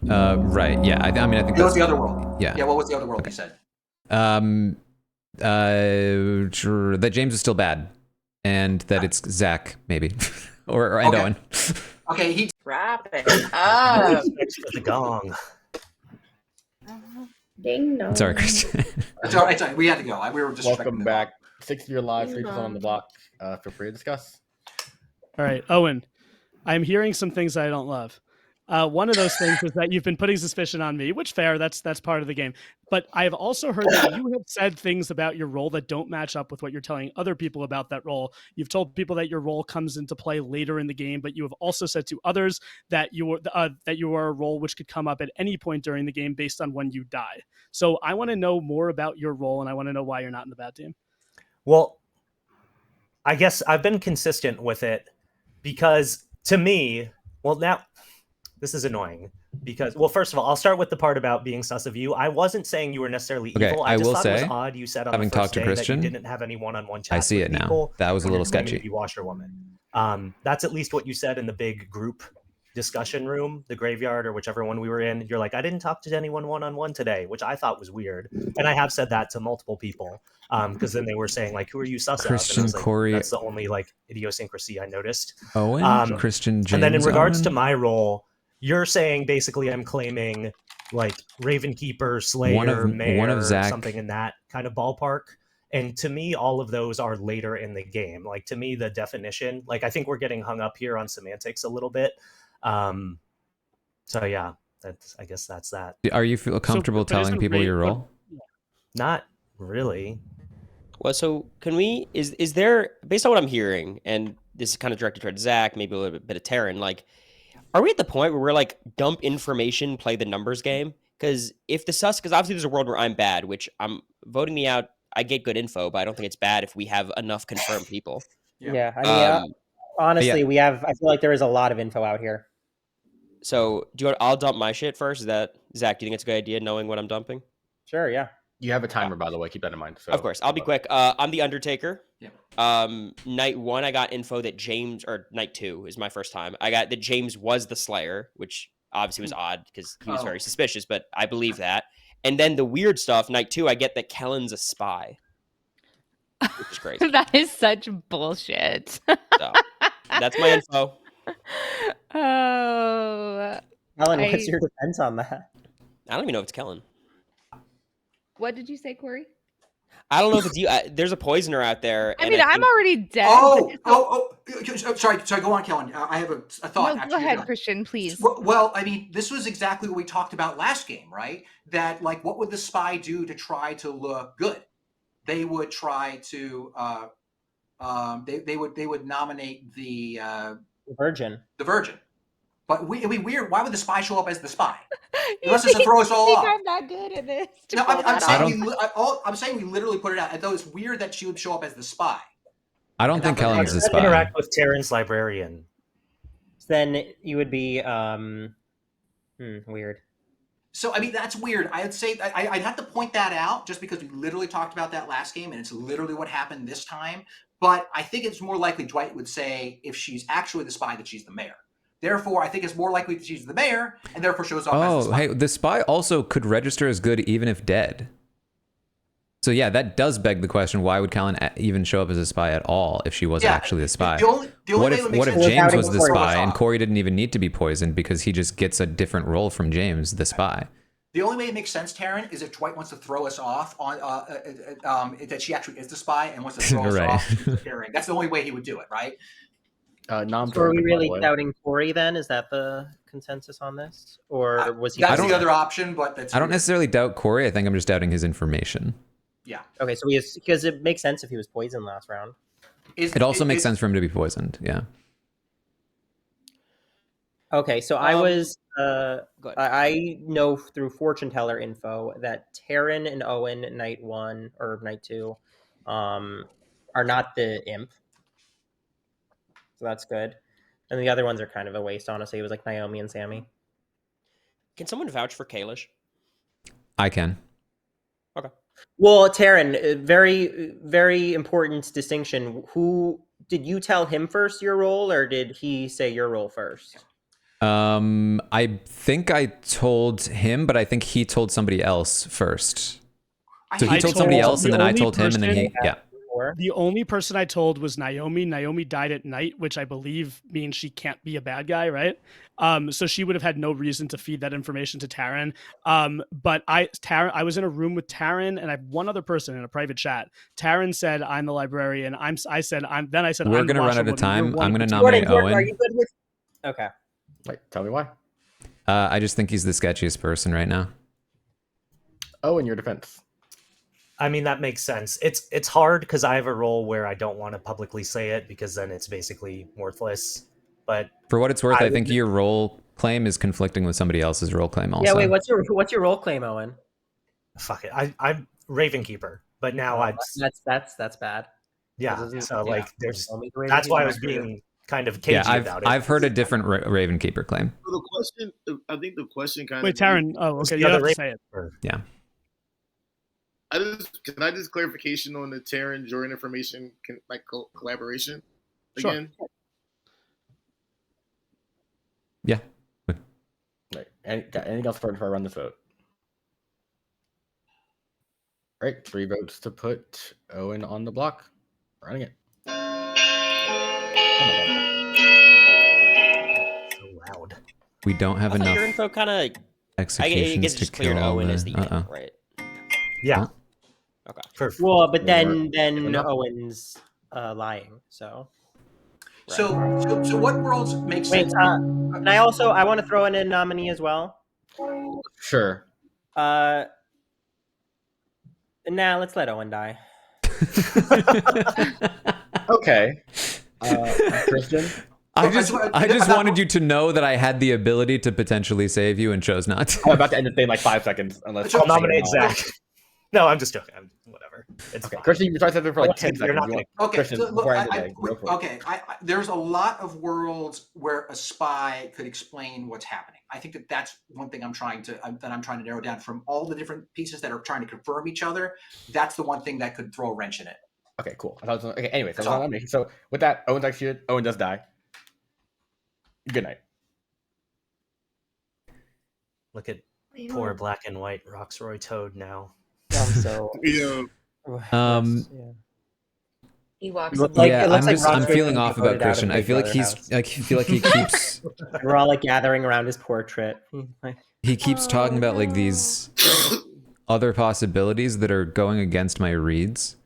Right. Yeah. I mean, I think that's the other world. Yeah. Yeah. What was the other world you said? That James is still bad, and that it's Zach maybe, or Owen. Okay, wrap it up. Thanks for the gong. Ding dong. Sorry, Christian. It's all right. We had to go. We were just welcome back. 6 year live, 3% on the block. Feel free to discuss. All right, Owen. I'm hearing some things I don't love. One of those things is that you've been putting suspicion on me, which fair, that's part of the game. But I've also heard that you have said things about your role that don't match up with what you're telling other people about that role. You've told people that your role comes into play later in the game, but you have also said to others that you are a role which could come up at any point during the game based on when you die. So I want to know more about your role, and I want to know why you're not in the bad team. Well, I guess I've been consistent with it because to me, now this is annoying because, first of all, I'll start with the part about being sus of you. I wasn't saying you were necessarily evil. I just thought it was odd you said on the first day that you didn't have any one-on-one chats. I see it now. That was a little sketchy. You washerwoman. That's at least what you said in the big group discussion room, the graveyard, or whichever one we were in. You're like, I didn't talk to anyone one-on-one today, which I thought was weird. And I have said that to multiple people because then they were saying, like, who are you sus of? Christian, like, Corey. That's the only idiosyncrasy I noticed. Owen, Christian, James. And then in regards Owen? to my role, you're saying basically I'm claiming like Ravenkeeper, Slayer, Mayor, Zach. something in that kind of ballpark. And to me, all of those are later in the game. Like, to me, the definition, I think we're getting hung up here on semantics a little bit. So yeah, I guess that's that. Are you feel comfortable telling people your role? Not really. Well, so can we? Is there, based on what I'm hearing, and this is kind of directed towards Zach, maybe a little bit of Taran, like, are we at the point where we're like dump information, play the numbers game? Because if the because obviously there's a world where I'm bad, which I'm voting me out. I get good info, but I don't think it's bad if we have enough confirmed people. Yeah, I mean, honestly, we have. I feel like there is a lot of info out here. So do you want? I'll dump my shit first. Is that Zach? Do you think it's a good idea knowing what I'm dumping? Sure. Yeah. You have a timer, by the way. Keep that in mind. So, of course, I'll be quick. I'm the Undertaker. Yeah. Night 1, I got info that James, or night 2 is my first time. I got that James was the Slayer, which obviously was odd because he was very suspicious, but I believe that. And then the weird stuff, night 2, I get that Kellen's a spy, which is crazy. That is such bullshit. So, that's my info. Oh, Ellen, what's your defense on that? I don't even know if it's Kellen. What did you say, Corey? I don't know if it's you. There's a poisoner out there. I mean, I'm already dead. Sorry. Go on, Kellen. I have a thought. No, go ahead, Christian, please. Well, I mean, this was exactly what we talked about last game, right? That, like, what would the spy do to try to look good? They would try to, they would nominate the Virgin. The Virgin. But it'd be weird. Why would the spy show up as the spy? Unless it's to throw us all off. I'm not good at this. No, I'm saying we literally put it out. Though it's weird that she would show up as the spy. I don't think Kellen's the spy. Interact with Taran's librarian. Then you would be weird. So I mean, that's weird. I'd say I'd have to point that out just because we literally talked about that last game, and it's literally what happened this time. But I think it's more likely Dwight would say if she's actually the spy that she's the mayor. Therefore, I think it's more likely that she's the mayor, and therefore shows up as the spy. Hey, the spy also could register as good even if dead. So yeah, that does beg the question: why would Kellen even show up as a spy at all if she was actually the spy? What if James was the spy and Corey didn't even need to be poisoned because he just gets a different role from James, the spy? The only way it makes sense, Taran, is if Dwight wants to throw us off on that she actually is the spy and wants to throw us off. That's the only way he would do it, right? So are we really doubting Corey then? Is that the consensus on this? Or was he... That's the other option, but that's... I don't necessarily doubt Corey. I think I'm just doubting his information. Yeah. Okay, so because it makes sense if he was poisoned last round. It also makes sense for him to be poisoned, yeah. Okay, so I know through fortune teller info that Taran and Owen night 1 or night 2 are not the imp. So that's good. And the other ones are kind of a waste, honestly. It was like Naomi and Sammy. Can someone vouch for Kalish? I can. Okay. Well, Taran, very, very important distinction. Who did you tell him first your role, or did he say your role first? I think I told him, but I think he told somebody else first. So he told somebody else, and then I told him, and then he, yeah. The only person I told was Naomi. Naomi died at night, which I believe means she can't be a bad guy, right? So she would have had no reason to feed that information to Taran. But I was in a room with Taran, and I have one other person in a private chat. Taran said, "I'm the librarian." I said, "We're going to run out of time. I'm going to nominate Owen." Are you good with? Okay. Wait, tell me why. I just think he's the sketchiest person right now. Oh, in your defense. I mean, that makes sense. It's hard because I have a role where I don't want to publicly say it because then it's basically worthless. But for what it's worth, I think your role claim is conflicting with somebody else's role claim also. Yeah, wait, what's your role claim, Owen? Fuck it. I'm Ravenkeeper, but now that's bad. Yeah, so like that's why I was being kind of cagey about it. I've heard a different Ravenkeeper claim. So I think the question kind of... Wait, Taran. Oh, okay, you have to say it. Yeah. Can I just clarification on the Taran Jordan information collaboration again? Sure. Yeah. Right. Anything else before I run this vote? All right, 3 votes to put Owen on the block. Running it. So loud. We don't have enough. Your info kind of executions I guess just cleared Owen as the imp, right? Yeah. Okay. Well, but then Owen's lying. So. So what worlds make sense? And I want to throw in a nominee as well. Sure. Let's let Owen die. Okay. Christian? I just wanted you to know that I had the ability to potentially save you and chose not to. I'm about to end the thing in like 5 seconds. Unless I'll nominate Zach. No, I'm just joking. Whatever. It's okay. fine. Christian, you tried something for like 10 You're seconds. not Okay, Christian, so look, before I end the day, go for it. okay. There's a lot of worlds where a spy could explain what's happening. I think that's one thing I'm trying to narrow down from all the different pieces that are trying to confirm each other. That's the one thing that could throw a wrench in it. Okay, cool. Okay, anyway, so with that, Owen's executed. Owen does die. Good night. Look at poor black and white Roxroy Toad now. I'm so He walks. I'm feeling off about Christian. I feel like he keeps. We're all like gathering around his portrait. He keeps talking about like these other possibilities that are going against my reads.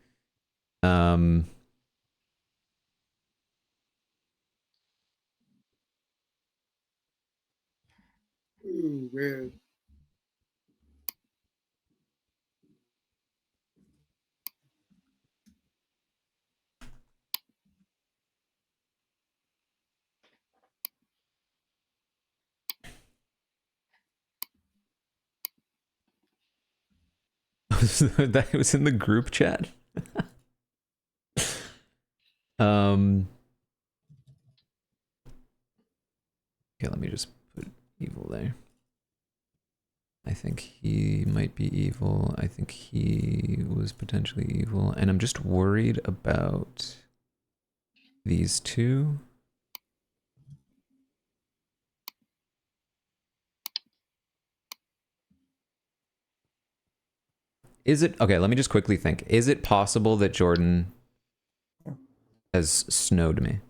Ooh, man. That was in the group chat. Okay, let me just put evil there. I think he might be evil. I think he was potentially evil. And I'm just worried about these two. Is it okay? Let me just quickly think. Is it possible that Jordan has snowed me?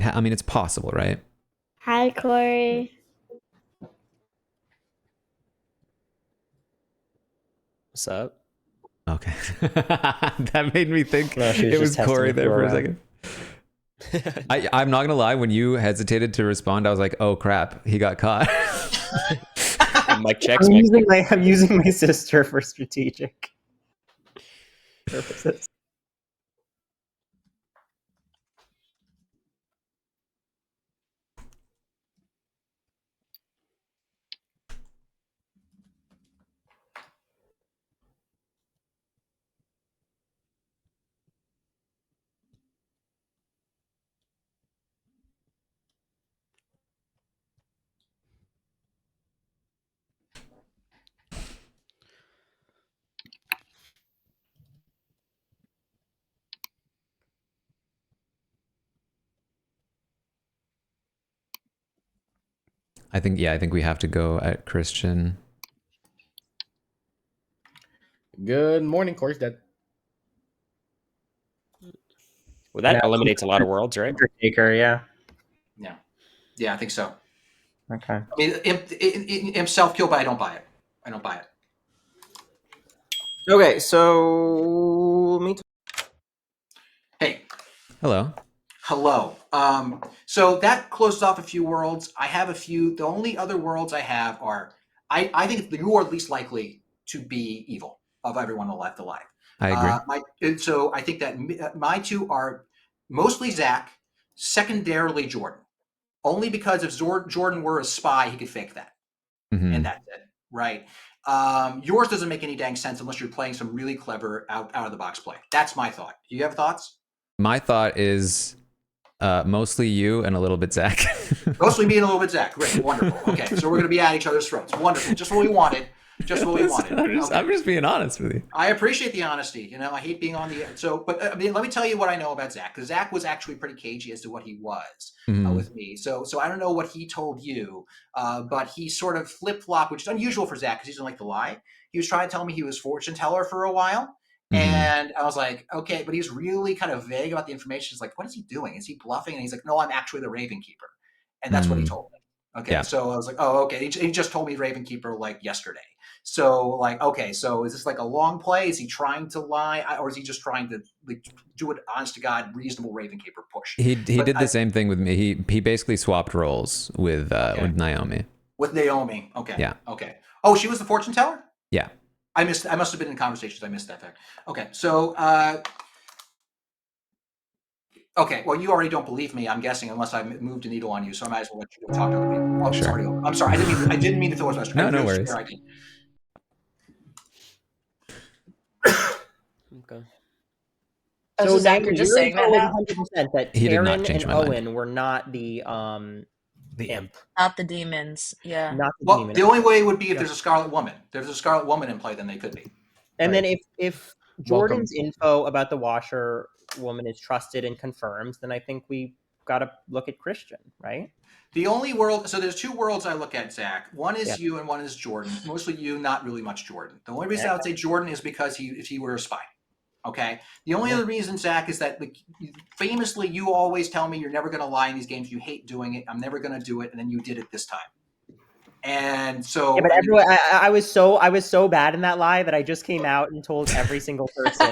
I mean, it's possible, right? Hi, Corey. What's up? Okay. That made me think No, it was Corey there for a second. I'm not gonna lie, when you hesitated to respond, I was like, oh crap, he got caught. Mike checks. I'm using my sister for strategic purposes. I think we have to go at Christian. Good morning, Corey's dead. Well, that eliminates a lot of worlds, right? Taker, yeah. Yeah, I think so. Okay. I mean, imp self-kill, but I don't buy it. Okay, so Hey. Hello. So that closes off a few worlds. I have a few. The only other worlds I have are I think you are least likely to be evil of everyone left alive. I agree. So I think that my two are mostly Zach, secondarily Jordan. Only because if Jordan were a spy, he could fake that. Mm-hmm. And that's it, right? Yours doesn't make any dang sense unless you're playing some really clever out of the box play. That's my thought. Do you have thoughts? My thought is mostly you and a little bit Zach. Mostly me and a little bit Zach. Great, wonderful. Okay, so we're going to be at each other's throats. Wonderful. Just what we wanted. I'm just being honest with you. I appreciate the honesty. I hate being on the but I mean, let me tell you what I know about Zach, because Zach was actually pretty cagey as to what he was with me. So I don't know what he told you, but he sort of flip flop, which is unusual for Zach because he doesn't like to lie. He was trying to tell me he was fortune teller for a while. And I was like, okay, but he's really kind of vague about the information. He's like, what is he doing? Is he bluffing? And he's like, no, I'm actually the Raven Keeper. And that's what he told me. Okay. Yeah. So I was like, oh, okay. He just told me Raven Keeper like yesterday. So like, okay, so is this like a long play? Is he trying to lie? Or is he just trying to like do an honest to God, reasonable Raven Keeper push? He did the same thing with me. He basically swapped roles with Naomi. With Naomi. Okay. Yeah. Okay. Oh, she was the fortune teller? Yeah. I must have been in conversations. I missed that fact. Okay, so okay, well, you already don't believe me, I'm guessing, unless I moved a needle on you. So I might as well let you go talk to other people. Oh, Sure. it's already over. I'm sorry. I didn't mean to filibuster. No worries. Okay. So Zach, you're just saying that now? 100% that He did not Taryn change and my mind. Owen were not the imp. Not the demons. Yeah. Not the Well, demon. the only way would be if there's a Scarlet Woman. If there's a Scarlet Woman in play, then they could be. And Right. then if Jordan's info about the washer woman is trusted and confirmed, then I think we got to look at Christian, right? The only world, so there's two worlds I look at, Zach. One is Yeah. you and one is Jordan. Mostly you, not really much Jordan. The only reason I would say Jordan is because if he were a spy. Okay. The only other reason, Zach, is that famously you always tell me you're never going to lie in these games. You hate doing it. I'm never going to do it, and then you did it this time. And so, yeah, but everyone, I was so bad in that lie that I just came out and told every single person.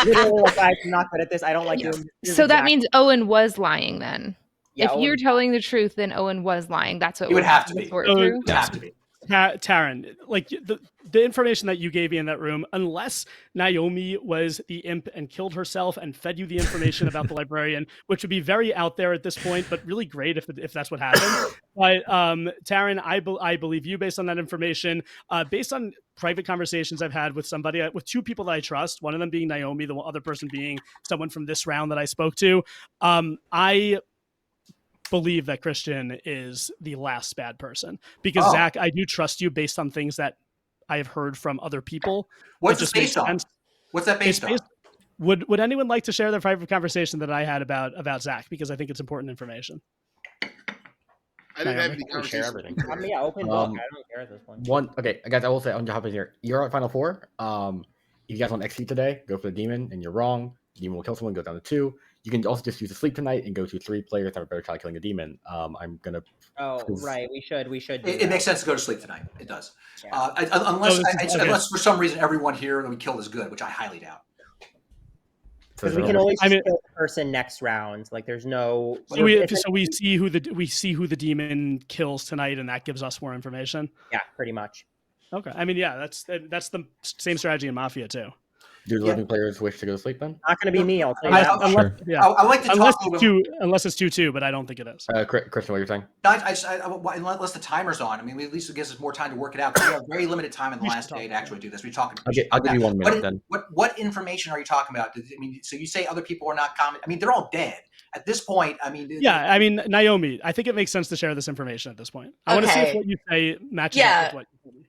Literally, like, I'm not good at this. I don't like doing this. So that memeans Owen was lying then. Yeah, if Owen, you're telling the truth, then Owen was lying. That's what it would have to be. True? It have to be. Taran, like the information that you gave me in that room, unless Naomi was the imp and killed herself and fed you the information about the librarian, which would be very out there at this point, but really great if that's what happened. But Taran, I believe you based on that information, based on private conversations I've had with with two people that I trust, one of them being Naomi, the other person being someone from this round that I spoke to. I believe that Christian is the last bad person because Zach, I do trust you based on things that I have heard from other people. What's it based on? What's that based on? Would anyone like to share the private conversation that I had about Zach? Because I think it's important information. I didn't have any conversation. Share everything. I mean, yeah, open book. I don't care at this point. Okay, guys, I will say on top of here, you're at Final Four. If you guys want to execute today, go for the demon, and you're wrong. The demon will kill someone, go down to 2. You can also just use a sleep tonight and go to 3 players that have a better shot at killing a demon. I'm gonna. Oh, right. We should. It makes sense to go to sleep tonight. It does. Yeah. Unless for some reason everyone here that we killed is good, which I highly doubt. Because we can always kill the person next round. Like there's no. So we see who the demon kills tonight, and that gives us more information. Yeah, pretty much. Okay. I mean, yeah, that's the same strategy in Mafia too. Do the living players wish to go to sleep then? Not going to be me. I'll tell you that. I like to talk unless it's 2-2, but I don't think it is. Christian, what you're saying? Unless the timer's on. I mean, at least it gives us more time to work it out. Because we have very limited time in the last day to actually do this. We're talking. I'll give you 1 minute then. What information are you talking about? I mean, so you say other people are not common. I mean, they're all dead at this point. I mean, yeah. I mean, Naomi, I think it makes sense to share this information at this point. I want to see if what you say matches up with what you told me.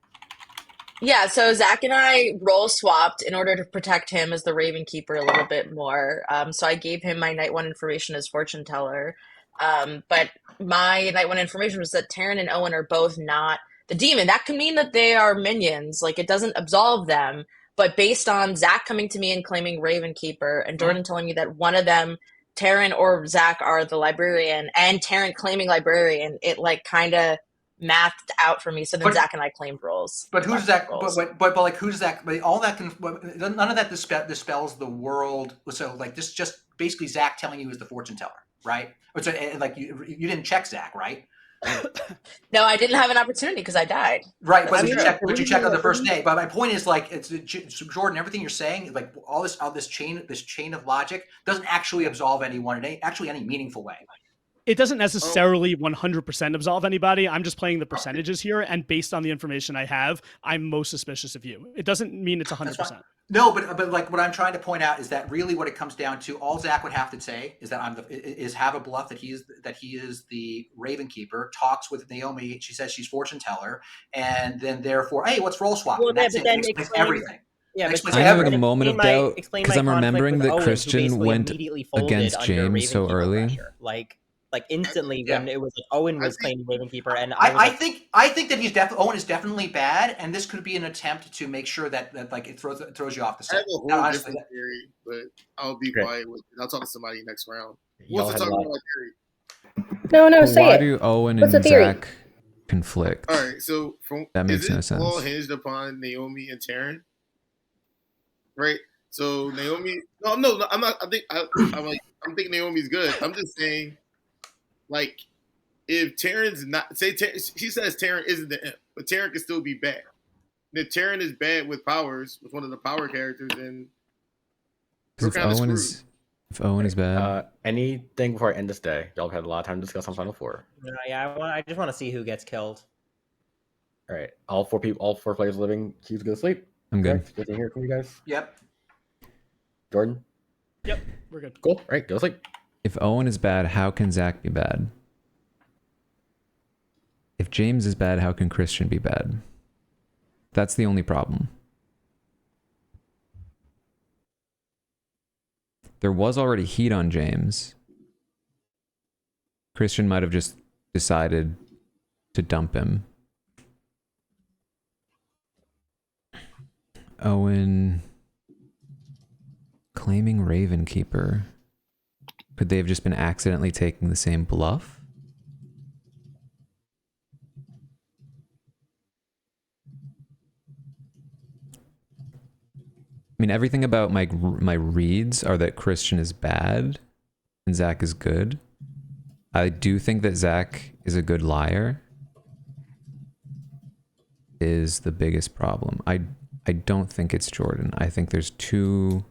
Yeah, so Zach and I role swapped in order to protect him as the Raven Keeper a little bit more. So I gave him my night 1 information as fortune teller. But my night 1 information was that Taryn and Owen are both not the demon. That can mean that they are minions. Like it doesn't absolve them. But based on Zach coming to me and claiming Raven Keeper and Jordan telling me that one of them, Taryn or Zach, are the librarian, and Taryn claiming librarian, it like kind of mathed out for me. So then Zach and I claimed roles. But who's Zach? But like who's Zach? But all that can none of that dispels the world. So like this just basically Zach telling you is the fortune teller, right? So like you didn't check Zach, right? No, I didn't have an opportunity because I died. Right, but you checked on the first day. But my point is like it's Jordan. Everything you're saying, like all this chain of logic doesn't actually absolve anyone in any meaningful way. It doesn't necessarily 100% absolve anybody. I'm just playing the percentages here, and based on the information I have, I'm most suspicious of you. It doesn't mean it's 100%. No, but like what I'm trying to point out is that really what it comes down to, all Zach would have to say is that have a bluff that he is the Raven Keeper. Talks with Naomi, she says she's fortune teller, and then therefore, hey, what's role swap? Well, and that's it. It explains everything. Yeah, I'm having a moment of doubt because I'm remembering that Christian went against James so early. Like instantly when it was like Owen was claiming Raven Keeper, and I think that Owen is definitely bad, and this could be an attempt to make sure that like it throws you off the set. I have a whole different theory, but I'll be quiet with it. I'll talk to somebody next round. What's the talk about theory? No, say Why it. do Owen and Zach conflict? All right, so that makes no sense. sense. All hinged upon Naomi and Taryn, right? So Naomi, I'm not. I'm thinking Naomi's good. I'm just saying. Like, if Taryn's not, she says Taryn isn't the imp, but Taran can still be bad. And if Taran is bad with powers, with one of the power characters, then we're kind of screwed. If Owen is bad. Anything before I end this day? Y'all have had a lot of time to discuss on Final Four. I just want to see who gets killed. All right, all four players living. Choose to go to sleep. I'm good. Good to hear from you guys. Yep. Jordan. Yep, we're good. Cool. All right, go to sleep. If Owen is bad, how can Zach be bad? If James is bad, how can Christian be bad? That's the only problem. There was already heat on James. Christian might have just decided to dump him. Owen claiming Ravenkeeper. Could they have just been accidentally taking the same bluff? I mean, everything about my reads are that Christian is bad and Zach is good. I do think that Zach is a good liar. Is the biggest problem. I don't think it's Jordan. I think there's too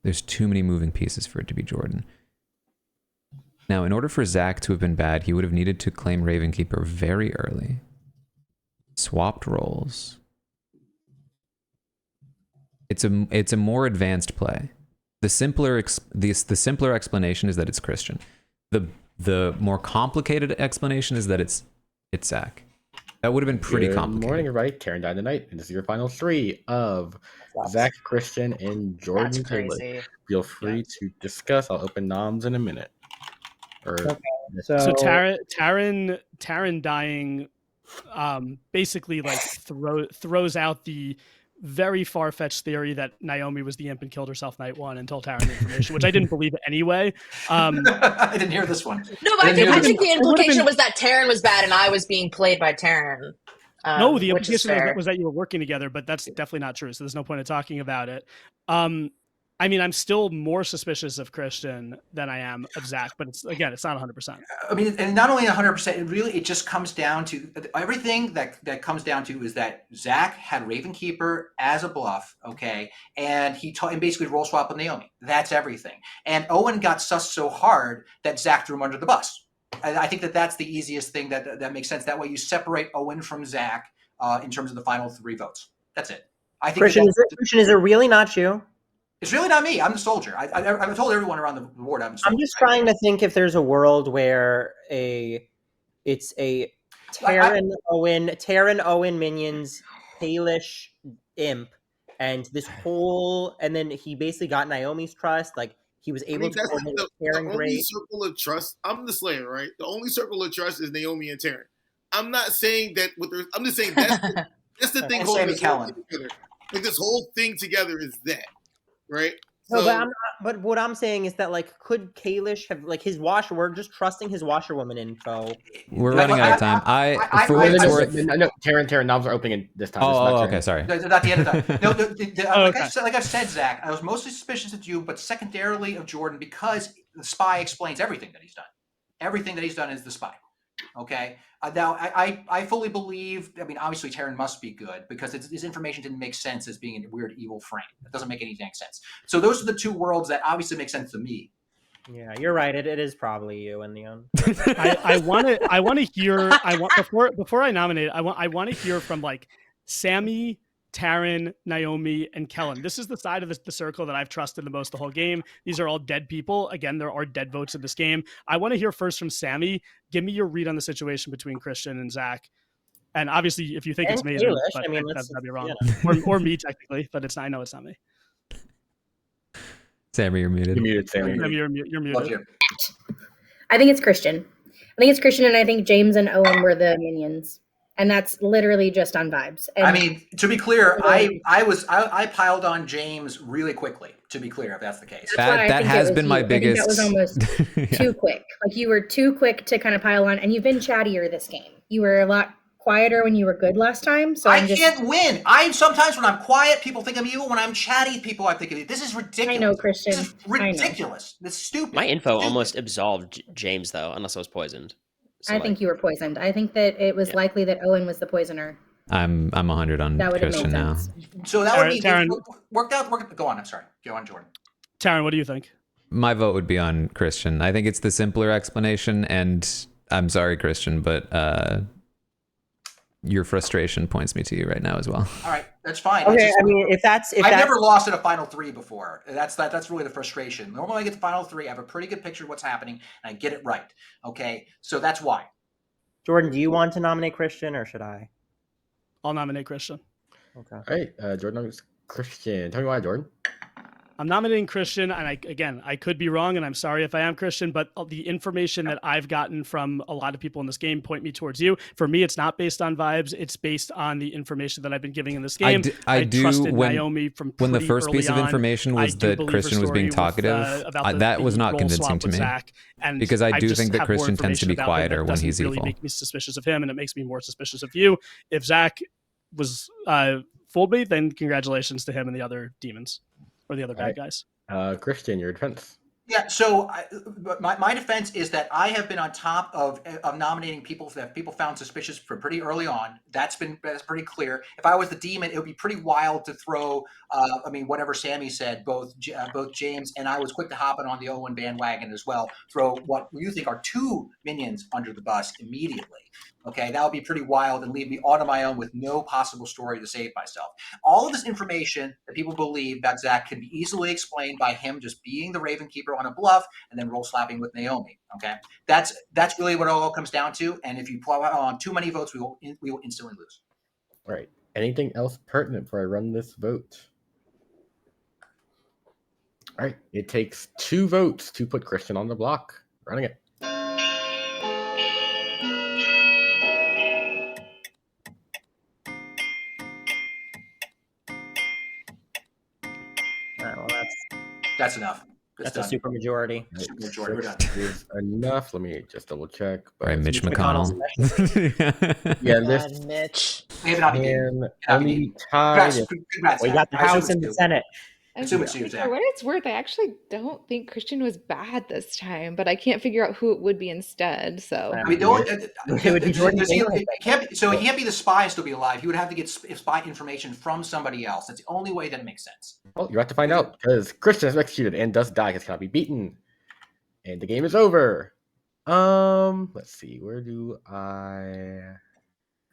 many moving pieces for it to be Jordan. Now, in order for Zach to have been bad, he would have needed to claim Ravenkeeper very early. Swapped roles. It's a more advanced play. The simpler explanation is that it's Christian. The more complicated explanation is that it's Zach. That would have been pretty complicated. Good morning, everybody. Taran died tonight, and this is your final three of Zach, Christian, and Jordan. That's crazy. Feel free to discuss. I'll open noms in a minute. Okay, so Taran dying, basically like throws out the very far-fetched theory that Naomi was the imp and killed herself night one and told Taran the information, which I didn't believe anyway. I didn't hear this one. No, but I think the implication was that Taran was bad and I was being played by Taran. No, the implication was that you were working together, but that's definitely not true. So there's no point in talking about it. I mean, I'm still more suspicious of Christian than I am of Zach, but it's not 100%. I mean, and not only 100%, it just comes down to everything that comes down to is that Zach had Ravenkeeper as a bluff, okay, and he basically role swap with Naomi. That's everything. And Owen got sussed so hard that Zach threw him under the bus. I think that's the easiest thing that makes sense. That way, you separate Owen from Zach in terms of the final three votes. That's it. I think Christian, is it really not you? It's really not me. I'm the soldier. I've told everyone around the board I'm the soldier. I'm just trying to think if there's a world where it's a Taran Owen minions, Kalish imp, and then he basically got Naomi's trust. Like he was able to coordinate with Taran. The only circle of trust. I'm the Slayer, right? The only circle of trust is Naomi and Taran. I'm not saying that I'm just saying that's the thing holding this whole thing together. Like this whole thing together is that. Right. No, but what I'm saying is that could Kalish have his washer? We're just trusting his washerwoman info. We're running out of time. No, Taran noms are opening this time. Okay, sorry. Not the end of that. No, like I've said, Zach, I was mostly suspicious of you, but secondarily of Jordan because the spy explains everything that he's done. Everything that he's done is the spy. Okay. Now, I fully believe. I mean, obviously, Taran must be good because his information didn't make sense as being in a weird evil frame. It doesn't make any dang sense. So those are the two worlds that obviously make sense to me. Yeah, you're right. It is probably you in the end. I want to hear. Before I nominate. I want to hear from Sammy, Taran, Naomi, and Kellen. This is the side of the circle that I've trusted the most the whole game. These are all dead people. Again, there are dead votes in this game. I want to hear first from Sammy. Give me your read on the situation between Christian and Zach. And obviously, if you think it's me, that'd be wrong. Yeah. Or me, technically, but it's not. I know it's not me. Sammy, you're muted. You're muted, Sammy. You're muted. I think it's Christian. And I think James and Owen were the minions. And that's literally just on vibes. And I mean, to be clear, I piled on James really quickly. To be clear, if that's the case, that has been my biggest. That was almost too quick. You were too quick to kind of pile on, and you've been chattier this game. You were a lot quieter when you were good last time. So I can't win. Sometimes when I'm quiet, people think I'm evil. When I'm chatty, people I think this is ridiculous. I know, Christian. This is ridiculous. This is stupid. My info almost absolved James though, unless I was poisoned. I think you were poisoned. I think that it was likely that Owen was the poisoner. I'm 100 on That would have made Christian now. sense. So that would be Taran, worked out. Go on. I'm sorry. Go on, Jordan. Taran, what do you think? My vote would be on Christian. I think it's the simpler explanation, and I'm sorry, Christian, but your frustration points me to you right now as well. All right, that's fine. Okay, I mean, if I've never lost in a final three before. That's really the frustration. Normally, I get the final three. I have a pretty good picture of what's happening, and I get it right. Okay, so that's why. Jordan, do you want to nominate Christian, or should I? I'll nominate Christian. Okay. All right, Jordan nominates Christian. Tell me why, Jordan. I'm nominating Christian, and I could be wrong, and I'm sorry if I am, Christian, but the information that I've gotten from a lot of people in this game point me towards you. For me, it's not based on vibes. It's based on the information that I've been giving in this game. I do trusted when Naomi from when the first piece of information was that Christian was being talkative. That was not convincing to me. Because I do think that Christian tends to be quieter when he's evil. It really makes me suspicious of him, and it makes me more suspicious of you. If Zach was fooled me, then congratulations to him and the other demons. Or the other bad guys. Christian, your defense. Yeah, so my defense is that I have been on top of nominating people that people found suspicious for pretty early on. That's pretty clear. If I was the demon, it would be pretty wild to throw. Whatever Sammy said, both James and I was quick to hop on the Owen bandwagon as well. Throw what you think are two minions under the bus immediately. Okay, that would be pretty wild and leave me all on my own with no possible story to save myself. All of this information that people believe about Zach can be easily explained by him just being the Raven Keeper on a bluff and then roll slapping with Naomi. Okay, that's really what it all comes down to. And if you pull on too many votes, we will instantly lose. All right. Anything else pertinent before I run this vote? All right. It takes 2 votes to put Christian on the block. Running it. That's enough. That's a super majority. We're done. Is enough. Let me just double check. All right, Mitch McConnell. Yeah, this Mitch. can only be tied. Congrats. We got the House and the Senate. For what it's worth, I actually don't think Christian was bad this time, but I can't figure out who it would be instead. So it would be Jordan. He can't be the spy and still be alive. He would have to get spy information from somebody else. That's the only way that it makes sense. Well, you have to find out because Christian is executed and does die because cannot be beaten, and the game is over. Let's see. Where do I?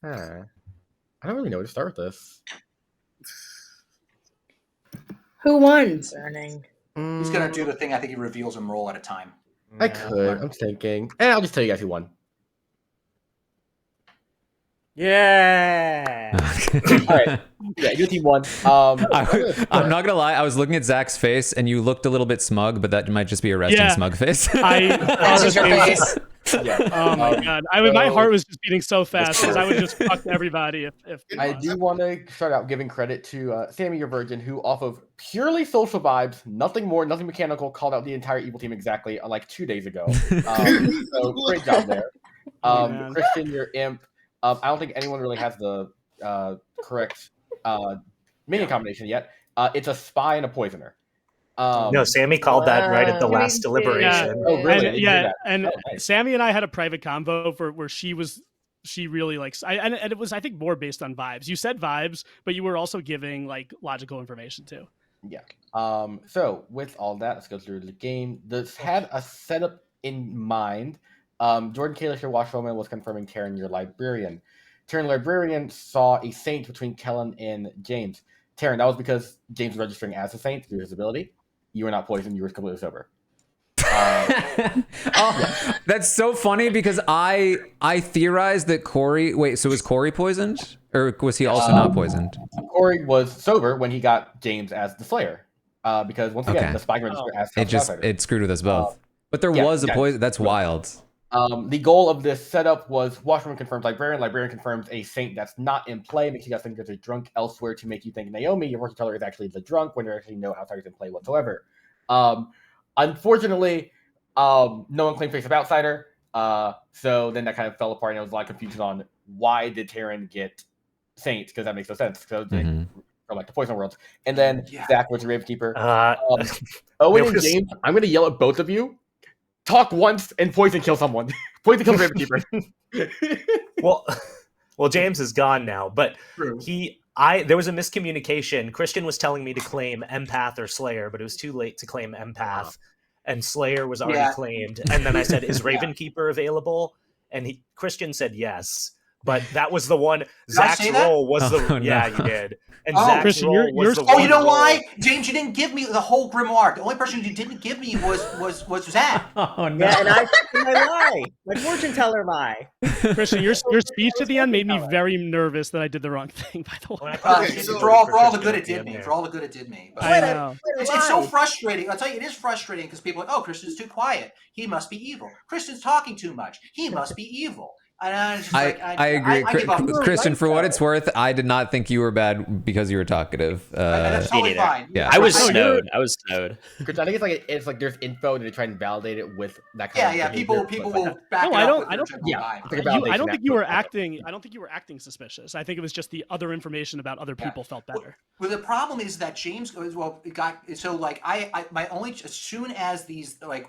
I don't really know where to start with this. Who won? Concerning. He's gonna do the thing. I think he reveals them roll at a time. I could. I'm thinking, and I'll just tell you guys who won. Yeah. All right. Yeah, your team won. I'm not gonna lie. I was looking at Zach's face, and you looked a little bit smug, but that might just be a resting smug face. That's your face. Yeah. Oh my god! My heart was just beating so fast because I would just fuck everybody. If I do want to start out giving credit to Sammy, your virgin, who off of purely social vibes, nothing more, nothing mechanical, called out the entire evil team exactly like 2 days ago. So great job there. Christian, your imp. I don't think anyone really has the correct minion combination yet. It's a spy and a poisoner. No, Sammy called that right at the last deliberation. Oh, really? And Sammy and I had a private convo where she really likes, and it was, I think, more based on vibes. You said vibes, but you were also giving like logical information too. Yeah. So with all that, let's go through the game. This had a setup in mind. Jordan Kalish, your watchwoman, was confirming Taran, your librarian. Taran, librarian, saw a saint between Kellen and James. Taran, that was because James was registering as a saint through his ability. You were not poisoned. You were completely sober. That's so funny because I theorized that Corey. Wait, so was Corey poisoned, or was he also not poisoned? Corey was sober when he got James as the Slayer, because once again the spy register as it screwed with us both. But there was a poison. That's wild. The goal of this setup was Watchwoman confirms librarian. Librarian confirms a saint that's not in play, makes you guys think there's a drunk elsewhere to make you think Naomi, your fortune teller, is actually the drunk when there actually no outsiders in play whatsoever. Unfortunately, no one claimed face of outsider. So then that kind of fell apart, and there was a lot of confusion on why did Taran get saint, because that makes no sense. So from like the poison worlds, and then Zach was the Raven Keeper. Owen and James, I'm going to yell at both of you. talk once and poison kill someone. Poison kill Ravenkeeper. Well, James is gone now, but there was a miscommunication. Christian was telling me to claim Empath or Slayer, but it was too late to claim Empath, and Slayer was already claimed. And then I said, "Is Ravenkeeper available?" And Christian said yes. But that was the one. Zach's role was yeah, you did. And Zach's Christian, role was the one. Oh, you know why, James? You didn't give me the whole grimoire. The only person you didn't give me was Zach. Oh no! Yeah, and I my lie, my fortune teller lie. Christian, your speech at the end made me very nervous that I did the wrong thing. By the way, for all the good it did me. For all the good it did me. I know. It's so frustrating. I'll tell you, it is frustrating because people are like, oh, Christian's too quiet. He must be evil. Christian's talking too much. He must be evil. I agree, Christian. For what it's worth, I did not think you were bad because you were talkative. That's totally fine. Yeah, I was snowed. I think it's like there's info and they try and validate it with that kind of behavior. People will back it up. I don't think you were acting. I don't think you were acting suspicious. I think it was just the other information about other people felt better. Well, the problem is that James my only as soon as these I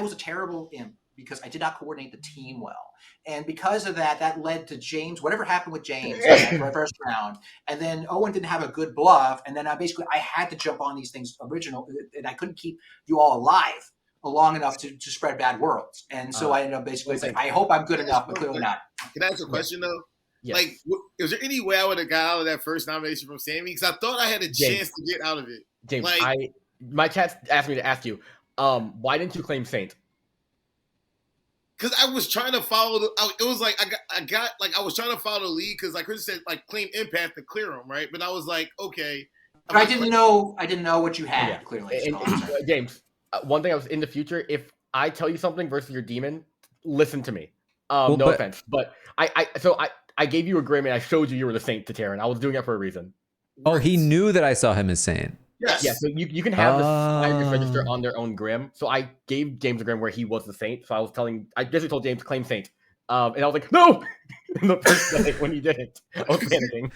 was a terrible imp because I did not coordinate the team well. And because of that led to James, whatever happened with James in the first round. And then Owen didn't have a good bluff. And then I had to jump on these things original, and I couldn't keep you all alive long enough to spread bad worlds. And so I ended up basically saying, I hope I'm good enough, but clearly not. Can I ask a question though? Yes. Like, is there any way I would have got out of that first nomination from Sammy? Because I thought I had a chance to get out of it. James, my chat asked me to ask you, why didn't you claim Saint? Because I was trying to follow it was like I was trying to follow the lead because like Chris said, like claim Empath to clear him, right? But I was like, okay. But I didn't know what you had, clearly. James, one thing I was in the future, if I tell you something versus your demon, listen to me. No offense. But I gave you a grim and I showed you were the Saint to Taran. I was doing it for a reason. Oh, he knew that I saw him as Saint. Yes. Yeah, so you can have the scientists register on their own grim. So I gave James a grim where he was the Saint. So I basically told James claim Saint. And I was like, no! The first day when he didn't. I was panicking.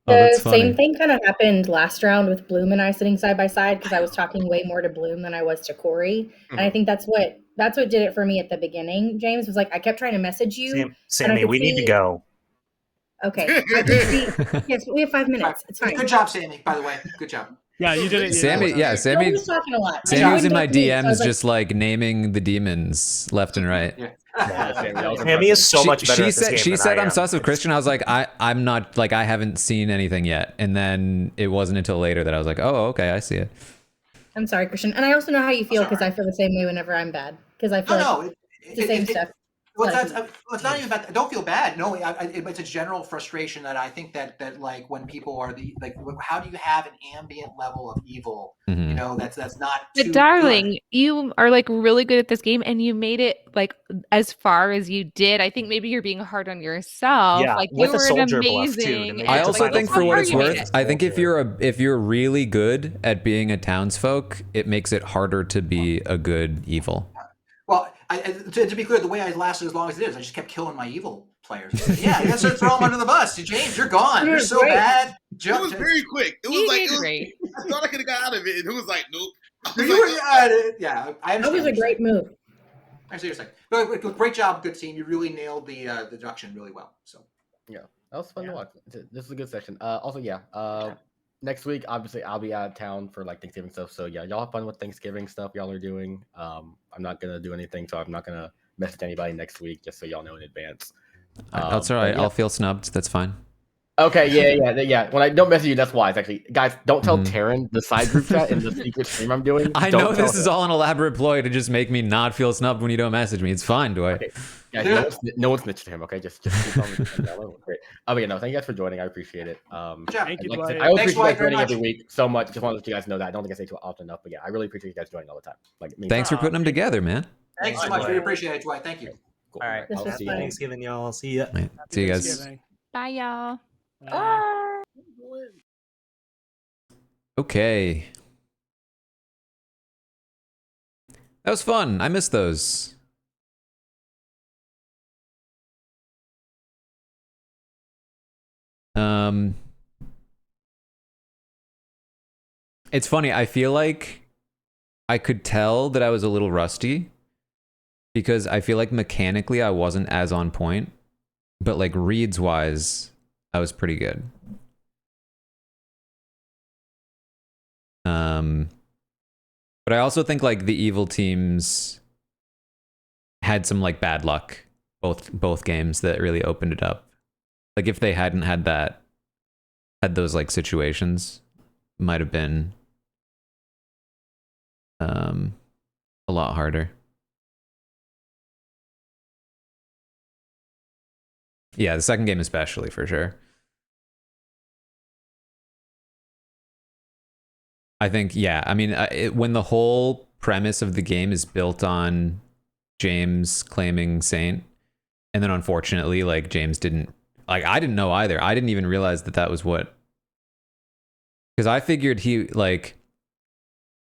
The same thing kind of happened last round with Bloom and I sitting side by side because I was talking way more to Bloom than I was to Corey. Mm-hmm. And I think that's what did it for me at the beginning. James was like, I kept trying to message you. Sammy, we need to go. Okay. I can see. Yes, we have 5 minutes. It's fine. Good job, Sammy, by the way. Good job. Yeah, you did it. Sammy was talking a lot. Sammy was in my DMs just like naming the demons left and right. Yeah. Sammy is so much better. She said I'm sus of Christian. I was like, I'm not, like, I haven't seen anything yet. And then it wasn't until later that I was like, oh, okay, I see it. I'm sorry, Christian. And I also know how you feel because I feel the same way whenever I'm bad. Because I feel it's the same stuff. It's not even about. I don't feel bad. No, it's a general frustration that I think that like when people are how do you have an ambient level of evil? Mm-hmm. You know, that's not. But darling, you are like really good at this game, and you made it like as far as you did. I think maybe you're being hard on yourself. Yeah, like with you were amazing. I also think for what it's worth, I think if you're really good at being a townsfolk, it makes it harder to be a good evil. Well, to be clear, the way I lasted as long as it is, I just kept killing my evil players. Yeah, I guess throw them under the bus. James, you're gone. You're so bad. It was very quick. It was I thought I could have got out of it, and it was like, nope. Yeah, I understand. That was a great move. I see what you're saying. Great job, good team. You really nailed the deduction really well. So yeah, that was fun to watch. This is a good session. Next week, obviously, I'll be out of town for like Thanksgiving stuff. So yeah, y'all have fun with Thanksgiving stuff y'all are doing. I'm not gonna do anything, so I'm not gonna message anybody next week, just so y'all know in advance. That's all right. I'll feel snubbed. That's fine. Okay, yeah. When I don't message you, that's why. It's actually, guys, don't tell Taran the side group chat and the secret stream I'm doing. I know this is all an elaborate ploy to just make me not feel snubbed when you don't message me. It's fine, Dwight. Okay. Guys, no one snitched to him. Okay, just keep on great. Thank you guys for joining. I appreciate it. Thank you, Dwight. I appreciate you guys joining every week so much. Just want to let you guys know that. I don't think I say it often enough, but yeah, I really appreciate you guys joining all the time. Thanks for putting them together, man. Thanks so much. We appreciate it, Dwight. Thank you. Cool. All right. Happy Thanksgiving, y'all. I'll see you. Right. See you guys. Bye, y'all. Bye. Okay. That was fun. I missed those. It's funny. I feel like I could tell that I was a little rusty because I feel like mechanically I wasn't as on point, but like reads wise, I was pretty good. But I also think like the evil teams had some like bad luck both games that really opened it up. Like if they hadn't had those like situations, might have been a lot harder. Yeah, the second game especially, for sure. I think, yeah, I mean, when the whole premise of the game is built on James claiming Saint, and then unfortunately, like, James didn't, like, I didn't know either. I didn't even realize that was what, because I figured he, like,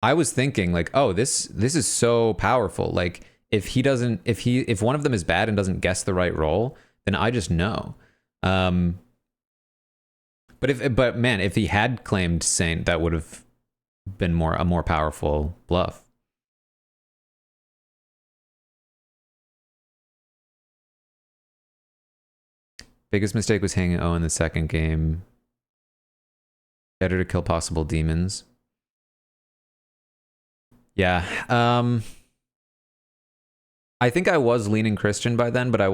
I was thinking, like, oh, this is so powerful. Like, if one of them is bad and doesn't guess the right roll, then I just know. But man, if he had claimed Saint, that would have been a more powerful bluff. Biggest mistake was hanging O in the second game. Better to kill possible demons. Yeah. I think I was leaning Christian by then, but I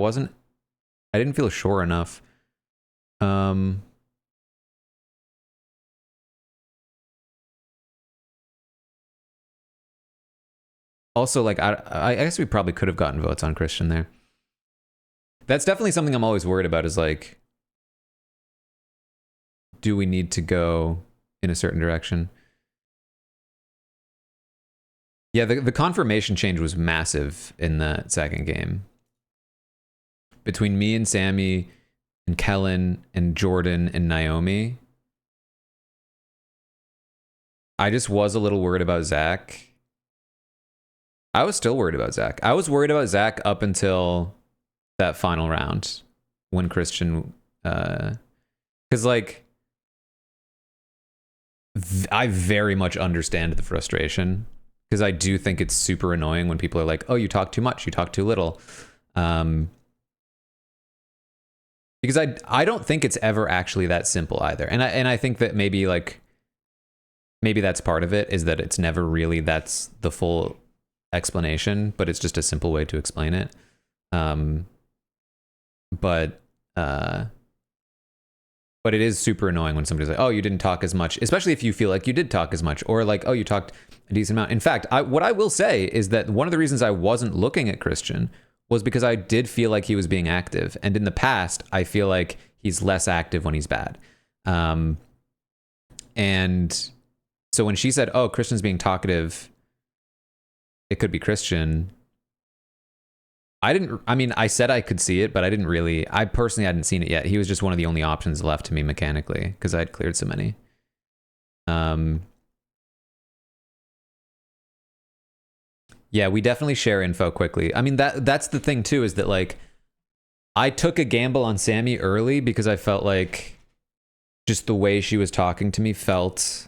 didn't feel sure enough. Also, like, I guess we probably could have gotten votes on Christian there. That's definitely something I'm always worried about, is like, do we need to go in a certain direction? Yeah, the confirmation change was massive in that second game. Between me and Sammy and Kellen and Jordan and Naomi, I just was a little worried about Zach. I was still worried about Zach. I was worried about Zach up until that final round when Christian, because like, I very much understand the frustration, because I do think it's super annoying when people are like, oh, you talk too much, you talk too little. Because I don't think it's ever actually that simple either. And I think that maybe that's part of it, is that it's never really that's the full explanation, but it's just a simple way to explain it. But it is super annoying when somebody's like, oh, you didn't talk as much, especially if you feel like you did talk as much, or like, oh, you talked a decent amount. In fact, what I will say is that one of the reasons I wasn't looking at Christian was because I did feel like he was being active. And in the past, I feel like he's less active when he's bad. And so when she said, oh, Christian's being talkative, it could be Christian, I said I could see it, but I personally hadn't seen it yet. He was just one of the only options left to me mechanically, because I had cleared so many. Yeah, we definitely share info quickly. I mean, that's the thing too, is that like, I took a gamble on Sammy early because I felt like just the way she was talking to me felt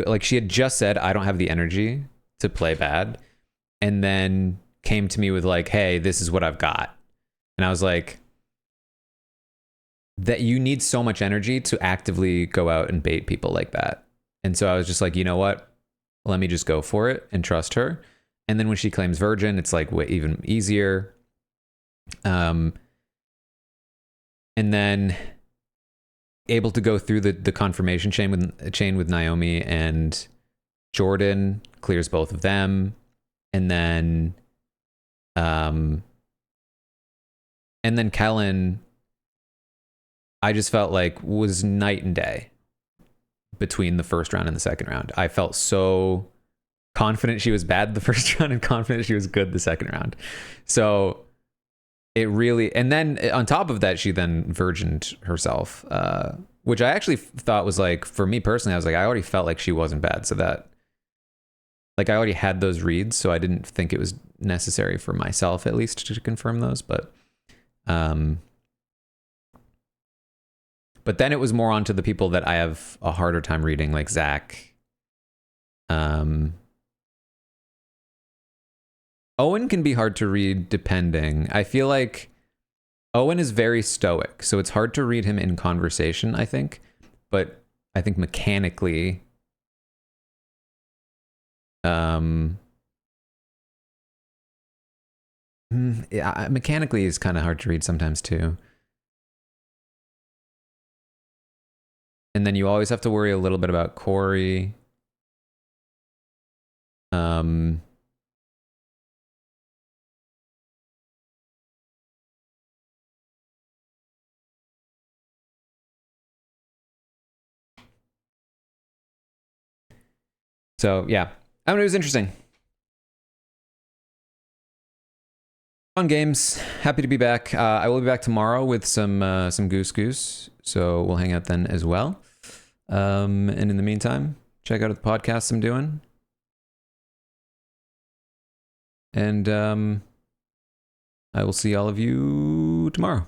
like she had just said, I don't have the energy to play bad. And then came to me with like, hey, this is what I've got. And I was like, that you need so much energy to actively go out and bait people like that. And so I was just like, you know what? Let me just go for it and trust her. And then when she claims virgin, it's like even easier. And then able to go through the confirmation chain with Naomi and Jordan, clears both of them. And then Kellen, I just felt like was night and day between the first round and the second round. I felt so confident she was bad the first round and confident she was good the second round. So it really, and then on top of that, she then virgined herself, which I actually thought was like, for me personally, I was like, I already felt like she wasn't bad. So that, like, I already had those reads, so I didn't think it was necessary for myself, at least, to confirm those. But then it was more onto the people that I have a harder time reading, like Zach, Owen can be hard to read depending. I feel like Owen is very stoic, so it's hard to read him in conversation, I think. But I think mechanically, yeah, mechanically is kind of hard to read sometimes too. And then you always have to worry a little bit about Corey. So yeah, I mean, it was interesting. Fun games. Happy to be back. I will be back tomorrow with some Goose Goose. So we'll hang out then as well. And in the meantime, check out the podcasts I'm doing. And I will see all of you tomorrow.